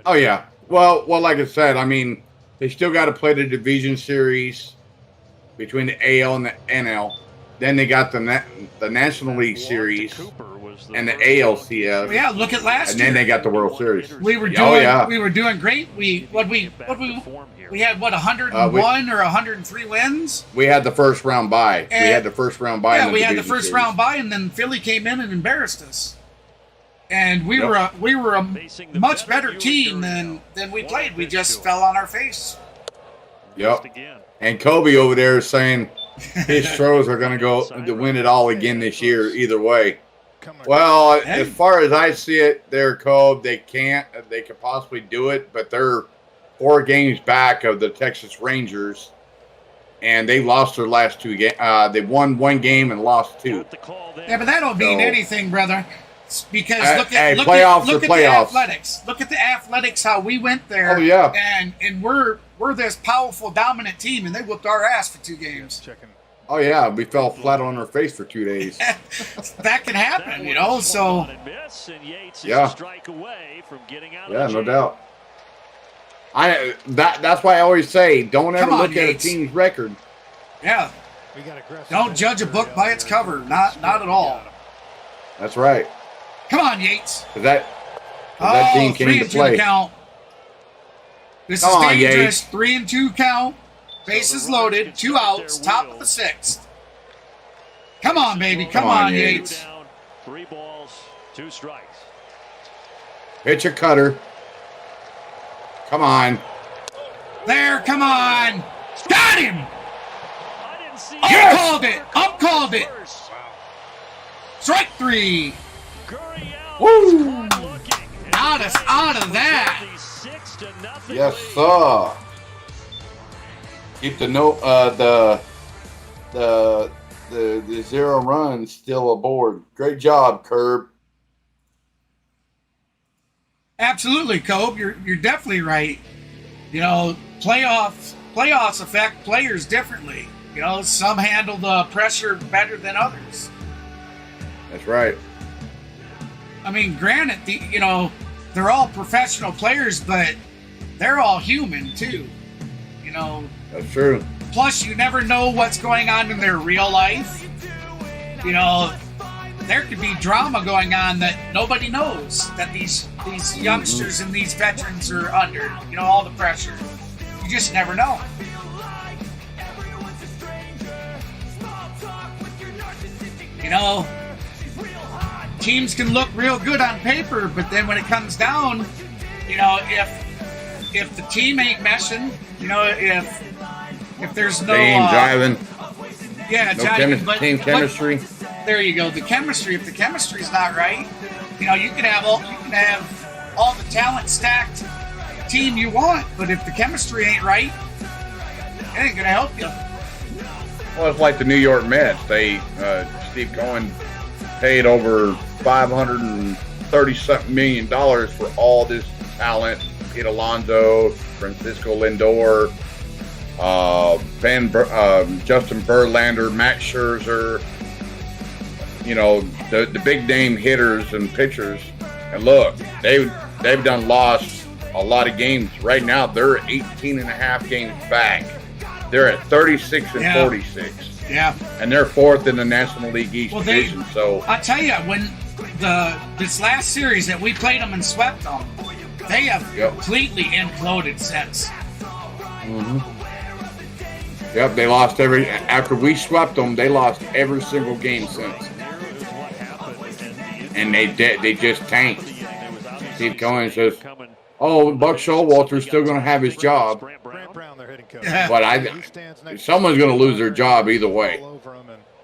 Oh yeah. Well, like I said, I mean, they still got to play the division series between the AL and the NL. Then they got the National League Series and the ALCS. Yeah, look at last year. And then they got the World Series. We were doing we were doing great. We had 101 or 103 wins. We had the first round bye. And, we had the first round bye. Yeah, we had the first round bye, and then Philly came in and embarrassed us. And we were a much better team than we played. We just fell on our face. Yep. And Kobe over there is saying his Stros are going to go to win it all again this year either way. Well, as far as I see it, they're Kobe. They can't. They could possibly do it, but they're 4 games back of the Texas Rangers, and they lost their last 2 games. They won 1 game and lost 2. Yeah, but that don't mean anything, brother. Because look at the Athletics. Look at the Athletics. How we went there. Oh yeah. And we're this powerful, dominant team, and they whooped our ass for 2 games. Oh yeah, we fell flat on our face for 2 days. That can happen, you know. So yeah, no doubt. That's why I always say, don't ever look at a team's record. Yeah. Don't judge a book by its cover. Not at all. That's right. Come on, Yates. That team came into play. Count. This is dangerous. 3-2 count. Bases loaded. 2 outs. Top of the 6th. Come on, baby. Come on, Yates. 3 balls, 2 strikes. Pitch a cutter. Come on. There. Come on. Got him. Up called it. Strike 3. Woo! Out of that. Yes, sir. Keep the 0 runs still aboard. Great job, Curb. Absolutely, Cobe. You're definitely right. You know, playoffs affect players differently. You know, some handle the pressure better than others. That's right. I mean, granted, they're all professional players, but they're all human too. You know. That's true. Plus, you never know what's going on in their real life. You know, there could be drama going on that nobody knows that these youngsters and these veterans are under. You know, all the pressure. You just never know. You know, teams can look real good on paper, but then when it comes down, you know, if the team ain't meshing, you know, if there's no driving, jiving, team chemistry. There you go. The chemistry. If the chemistry's not right, you know, you can have all the talent stacked team you want, but if the chemistry ain't right, it ain't gonna help you. Well, it's like the New York Mets. They Steve Cohen paid over $530-something million for all this talent, Pete Alonso, Francisco Lindor, Justin Verlander, Max Scherzer, you know, the big name hitters and pitchers. And look, they've done lost a lot of games. Right now, they're 18 and a half games back. They're at 36 and 46. Yeah. And they're fourth in the National League East division. So I'll tell you, when this last series that we played them and swept them, they have completely imploded since. Yep, they lost after we swept them, they lost every single game since. And they just tanked. Steve Cohen says, "Oh, Buck Showalter's still going to have his job." But someone's going to lose their job either way.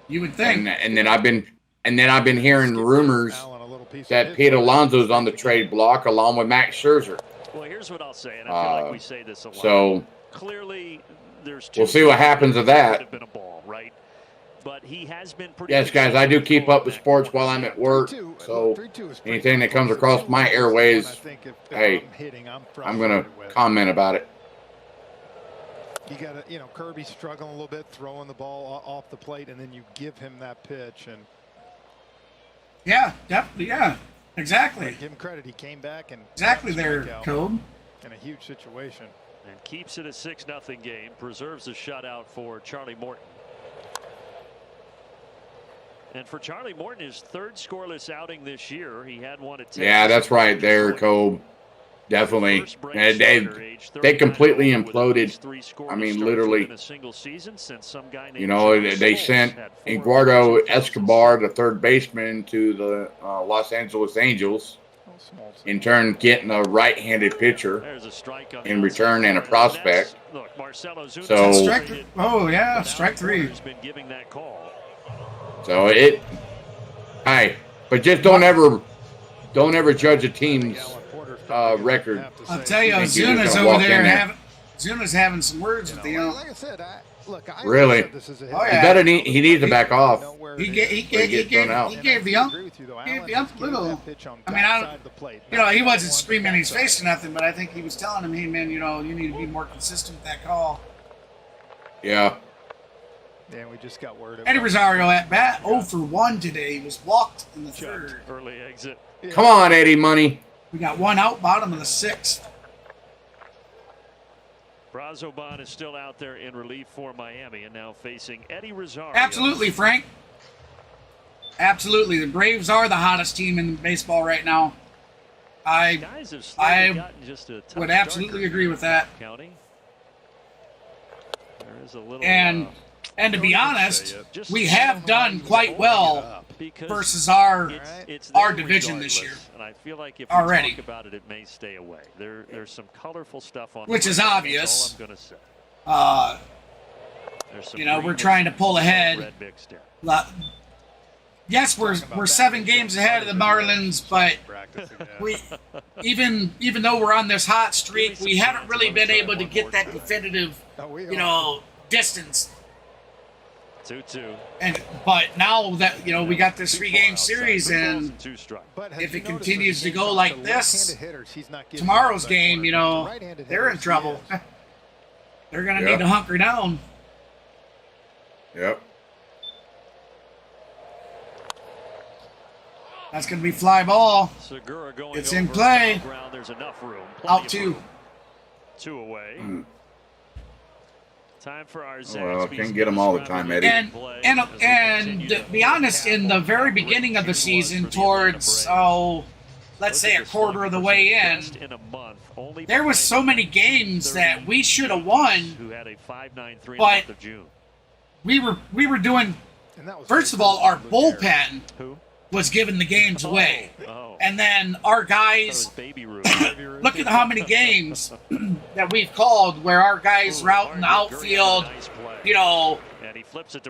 You would think. And then I've been hearing rumors that Pete Alonso's on the trade block along with Max Scherzer. Well, here's what I'll say, and I feel like we say this a lot. So clearly, there's we'll see what happens with that. Been a ball, right? But he has been pretty. Yes, guys, I do keep up with sports while I'm at work. So anything that comes across my airways, hey, I'm going to comment about it. You got to, you know, Kirby's struggling a little bit, throwing the ball off the plate, and then you give him that pitch. And yeah, definitely, yeah, exactly. Give him credit. He came back and exactly there, Code. In a huge situation. And keeps it a 6-0 game. Preserves the shutout for Charlie Morton. And for Charlie Morton, his third scoreless outing this year. He had one at 10. Yeah, that's right there, Cole. Definitely. They completely imploded. I mean, literally. You know, they sent Eduardo Escobar, the third baseman, to the Los Angeles Angels. In turn, getting a right-handed pitcher in return and a prospect. So, strike three. So but just don't ever judge a team's record. I'll tell you, Zuna's over there Zuna's having some words with the like I said, really? Oh, yeah. He needs to back off. He gave the ump a little. I mean, he wasn't screaming in his face or nothing, but I think he was telling him, "Hey, man, you know, you need to be more consistent with that call." Yeah. Yeah, we just got word. Eddie Rosario at bat, 0 for 1 today. He was walked in the third. Early exit. Come on, Eddie Money. We got one out, bottom of the 6th. Brazoban is still out there in relief for Miami and now facing Eddie Rosario. Absolutely, Frank. Absolutely. The Braves are the hottest team in baseball right now. I would absolutely agree with that. And to be honest, we have done quite well versus our division this year. And I feel like if we already talk about it, it may stay away. There's some colorful stuff on which is obvious. That's all I'm gonna say. You know, we're trying to pull ahead. Yes, we're 7 games ahead of the Marlins, but we even though we're on this hot streak, we haven't really been able to get that definitive, distance. 2-2. But now that we got this 3-game series, and if it continues to go like this, tomorrow's game, they're in trouble. They're gonna need to hunker down. Yep. That's gonna be fly ball. It's in play. Out 2. 2 away. Time for our well, can't get them all the time, Eddie. And to be honest, in the very beginning of the season, towards let's say a quarter of the way in, there was so many games that we should have won. But we were doing. First of all, our bullpen was giving the games away, and then our guys. Look at how many games that we've called where our guys are out in the outfield,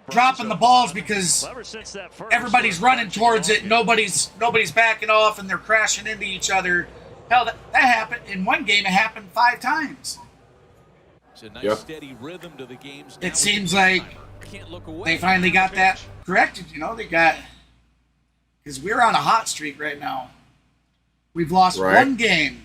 dropping the balls because everybody's running towards it. Nobody's backing off, and they're crashing into each other. Hell, that happened in one game. It happened 5 times. It's a nice steady rhythm to the games. It seems like they finally got that corrected. Because we're on a hot streak right now. We've lost 1 game.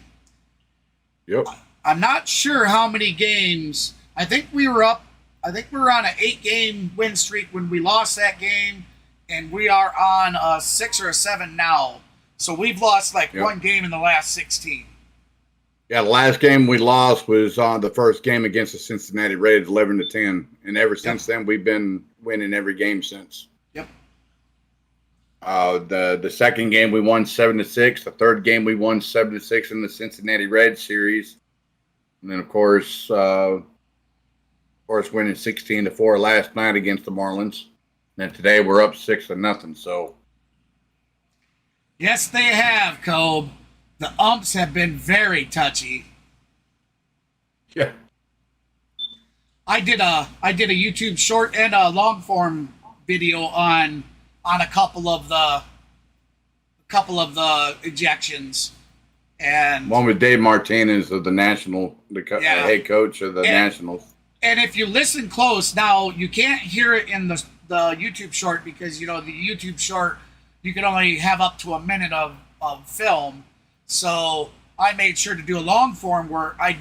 Yep. I'm not sure how many games. I think we were on an 8-game win streak when we lost that game, and we are on a 6 or a 7 now. So we've lost one game in the last 16. Yeah, the last game we lost was on the first game against the Cincinnati Reds, 11-10, and ever since then we've been winning every game since. Yep. The second game we won 7-6. The third game we won 7-6 in the Cincinnati Reds series, and then of course winning 16-4 last night against the Marlins. And today we're up 6-0. So. Yes, they have, Cobe. The umps have been very touchy. Yeah. I did a YouTube short and a long form video on a couple of the ejections, and one with Dave Martinez of the head coach of the Nationals. And if you listen close, now you can't hear it in the YouTube short because the YouTube short you can only have up to a minute of film. So I made sure to do a long form where I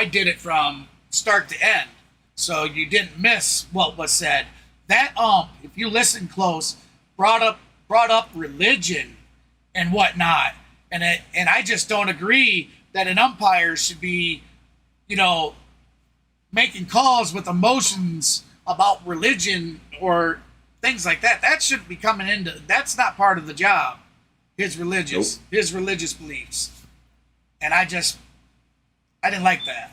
did it from start to end, so you didn't miss what was said. That if you listen close, brought up religion and whatnot, and I just don't agree that an umpire should be, making calls with emotions about religion or things like that. That shouldn't be coming into. That's not part of the job. His religious beliefs, and I didn't like that.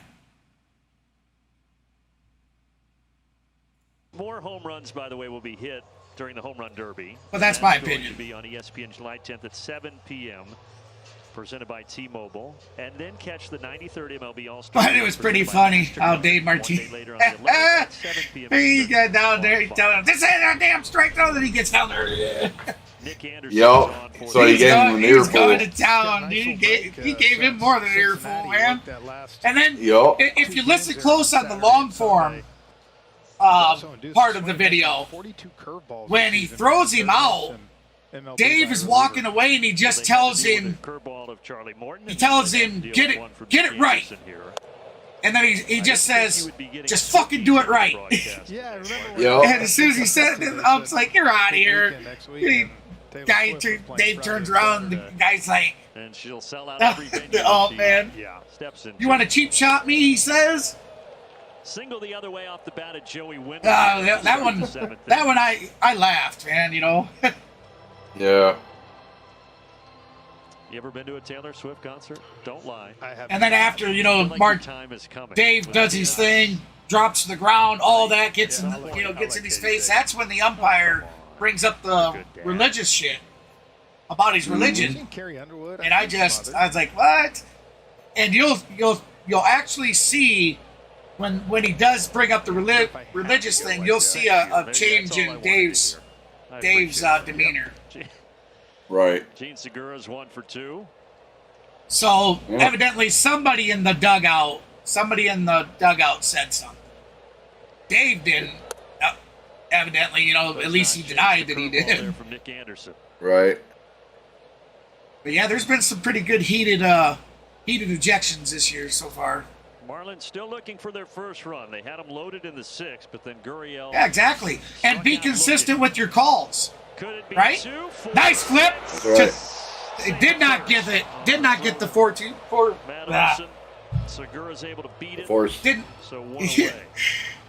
More home runs, by the way, will be hit during the home run derby. But that's my opinion. To be on ESPN July 10th at 7 p.m. presented by T-Mobile, and then catch the 93rd MLB All-Star. But it was pretty funny how Dave Martinez, he got down there, he's telling him, this ain't a damn strike throw, then he gets down there. Nick Anderson. So he gave him an earful. He's going to town. He gave him more than an earful, man. And then if you listen close on the long form part of the video, when he throws him out, Dave is walking away and he just tells him, get it right. And then he just says, just fucking do it right. And as soon as he said it, I was like, you're out of here. Dave turns around, the guy's like, oh man, you want to cheap shot me, he says. Single the other way off the bat at Joey Wynn. That one I laughed, man, Yeah. You ever been to a Taylor Swift concert? Don't lie. And then after, Dave does his thing, drops to the ground, all that gets in his face. That's when the umpire brings up the religious shit about his religion. And I was like, what? And you'll actually see when he does bring up the religious thing, you'll see a change in Dave's demeanor. Right. Gene Segura's 1 for 2. So evidently somebody in the dugout said something. Dave didn't. Evidently, at least he denied that he did. From Nick Anderson. Right. But yeah, there's been some pretty good heated ejections this year so far. Marlins still looking for their first run. They had them loaded in the 6th, but then Gurriel. Yeah, exactly. And be consistent with your calls. Right? Nice flip. Right. It did not get the 4-2. Segura's able to beat it. Force. Didn't. So one away.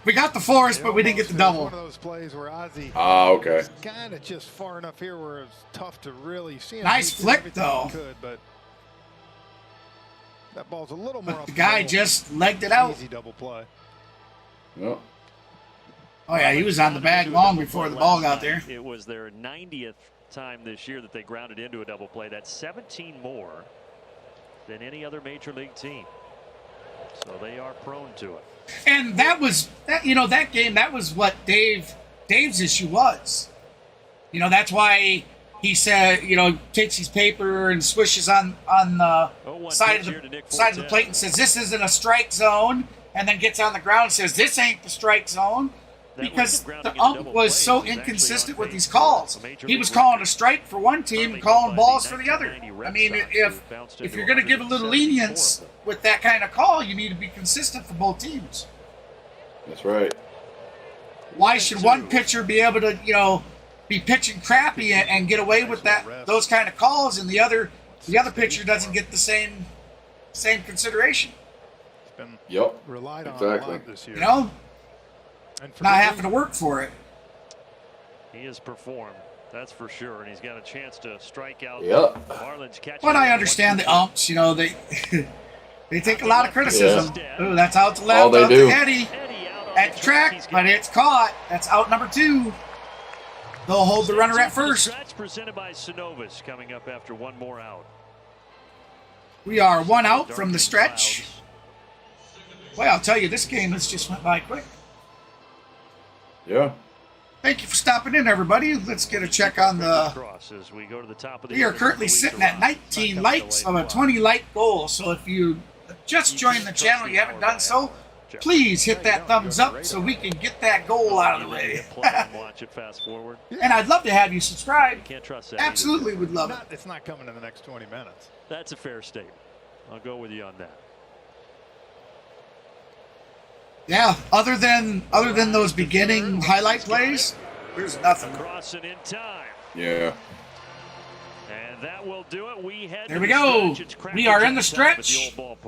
We got the force, but we didn't get the double. One of those plays where Ozzie okay. kind of just far enough here where it's tough to really see him. Nice flick, though. But that ball's a little more. But the guy just legged it out. Easy double play. Yep. Oh yeah, he was on the bag long before the ball got there. It was their 90th time this year that they grounded into a double play. That's 17 more than any other major league team. So they are prone to it. And that game, that was what Dave's issue was. That's why he said, takes his paper and swishes on the side of the plate and says, this isn't a strike zone, and then gets on the ground and says, this ain't the strike zone. because the ump was so inconsistent with these calls. He was calling a strike for one team and calling balls for the other. I mean, if you're going to give a little lenience with that kind of call, you need to be consistent for both teams. That's right. Why should one pitcher be able to, be pitching crappy and get away with those kind of calls, and the other pitcher doesn't get the same consideration? Yep. Relied on exactly. This year. Not having to work for it. He has performed, that's for sure, and he's got a chance to strike out. Yep. Marlins catching. But I understand the umps. They they take a lot of criticism. Yeah. Ooh, that's out to left, out to Eddie at the track, but it's caught. That's out number 2. They'll hold the runner at first. Stretch presented by Synovus coming up after one more out. We are 1 out from the stretch. Well, I'll tell you, this game has just went by quick. Yeah. Thank you for stopping in, everybody. Let's get a check on the... We are currently sitting at 19 likes of a 20-like goal. So if you just joined the channel, you haven't done so, please hit that thumbs up so we can get that goal out of the way. And I'd love to have you subscribe. Absolutely would love it. It's not coming in the next 20 minutes. That's a fair statement. I'll go with you on that. Yeah, other than those beginning highlight plays, there's nothing. Crossing in time. Yeah. And that will do it. There we go. We are in the stretch. Oh,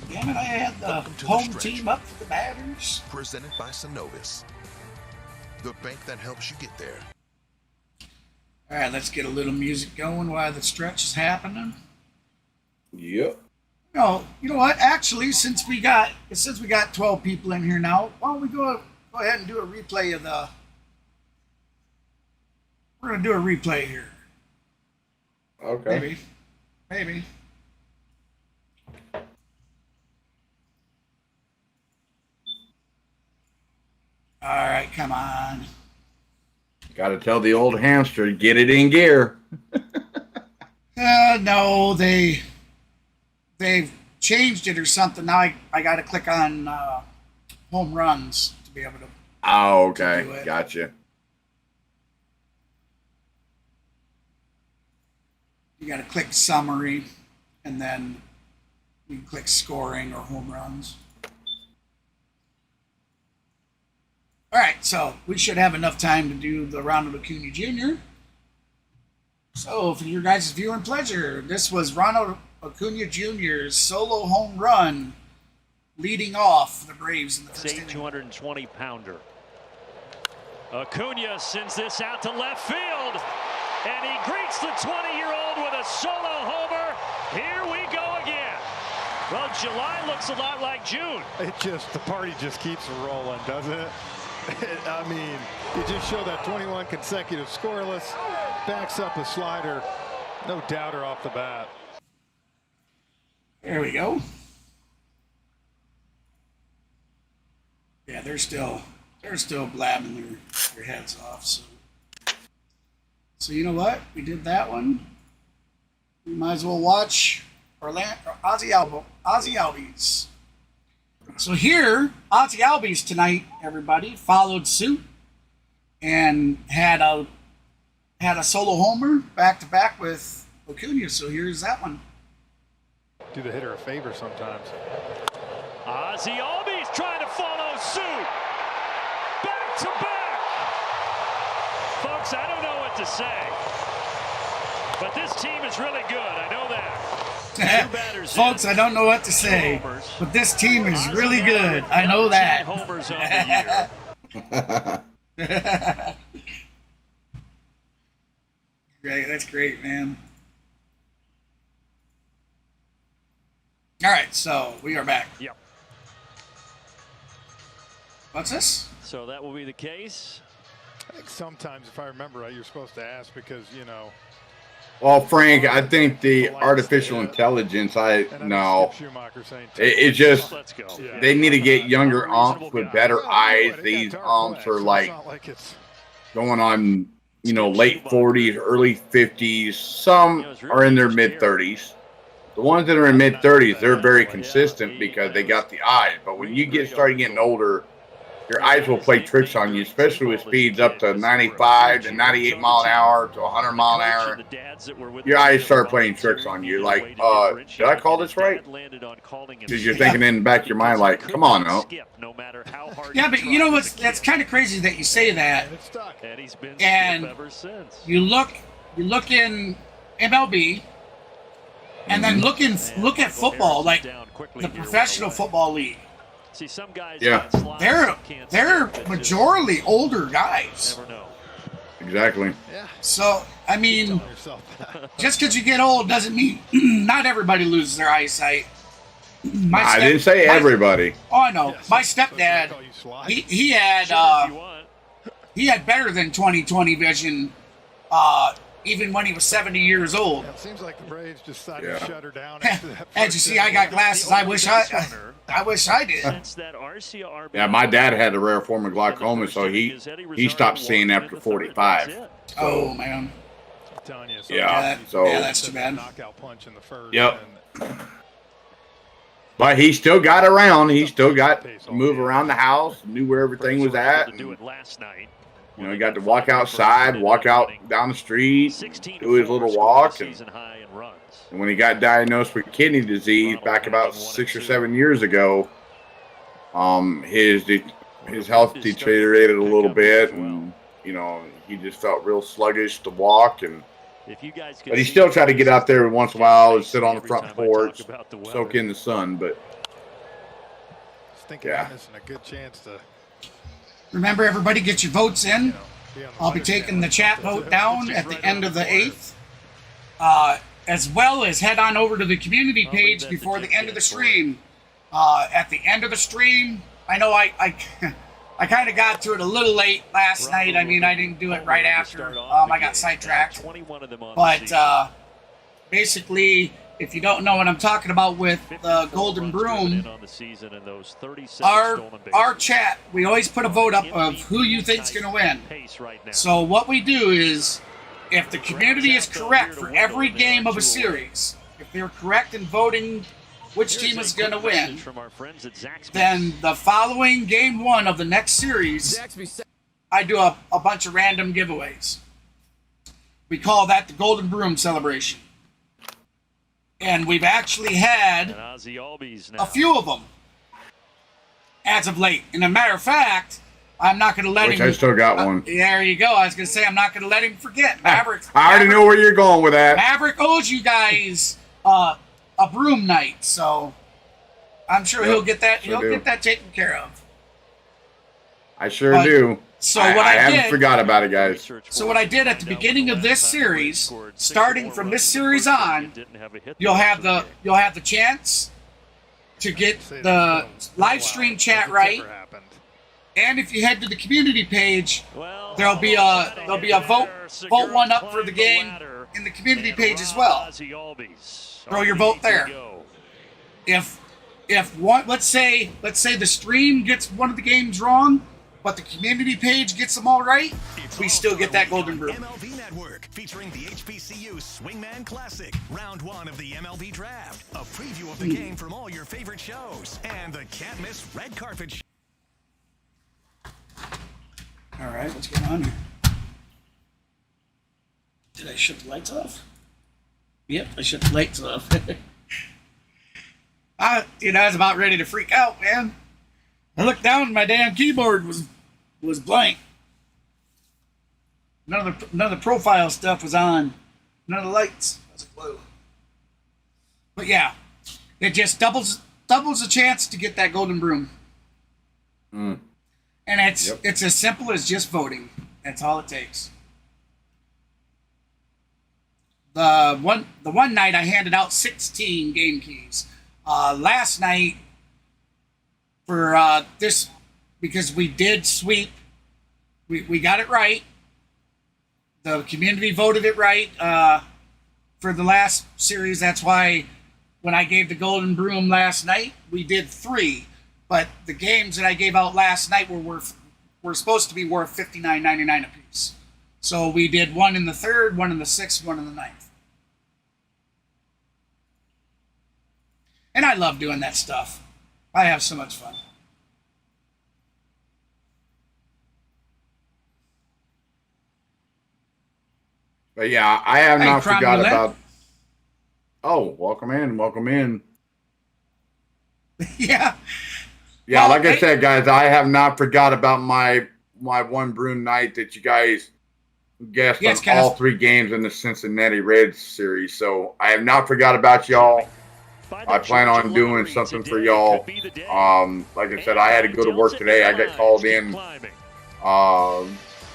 damn it, I had the home team up for the batters. Presented by Synovus, the bank that helps you get there. All right, let's get a little music going while the stretch is happening. Yep. No, you know what? Actually, since we got 12 people in here now, why don't we go ahead and do a replay of the... We're going to do a replay here. Okay. Maybe. All right, come on. Got to tell the old hamster, get it in gear. No, they've changed it or something. Now I got to click on home runs to be able to. Oh, okay. Gotcha. You got to click summary, and then you can click scoring or home runs. All right, so we should have enough time to do the Ronald Acuna Jr. So for your guys' viewing pleasure, this was Ronald Acuna Jr.'s solo home run leading off the Braves in the first inning. 220-pounder. Acuna sends this out to left field, and he greets the 20-year-old with a solo homer. Here we go again. Well, July looks a lot like June. The party just keeps rolling, doesn't it? I mean, you just show that 21 consecutive scoreless, backs up a slider, no doubter off the bat. There we go. Yeah, they're still blabbing their heads off. So you know what? We did that one. We might as well watch Ozzie Albies. So here, Ozzie Albies tonight, everybody, followed suit and had a solo homer back-to-back with Acuna. So here's that one. Do the hitter a favor sometimes. Ozzie Albies trying to follow suit. Back-to-back. Folks, I don't know what to say, but this team is really good. I know that. Folks, I don't know what to say, but this team is really good. I know that. Homers on the year. Great, that's great, man. All right, so we are back. Yep. What's this? So that will be the case. I think sometimes, if I remember right, you're supposed to ask because, you know. Well, Frank, I think the artificial intelligence, it just, they need to get younger umps with better eyes. These umps are like going on, late 40s, early 50s. Some are in their mid 30s. The ones that are in mid-30s, they're very consistent because they got the eyes. But when you start getting older, your eyes will play tricks on you, especially with speeds up to 95 to 98 mile an hour to 100 mile an hour. Your eyes start playing tricks on you. Like, did I call this right? Because you're thinking in the back of your mind, like, come on now. Yeah, but you know what's that's kind of crazy that you say that. And you look in MLB, and then look at football, like the professional football league. See, some guys they're majorly older guys. Exactly. So I mean, just because you get old doesn't mean not everybody loses their eyesight. I didn't say everybody. Oh, I know. My stepdad, he had better than 20/20 vision, even when he was 70 years old. It seems like the Braves decided to shut her down. As you see, I got glasses. I wish I did. Yeah, my dad had a rare form of glaucoma, so he stopped seeing after 45. Oh man. Yeah, that's too bad. Yep. But he still got around. He still got to move around the house, knew where everything was at. And, you know, he got to walk outside, walk out down the street, do his little walk. And when he got diagnosed with kidney disease back about 6 or 7 years ago, his health deteriorated a little bit, and you know, he just felt real sluggish to walk. And but he still tried to get out there once in a while and sit on the front porch, soak in the sun. But yeah, missing a good chance to. Remember, everybody, get your votes in. I'll be taking the chat vote down at the end of the 8th, as well as head on over to the community page before the end of the stream. At the end of the stream, I know I kind of got to it a little late last night. I mean, I didn't do it right after. I got sidetracked. But basically, if you don't know what I'm talking about with the Golden Broom, our chat, we always put a vote up of who you think's going to win. So what we do is, if the community is correct for every game of a series, if they're correct in voting which team is going to win, then the following game 1 of the next series, I do a bunch of random giveaways. We call that the Golden Broom celebration. And we've actually had a few of them as of late. And a matter of fact, I'm not going to let him. I still got one. There you go. I was going to say, I'm not going to let him forget. Maverick. I already know where you're going with that. Maverick owes you guys a broom night, so I'm sure he'll get that. He'll get that taken care of. I sure do. So what I haven't forgot about it, guys. So what I did at the beginning of this series, starting from this series on, you'll have the chance to get the live stream chat right. And if you head to the community page, there'll be a vote one up for the game in the community page as well. Throw your vote there. If one, let's say the stream gets one of the games wrong, but the community page gets them all right, we still get that Golden Broom. MLB Network, featuring the HBCU Swingman Classic, round 1 of the MLB Draft, a preview of the game from all your favorite shows, and the can't-miss red carpet show. All right, what's going on here? Did I shut the lights off? Yep, I shut the lights off. I was about ready to freak out, man. I looked down and my damn keyboard was blank. None of the profile stuff was on. None of the lights. That's a clue. But yeah, it just doubles the chance to get that Golden Broom. And it's as simple as just voting. That's all it takes. The one night I handed out 16 game keys. Last night for this, because we did sweep, we got it right. The community voted it right for the last series. That's why when I gave the Golden Broom last night, we did 3. But the games that I gave out last night were supposed to be worth $59.99 a piece. So we did 1 in the 3rd, 1 in the 6th, 1 in the 9th. And I love doing that stuff. I have so much fun. But yeah, I have not forgot about. Oh, welcome in, welcome in. Yeah. Yeah, well, like I said, guys, I have not forgot about my one brew night that you guys guessed on all 3 games in the Cincinnati Reds series. So I have not forgot about y'all. I plan on doing something for y'all. Like I said, I had to go to work today. I got called in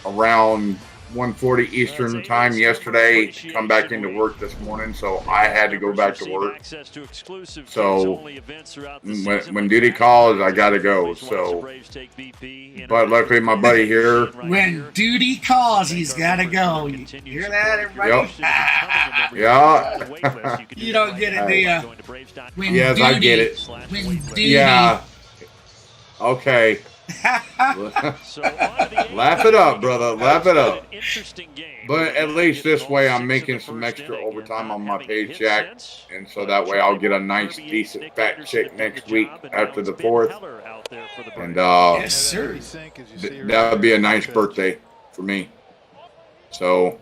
around 1:40 Eastern time yesterday to come back into work this morning, so I had to go back to work. So when duty calls, I got to go. So, but luckily my buddy here. When duty calls, he's got to go. You hear that, everybody? Yep. Yeah. You don't get it, do you? Yes, I get it. When duty. Yeah. Okay. Laugh it up, brother. Laugh it up. But at least this way I'm making some extra overtime on my paycheck. And so that way I'll get a nice, decent fat check next week after the 4th. And yes, sir. That would be a nice birthday for me. So,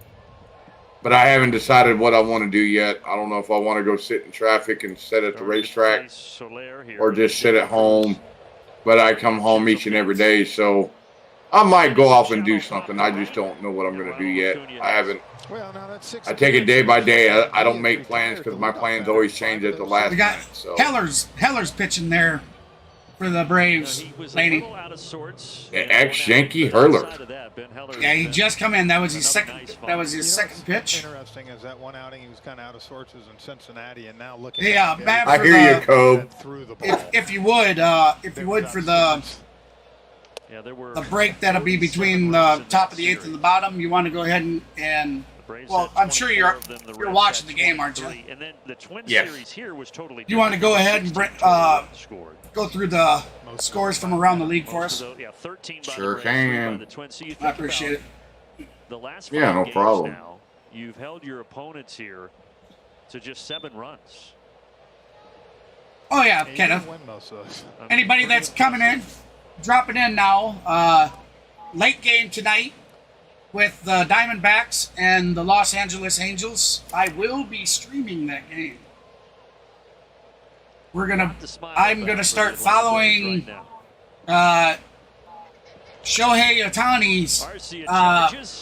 but I haven't decided what I want to do yet. I don't know if I want to go sit in traffic and sit at the racetrack or just sit at home. But I come home each and every day, so I might go off and do something. I just don't know what I'm going to do yet. I haven't. I take it day by day. I don't make plans because my plans always change at the last minute. So Heller's pitching there for the Braves, lady. Ex-Yankee Hurler. Yeah, he just come in. That was his second. That was his second pitch. Interesting is that one outing he was kind of out of sorts in Cincinnati, and now looking. Yeah, I hear you, Cove. If you would for the break that'll be between the top of the 8th and the bottom, you want to go ahead and well, I'm sure you're watching the game, aren't you? Yes. You want to go ahead and go through the scores from around the league for us? Sure can. I appreciate it. Yeah, no problem. Now, you've held your opponents here to just 7 runs. Oh yeah, Kenneth. Anybody that's coming in, dropping in now. Late game tonight with the Diamondbacks and the Los Angeles Angels. I will be streaming that game. I'm gonna start following Shohei Ohtani's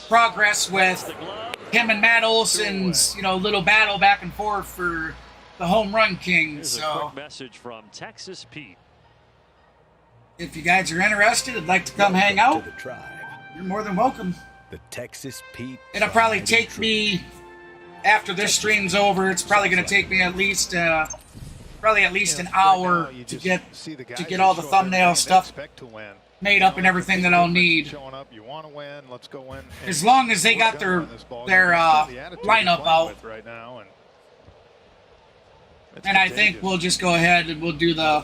progress with him and Matt Olson's little battle back and forth for the home run king. So Message from Texas Pete. If you guys are interested, I'd like to come hang out. You're more than welcome. The Texas Pete. It'll probably take me, after this stream's over, it's probably going to take me at least an hour to get all the thumbnail stuff made up and everything that I'll need. As long as they got their lineup out. And I think we'll just go ahead and we'll do the,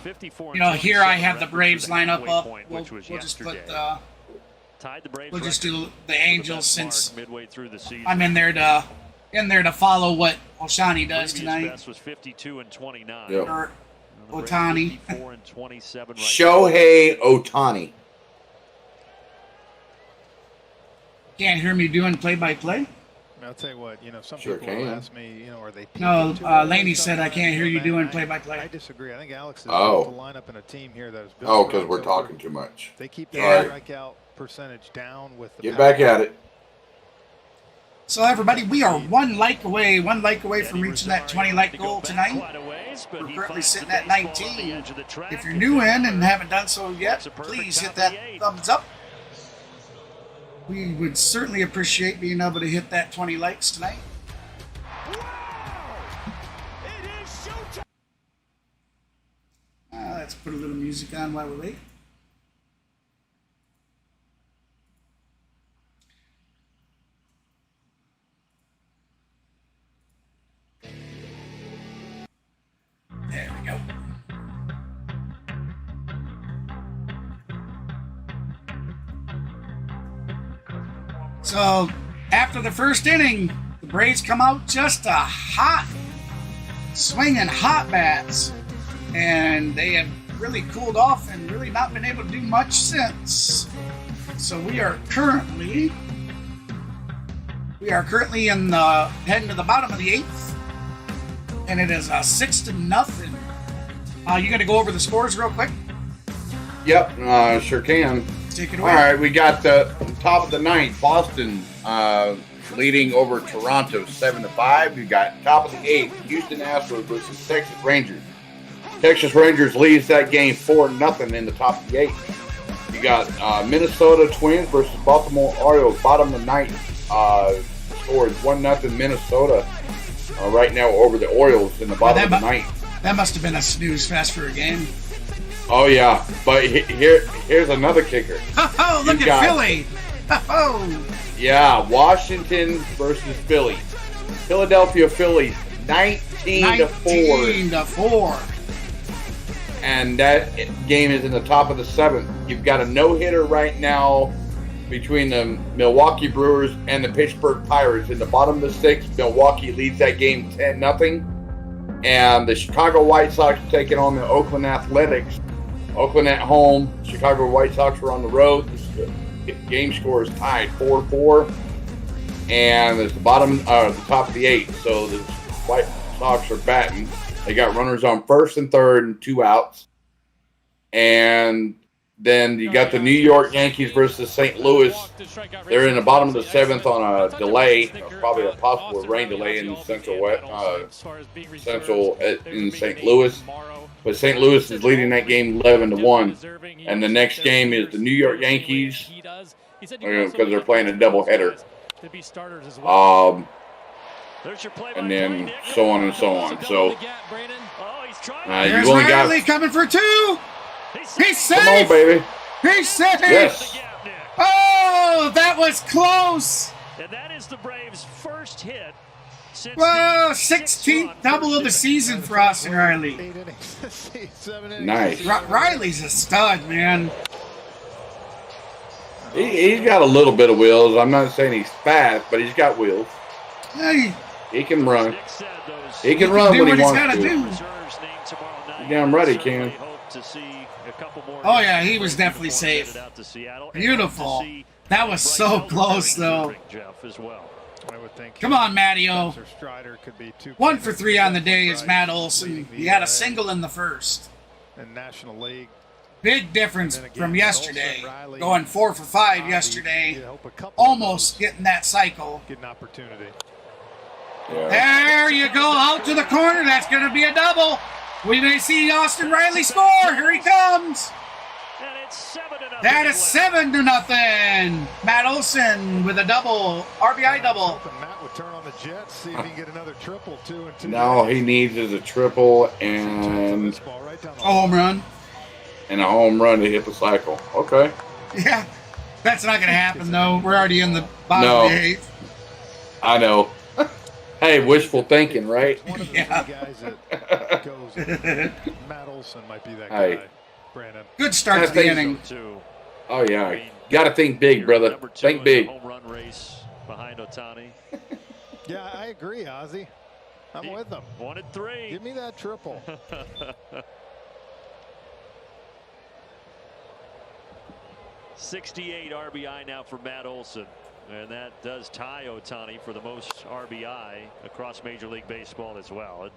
here I have the Braves lineup up. We'll just put we'll just do the Angels since I'm in there to follow what Ohtani does tonight. Yep. Or Ohtani. Shohei Ohtani. Can't hear me doing play-by-play? I'll tell you what, some sure people can. ask me, are they peaking No, too early Laney or said I something? can't hear you doing play-by-play. I disagree. I think Alex is Oh. to line up in a team here that is built. Oh, because we're talking too much. They keep the strikeout percentage down with the Get back at it. So everybody, we are one like away from reaching that 20 like goal tonight. We're currently sitting at 19. If you're new in and haven't done so yet, please hit that thumbs up. We would certainly appreciate being able to hit that 20 likes tonight. Let's put a little music on while we wait. There we go. So, after the first inning, the Braves come out just a hot, swinging hot bats. and they have really cooled off and really not been able to do much since. So we are currently in the heading to the bottom of the 8th, and it is 6-0. You gonna go over the scores real quick? Yep, sure can. Take it away. All right, we got the top of the 9th, Boston leading over Toronto 7-5. We got top of the 8th, Houston Astros versus Texas Rangers. Texas Rangers leads that game 4-0 in the top of the 8th. You got Minnesota Twins versus Baltimore Orioles, bottom of the 9th. Score is 1-0 Minnesota right now over the Orioles in the bottom of the 9th. That must have been a snooze fest for a game. Oh yeah, but here's another kicker. Oh, look at Philly. Oh. Yeah, Washington versus Philly. Philadelphia Phillies 19-4. 19-4. And that game is in the top of the 7th. You've got a no-hitter right now between the Milwaukee Brewers and the Pittsburgh Pirates. In the bottom of the 6th, Milwaukee leads that game 10-0. And the Chicago White Sox are taking on the Oakland Athletics. Oakland at home. Chicago White Sox are on the road. The game score is tied 4-4. And it's the top of the 8th. So the White Sox are batting. They got runners on first and third and 2 outs. And then you got the New York Yankees versus St. Louis. They're in the bottom of the 7th on a delay, probably a possible rain delay in Central in St. Louis. But St. Louis is leading that game 11-1. And the next game is the New York Yankees because they're playing a doubleheader. And then so on and so on. So There's you only Riley got coming for 2. He's safe. Come on, baby. He's safe. Yes. Oh, that was close. And that is the Braves' first hit since Whoa, 16th double of the season for Austin Riley. Nice. Riley's a stud, man. He's got a little bit of wheels. I'm not saying he's fast, but he's got wheels. Hey. He can run. He can run when he wants to. Do. Damn right he can. Oh, yeah, he was definitely safe. Beautiful. That was so close, though. Come on, Matteo. 1 for 3 on the day is Matt Olson. He had a single in the first. Big difference from yesterday. Going 4 for 5 yesterday. Almost getting that cycle. There you go, out to the corner. That's going to be a double. We may see Austin Riley score. Here he comes. That is 7-0. Matt Olson with a double, RBI double. Matt would turn on the Jets, see if he can get another triple, 2 and 2. No, he needs is a triple and a home run. And a home run to hit the cycle. Okay. Yeah, that's not going to happen, though. We're already in the bottom of the 8th. I know. Hey, wishful thinking, right? Yeah. Guys that goes, Matt Olson might be that guy, Brandon. Good start to the inning. Oh, yeah. Got to think big, brother. Think big. Home run race behind Ohtani. Yeah, I agree, Ozzy. I'm with them. 1 and 3. Give me that triple. 68 RBI now for Matt Olson. And that does tie Ohtani for the most RBI across Major League Baseball as well.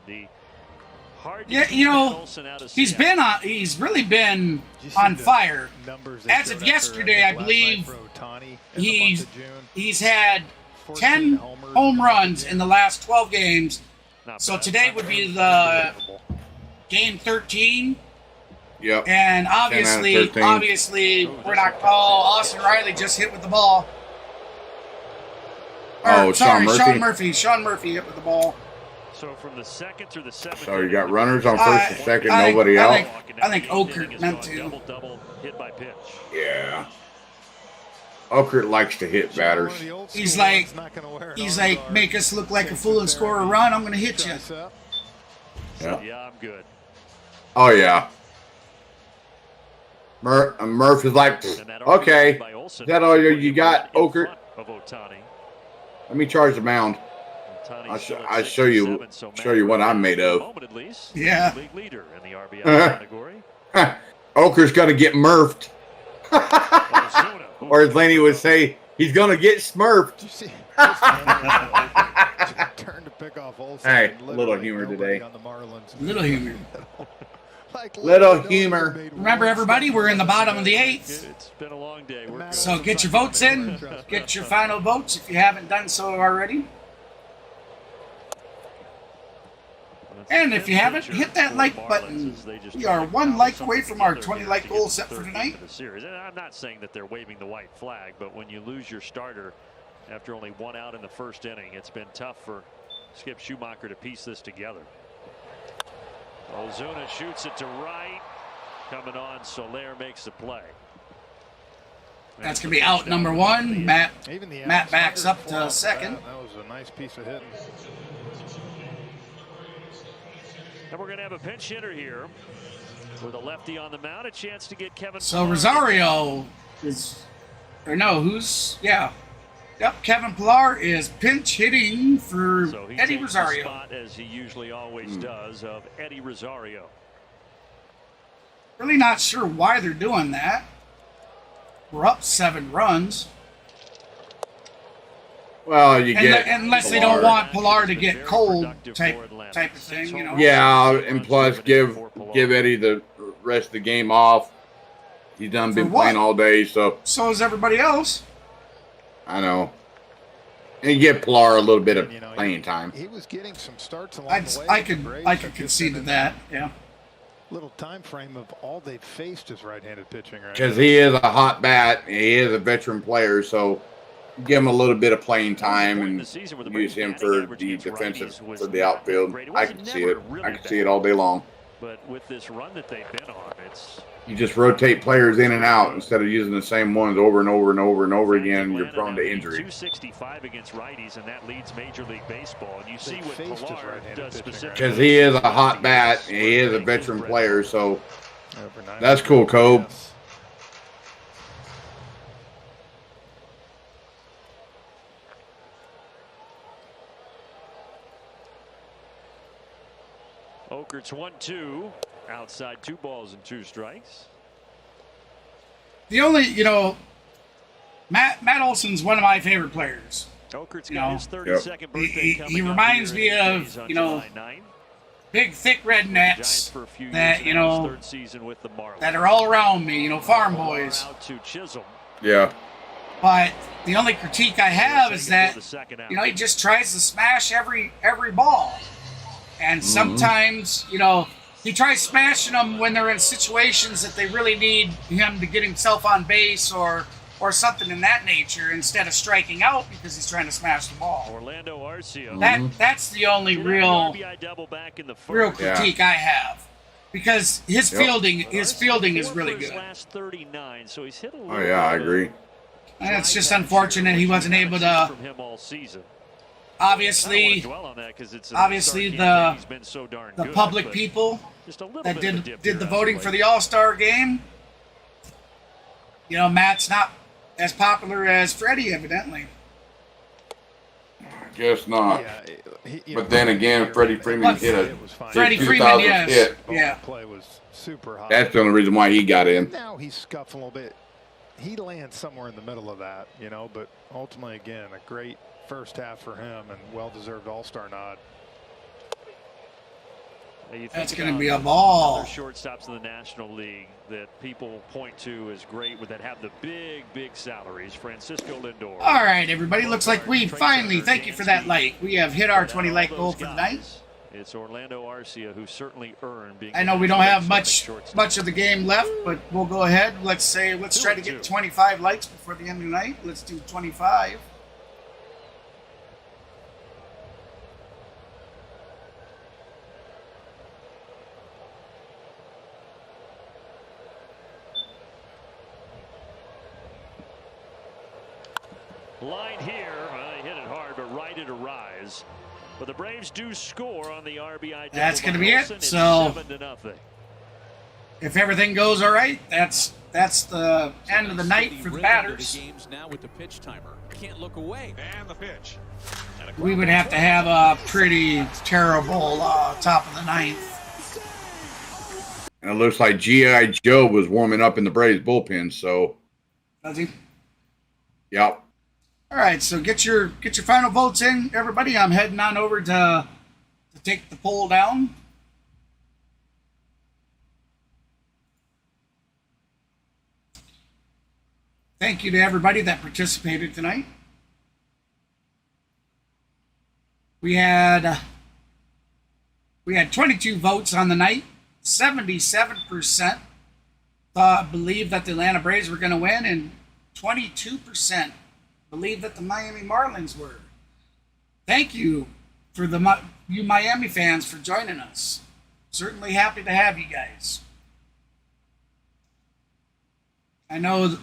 Yeah, you know, he's really been on fire. As of yesterday, I believe he's had 10 home runs in the last 12 games. So today would be the game 13. Yep. And obviously, we're not. Oh, Austin Riley just hit with the ball. Sean Murphy hit with the ball. So from the 2nd through the 7th. So you got runners on first and second, nobody out. I think Okert meant to. Double hit by pitch. Yeah. Okert likes to hit batters. He's like, make us look like a fool and score a run. I'm going to hit you. Yeah, I'm good. Oh yeah. Murph is like, okay, is that all you got, Okert? Let me charge the mound. I show you what I'm made of. Yeah. Leader in the RBI category. Oker's got to get murphed. Or as Laney would say, he's going to get smurfed. Turn to pick off Hey, a little humor today. Little humor. Little humor. Remember, everybody, we're in the bottom of the 8th. It's been a long day. So get your votes in. Get your final votes if you haven't done so already. And if you haven't, hit that like button. We are 1 like away from our 20 like goal set for tonight. And I'm not saying that they're waving the white flag, but when you lose your starter after only 1 out in the first inning, it's been tough for Skip Schumacher to piece this together. Ozuna shoots it to right. Coming on, Soler makes the play. That's going to be out number 1. Matt backs up to second. That was a nice piece of hitting. And we're going to have a pinch hitter here with a lefty on the mound. A chance to get Kevin. So Rosario is, or no, who's, yeah. Yep, Kevin Pillar is pinch hitting for So he Eddie takes Rosario. the spot, as he usually always does, of Eddie Rosario. Really not sure why they're doing that. We're up 7 runs. Well, you get unless they don't want Pillar to get cold type of thing, you know. Yeah, and plus give Eddie the rest of the game off. He's done been playing all day, so is everybody else. I know. And give Pillar a little bit of playing time. He was getting some starts along the way. I could concede to that. Yeah. Little time frame of all they've faced is right-handed pitching, right? Because he is a hot bat, and he is a veteran player, so give him a little bit of playing time and use him for the defensive, for the outfield. I can see it. I can see it all day long. But with this run that they've been on, it's You just rotate players in and out instead of using the same ones over and over and over and over again. You're prone to injury. 265 against righties, and that leads Major League Baseball. And you see what Pillar does specifically. Because he is a hot bat, and he is a veteran player, so that's cool, Cobe. Okert's 1-2. Outside, 2 balls and 2 strikes. The only, Matt Olson's one of my favorite players. Okert's got his 32nd birthday coming he up reminds me here of, on July 9th. big, thick red nets for a few that, years in his 3rd season with the Marlins. that are all around me, farm boys. Out to Chisholm. Yeah. But the only critique I have is that, he just tries to smash every ball. And sometimes, he tries smashing them when they're in situations that they really need him to get himself on base or something in that nature instead of striking out because he's trying to smash the ball. Orlando Arcia. That's the only real critique I have. Because his fielding is really good. Oh yeah, I agree. And it's just unfortunate he wasn't able to. Obviously, the public people that did the voting for the All-Star game, Matt's not as popular as Freddie, evidently. Guess not. But then again, Freddie Freeman hit a Freddie Freeman, yes. hit. Yeah. Play was super high. That's the only reason why he got in. Now he's scuffing a little bit. He lands somewhere in the middle of that, but ultimately, again, a great first half for him and well-deserved All-Star nod. That's going to be a ball. Other shortstops in the National League that people point to as great that have the big salaries. Francisco Lindor. All right, everybody. Looks like we finally, thank you for that like. We have hit our 20 like goal for the night. It's Orlando Arcia who certainly earned being. I know we don't have much of the game left, but we'll go ahead. Let's try to get 25 likes before the end of the night. Let's do 25. Line here, they hit it hard, but right at a rise. But the Braves do score on the RBI. That's going to be it. So if everything goes all right, that's the end of the night for the batters. Games now with the pitch timer. Can't look away. And the pitch. We would have to have a pretty terrible top of the ninth. And it looks like G.I. Joe was warming up in the Braves bullpen, so. Does he? Yep. All right, so get your final votes in, everybody. I'm heading on over to take the poll down. Thank you to everybody that participated tonight. We had 22 votes on the night. 77% believe that the Atlanta Braves were going to win, and 22% believe that the Miami Marlins were. Thank you for you Miami fans for joining us. Certainly happy to have you guys. I know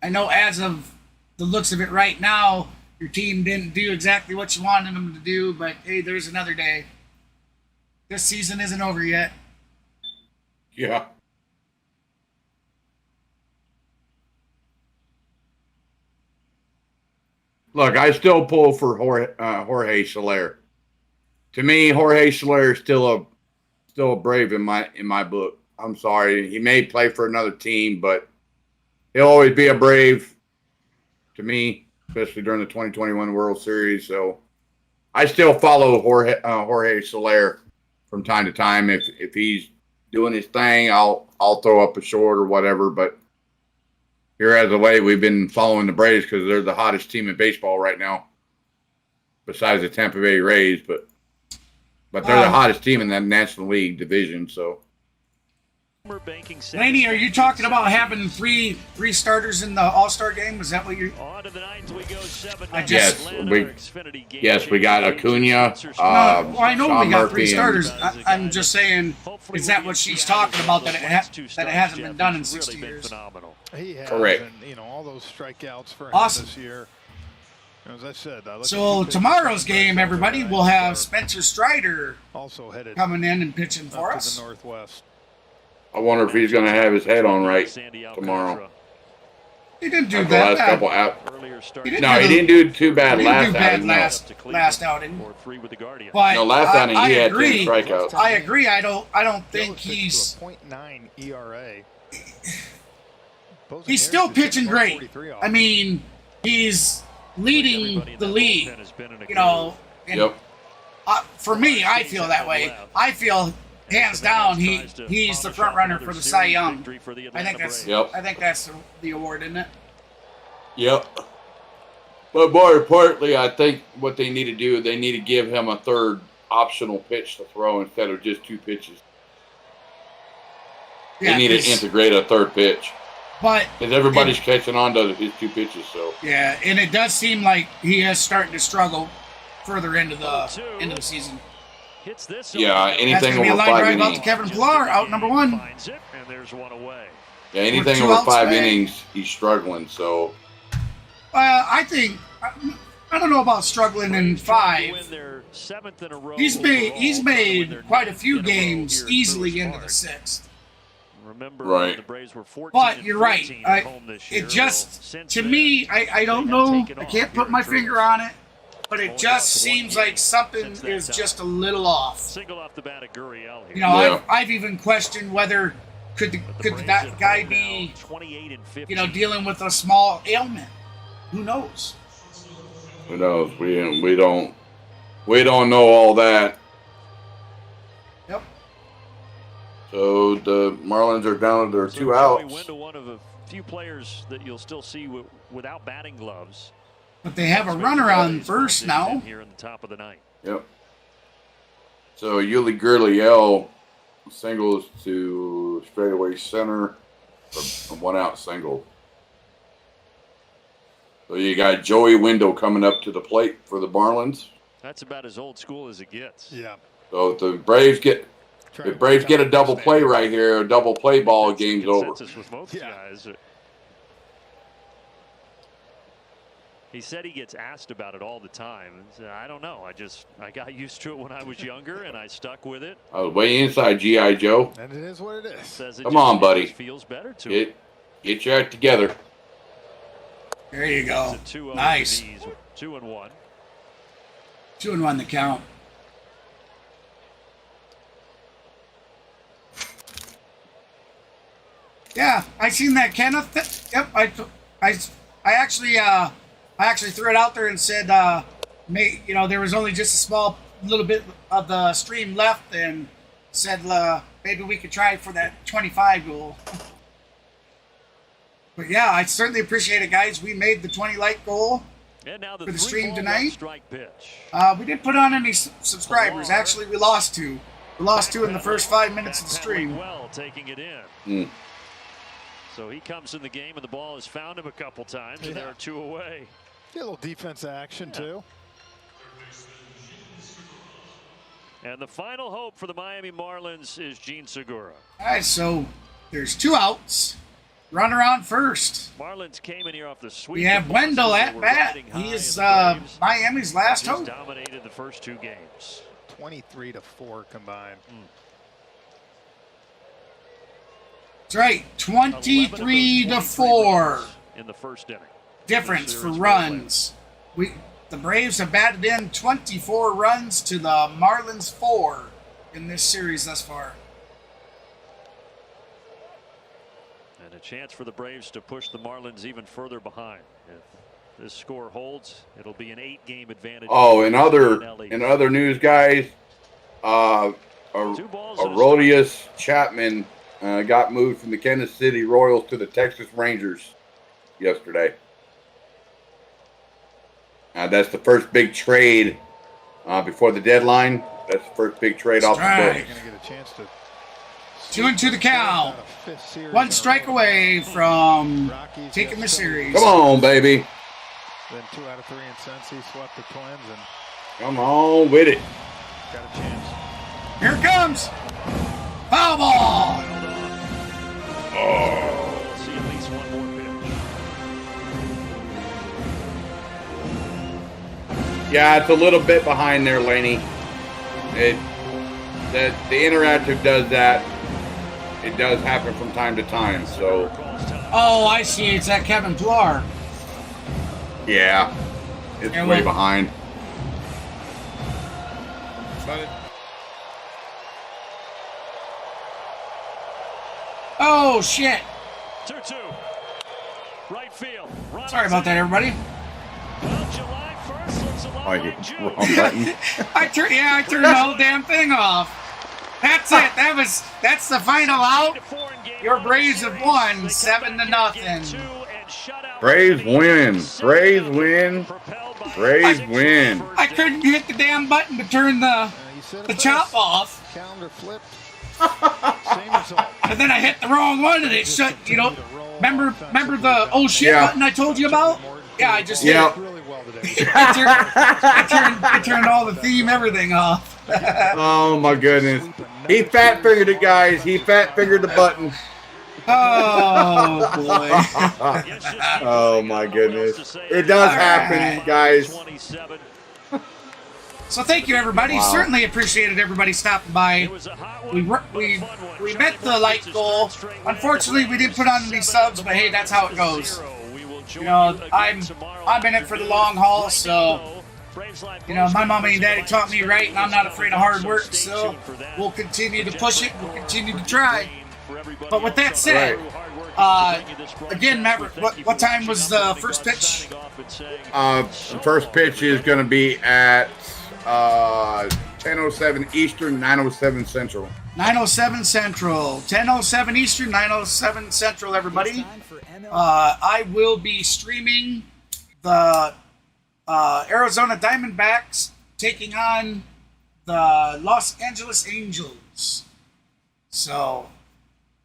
as of the looks of it right now, your team didn't do exactly what you wanted them to do, but hey, there's another day. This season isn't over yet. Yeah. Look, I still pull for Jorge Soler. To me, Jorge Soler is still a Brave in my book. I'm sorry, he may play for another team, but he'll always be a Brave to me, especially during the 2021 World Series. So I still follow Jorge Soler from time to time. If he's doing his thing, I'll throw up a short or whatever. But here as of late, we've been following the Braves because they're the hottest team in baseball right now, besides the Tampa Bay Rays. But they're the hottest team in that National League division. So. Laney, are you talking about having three starters in the All-Star game? Is that what you're? On to the ninth we go. Yes, we got Acuna. I know Sean we got Murphy three starters. I'm just saying, is that what she's talking about? That it hasn't been done in 60 years. He has, correct. And, all those strikeouts for him awesome. This year. As I said, so tomorrow's game, everybody, we'll have Spencer Strider also headed coming in and pitching for us. To the Northwest. I wonder if he's going to have his head on right tomorrow. He didn't do that bad. He didn't do too bad last outing. But no, last outing he had 10 strikeouts. I agree. I don't think he's .9 ERA. He's still pitching great. I mean, he's leading the league. You know, and for me, I feel that way. I feel hands down, he's the front runner for the Cy Young. I think that's the award, isn't it? Yep. But more importantly, I think what they need to do, they need to give him a third optional pitch to throw instead of just two pitches. They need to integrate a third pitch. But because everybody's catching on to his two pitches, so yeah, and it does seem like he is starting to struggle further into the season. Yeah, anything over 5 innings. Out to Kevin Pillar, out number one. Yeah, anything over 5 innings, he's struggling. So, I think I don't know about struggling in 5. He's made quite a few games easily into the 6th. Right. The Braves were 14 but you're right. It just, to me, I don't know. I can't put my finger on it. But it just seems like something is just a little off. Single off the bat of Gurriel here. You know, I've even questioned whether could that guy be, dealing with a small ailment. Who knows? Who knows? We don't know all that. Yep. So the Marlins are down to their 2 outs. Window, one of a few players that you'll still see without batting gloves. But they have a runner on first now. Here in the top of the ninth. Yep. So Eury Perez singles to straightaway center for 1 out single. So you got Joey Wendell coming up to the plate for the Marlins. That's about as old school as it gets. Yeah. So if the Braves get a double play right here, a double play ball, game's over. With most guys. He said he gets asked about it all the time. I don't know. I got used to it when I was younger, and I stuck with it. I was way inside, G.I. Joe. And it is what it is. Come on, buddy. Feels better to Get your act together. There you go. Nice. 2-1. 2-1 the count. Yeah, I seen that, Kenneth. Yep, I actually threw it out there and said, there was only just a small little bit of the stream left, and said maybe we could try for that 25 goal. But yeah, I certainly appreciate it, guys. We made the 20 like goal for the stream tonight. We didn't put on any subscribers. Actually, we lost two. We lost two in the first 5 minutes of the stream. Well, taking it in. So he comes in the game, and the ball has found him a couple times, and there are 2 away. Get a little defensive action, too. And the final hope for the Miami Marlins is Gene Segura. All right, so there's 2 outs. Runner on first. Marlins came in here off the sweep. We have Wendell at bat. He is Miami's last hope. Dominated the first 2 games. 23-4 combined. That's right, 23-4. In the first inning. Difference for runs. The Braves have batted in 24 runs to the Marlins 4 in this series thus far. And a chance for the Braves to push the Marlins even further behind. If this score holds, it'll be an 8-game advantage. Oh, in other news, guys, Aroldis Chapman got moved from the Kansas City Royals to the Texas Rangers yesterday. That's the first big trade before the deadline. That's the first big trade off the books. 2-2 the count. 1 strike away from taking the series. Come on, baby. Then 2 out of 3 in Cincy swept the Twins, and come on with it. Got a chance. Here it comes. Foul ball. Oh. See at least 1 more pitch. Yeah, it's a little bit behind there, Laney. The interactive does that. It does happen from time to time. So. Oh, I see. It's that Kevin Pillar. Yeah, it's way behind. Oh shit! 2-2. Right field. Sorry about that, everybody. Well, July 1st looks a lot like June. Wrong button. I turned the whole damn thing off. That's it. That's the final out. Your Braves have won 7-0. Braves win. Braves win. Braves win. I couldn't hit the damn button to turn the chop off. Calendar flipped. And then I hit the wrong one and it shut, remember the oh shit button I told you about? Yeah, I just hit it. I turned all the theme, everything off. Oh my goodness. He fat fingered it, guys. He fat fingered the button. Oh boy. Oh my goodness. It does happen, guys. So thank you, everybody. Wow. Certainly appreciated everybody stopping by. We met the like goal. Unfortunately, we didn't put on any subs, but hey, that's how it goes. I'm in it for the long haul, so my mommy and daddy taught me right, and I'm not afraid of hard work. So we'll continue to push it. We'll continue to try. But with that said, again, Maverick, what time was the first pitch? The first pitch is going to be at 10:07 Eastern, 9:07 Central. 9:07 Central. 10:07 Eastern, 9:07 Central, everybody. I will be streaming the Arizona Diamondbacks taking on the Los Angeles Angels. So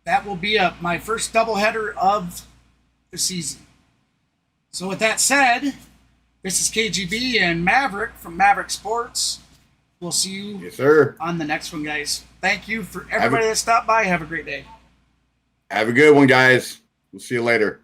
that will be my first doubleheader of the season. So with that said, this is KGB and Maverick from Maverick Sports. We'll see you on the next one, guys. Thank you for everybody that stopped by. Have a great day. Have a good one, guys. We'll see you later.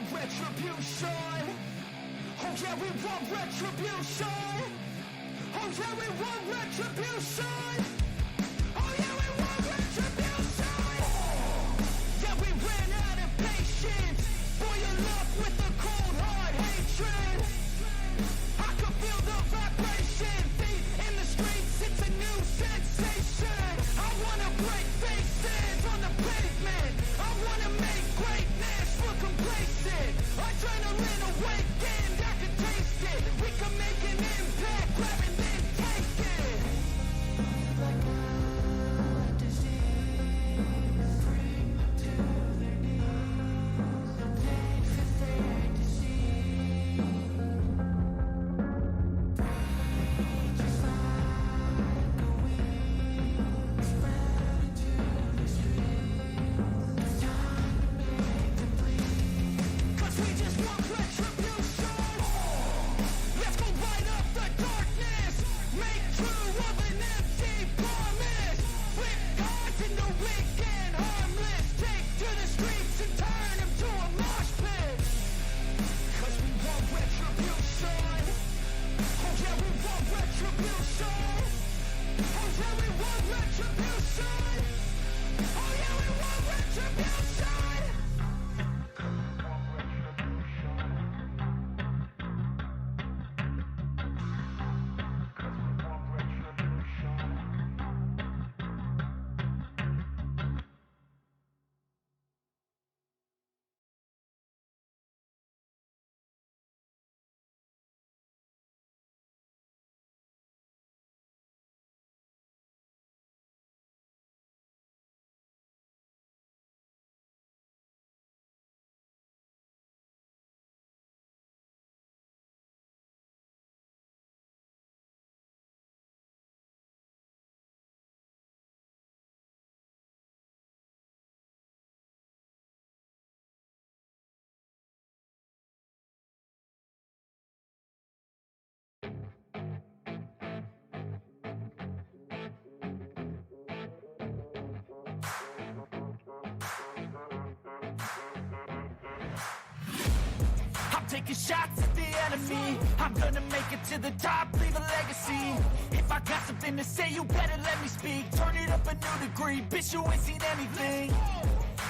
want retribution. Oh yeah, we want retribution. Oh yeah, we want retribution. Oh yeah, we want retribution. Yeah, we ran out of patience. For your love with a cold hard hatred. I can feel the vibration. Feet in the streets, it's a new sensation. I wanna break faces on the pavement. I wanna make greatness look complacent. Adrenaline awakened, I can taste it. We can make an impact, grab and then take it. Like a disease, bring them to their knees. The pain for their disease. Just like a weed, spread into the streets. It's time to make them bleed. 'Cause we just want retribution. Let's go light up the darkness. Make true of an empty promise. Flip cards in the weekend, harmless. Take to the streets and turn them to a mosh pit. 'Cause we want retribution. Oh yeah, we want retribution. Oh yeah, we want retribution. Oh yeah, we want retribution. I'm taking shots at the enemy. I'm gonna make it to the top, leave a legacy. If I got something to say, you better let me speak. Turn it up a new degree, bitch, you ain't seen anything.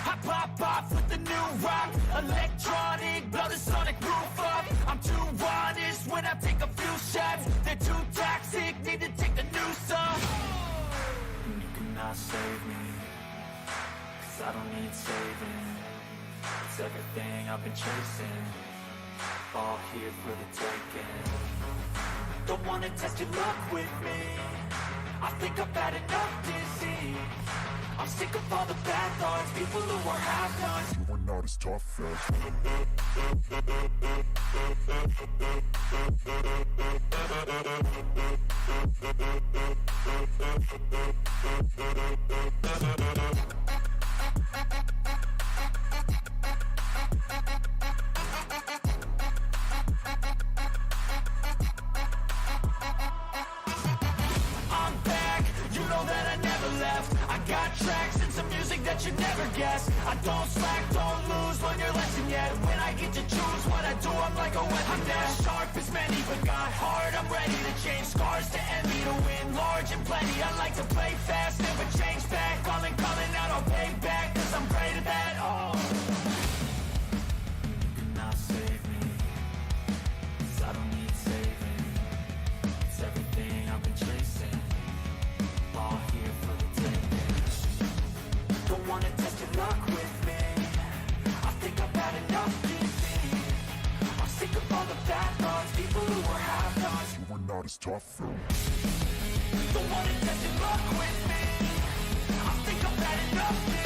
I pop off with the new rock, electronic, blow the sonic roof up. I'm too honest when I take a few shots. They're too toxic, need to take the news off. You cannot save me, 'cause I don't need saving. It's everything I've been chasing, all here for the taking. Don't wanna test your luck with me, I think I've had enough disease. I'm sick of all the bad thoughts, people who are half-nots. You are not as tough as I'm back, you know that I never left. I got tracks and some music that you never guessed. I don't slack, don't lose, learn your lesson yet. When I get to choose what I do, I'm like a weapon. I'm not sharp as many, but got hard. I'm ready to change scars to envy, to win large and plenty. I like to play fast, never change back. Calling out, I'll pay back, 'cause I'm great at that. Oh, you cannot save me, 'cause I don't need saving. It's everything I've been chasing, all here for the taking. Don't wanna test your luck with me, I think I've had enough disease. I'm sick of all the bad thoughts, people who are half-nots. You were not as tough though. Don't wanna test your luck with me, I think I've had enough disease.